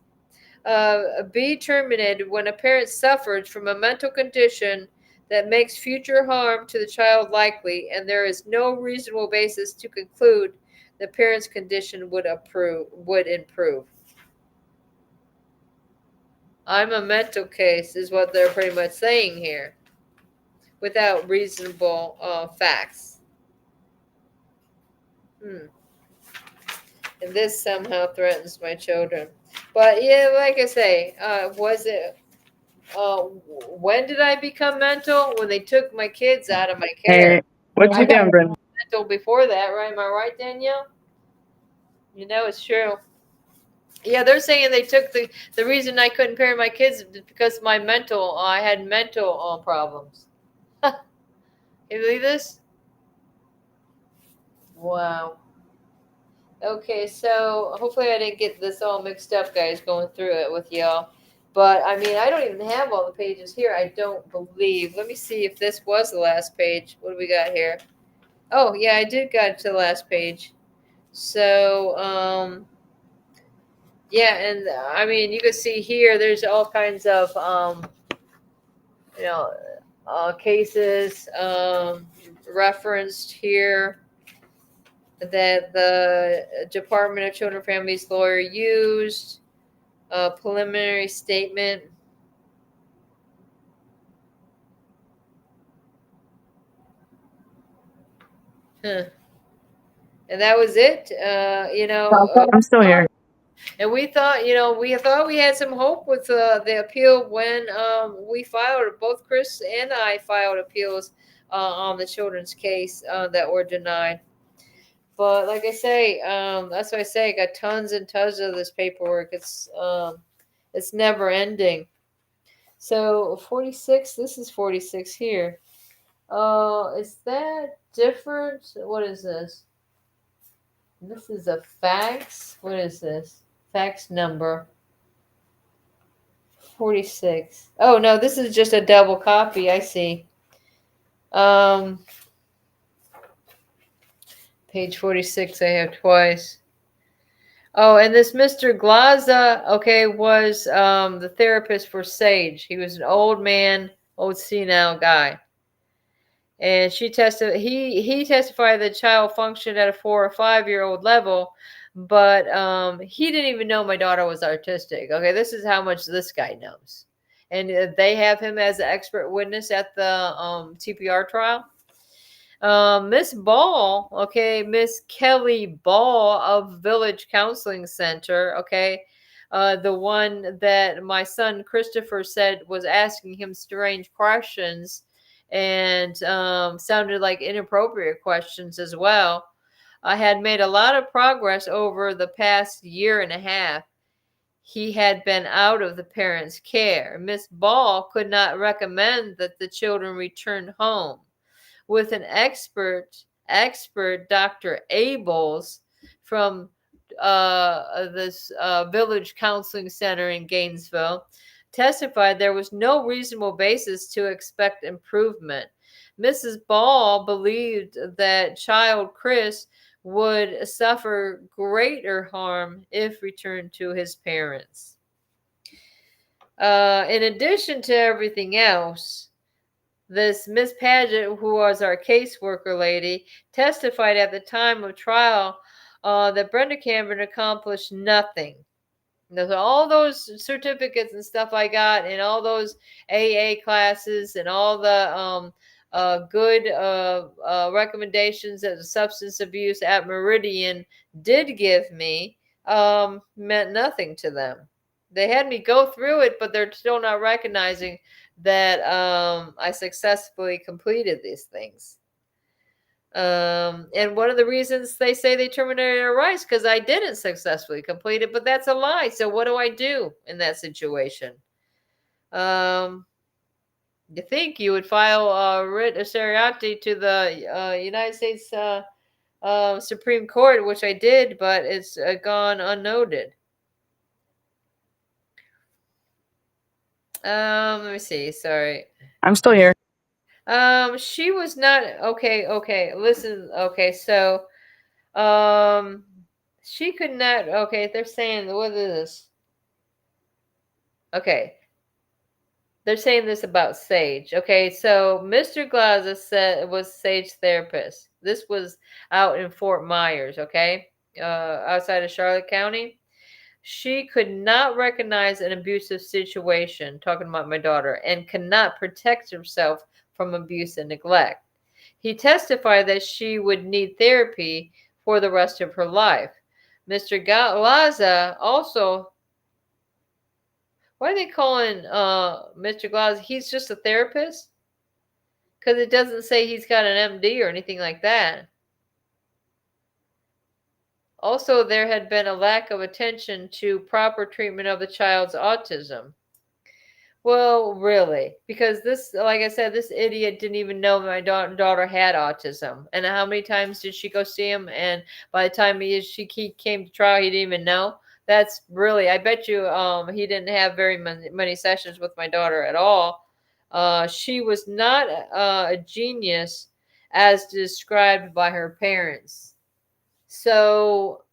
be terminated when a parent suffers from a mental condition that makes future harm to the child likely, and there is no reasonable basis to conclude the parent's condition would improve. I'm a mental case is what they're pretty much saying here, without reasonable facts. And this somehow threatens my children. But yeah, like I say, was it When did I become mental? When they took my kids out of my care. Hey, what you doing, Brenda? Mental before that, right? Am I right, Danielle? You know, it's true. Yeah, they're saying they took the reason I couldn't parent my kids because my mental, I had mental problems. Can you believe this? Wow. Okay, so hopefully I didn't get this all mixed up, guys, going through it with y'all. But I mean, I don't even have all the pages here. I don't believe. Let me see if this was the last page. What do we got here? Oh, yeah, I did got to the last page. So, yeah, and I mean, you can see here. There's all kinds of, you know, cases referenced here that the Department of Children and Families lawyer used. A preliminary statement. Huh. And that was it. I'm still here. And we thought, we had some hope with the appeal when we filed, both Chris and I filed appeals on the children's case that were denied. But like I say, that's why I say I got tons and tons of this paperwork. It's never ending. So 46, this is 46 here. Is that different? What is this? This is a fax. What is this? Fax number 46. Oh no, this is just a double copy. I see. Page 46 I have twice. Oh, and this Mr. Glaza, okay, was the therapist for Sage. He was an old man, old senile guy. And he testified that the child functioned at a 4 or 5-year-old level, but he didn't even know my daughter was autistic. Okay, this is how much this guy knows. And they have him as an expert witness at the TPR trial. Miss Ball, okay, Miss Kelly Ball of Village Counseling Center, okay, the one that my son Christopher said was asking him strange questions and sounded like inappropriate questions as well. I had made a lot of progress over the past year and a half. He had been out of the parents' care. Miss Ball could not recommend that the children return home. With an expert, Dr. Abels from this Village Counseling Center in Gainesville, testified there was no reasonable basis to expect improvement. Mrs. Ball believed that child Chris would suffer greater harm if returned to his parents. In addition to everything else, this Miss Paget, who was our caseworker lady, testified at the time of trial that Brenda Cameron accomplished nothing. All those certificates and stuff I got, and all those AA classes, and all the good recommendations that the substance abuse at Meridian did give me, meant nothing to them. They had me go through it, but they're still not recognizing that I successfully completed these things. And one of the reasons they say they terminated our rights because I didn't successfully complete it, but that's a lie. So what do I do in that situation? You think you would file a writ of certiorari to the United States Supreme Court, which I did, but it's gone unnoted. Let me see. Sorry. I'm still here. She was not okay. Listen, okay, so she could not, okay, they're saying, what is this? Okay. They're saying this about Sage. Okay, so Mr. Glaza said was Sage therapist. This was out in Fort Myers, okay? Outside of Charlotte County. She could not recognize an abusive situation, talking about my daughter, and cannot protect herself from abuse and neglect. He testified that she would need therapy for the rest of her life. Mr. Glaza also Why are they calling Mr. Glaus? He's just a therapist? Because it doesn't say he's got an MD or anything like that. Also, there had been a lack of attention to proper treatment of the child's autism. Well, really, because this, like I said, this idiot didn't even know my daughter had autism. And how many times did she go see him? And by the time he came to trial, he didn't even know. That's really, I bet you he didn't have very many sessions with my daughter at all. She was not a genius as described by her parents. So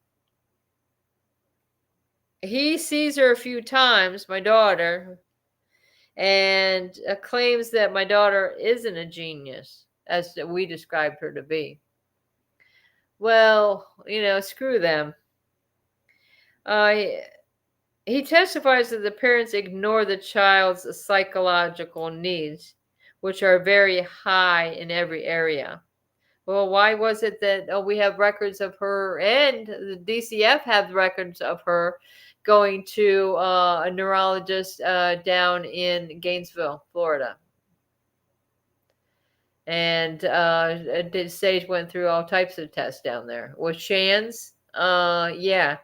he sees her a few times, my daughter, and claims that my daughter isn't a genius, as we described her to be. Well, screw them. He testifies that the parents ignore the child's psychological needs, which are very high in every area. Well, why was it that we have records of her, and the DCF have records of her going to a neurologist down in Gainesville, Florida? And Sage went through all types of tests down there. Was Shands? Yeah.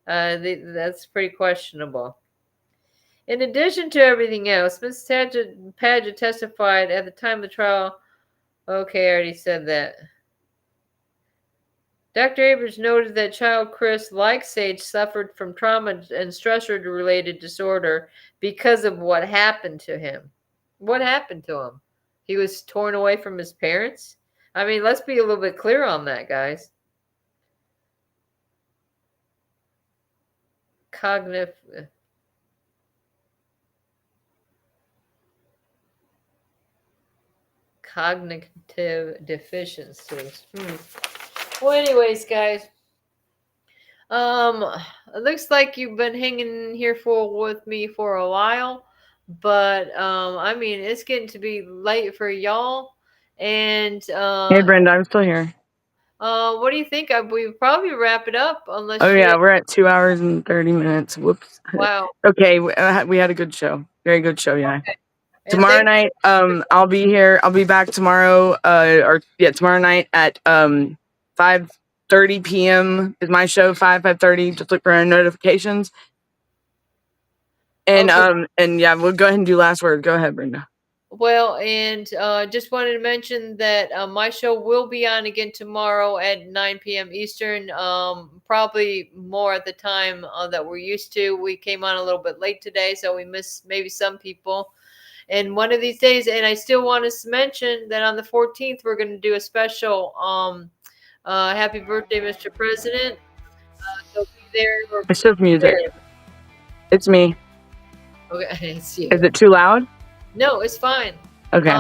That's pretty questionable. In addition to everything else, Ms. Padgett testified at the time of the trial. Okay, I already said that. Dr. Abrams noted that child Chris, like Sage, suffered from trauma and stressor-related disorder because of what happened to him. What happened to him? He was torn away from his parents? I mean, let's be a little bit clear on that, guys. Cognitive deficiencies. Well, anyways, guys, it looks like you've been hanging here with me for a while, but I mean, it's getting to be late for y'all. And hey, Brenda, I'm still here. What do you think? We probably wrap it up unless. Oh yeah, we're at 2 hours and 30 minutes. Whoops. Wow. Okay, we had a good show. Very good show, yeah. Okay. Tomorrow night, I'll be here. I'll be back tomorrow. Tomorrow night at 5:30 p.m. is my show. 5:30. Just look for our notifications. And okay. And yeah, we'll go ahead and do last word. Go ahead, Brenda. Well, and just wanted to mention that my show will be on again tomorrow at 9 p.m. Eastern, probably more at the time that we're used to. We came on a little bit late today, so we missed maybe some people. And one of these days, and I still want to mention that on the 14th, we're going to do a special Happy Birthday, Mr. President. So be there. It's just music. It's me. Okay, it's you. Is it too loud? No, it's fine. Okay.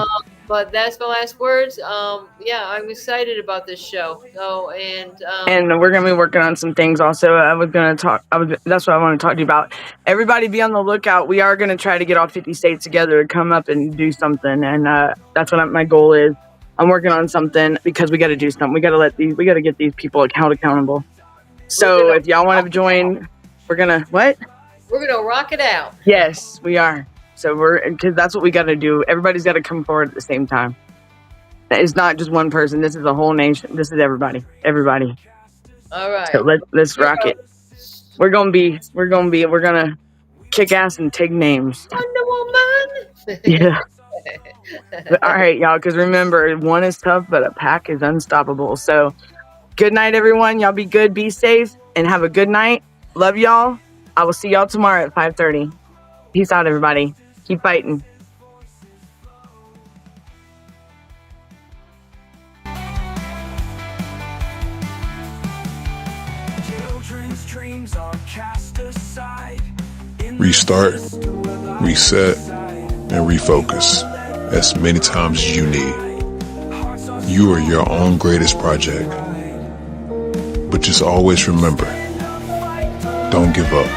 But that's my last words. Yeah, I'm excited about this show. So, and we're gonna be working on some things also. That's what I want to talk to you about. Everybody be on the lookout. We are gonna try to get all 50 states together to come up and do something, and that's what my goal is. I'm working on something because we got to do something. We got to get these people accountable. So if y'all want to join, we're gonna what? We're gonna rock it out. Yes, we are. So because that's what we got to do. Everybody's got to come forward at the same time. It's not just one person. This is a whole nation. This is everybody. All right. So let's rock it. We're gonna kick ass and take names. Wonder Woman. Yeah. All right, y'all. Because remember, one is tough, but a pack is unstoppable. So good night, everyone. Y'all be good, be safe, and have a good night. Love y'all. I will see y'all tomorrow at 5:30. Peace out, everybody. Keep fighting. Restart, reset, and refocus as many times as you need. You are your own greatest project. But just always remember, don't give up.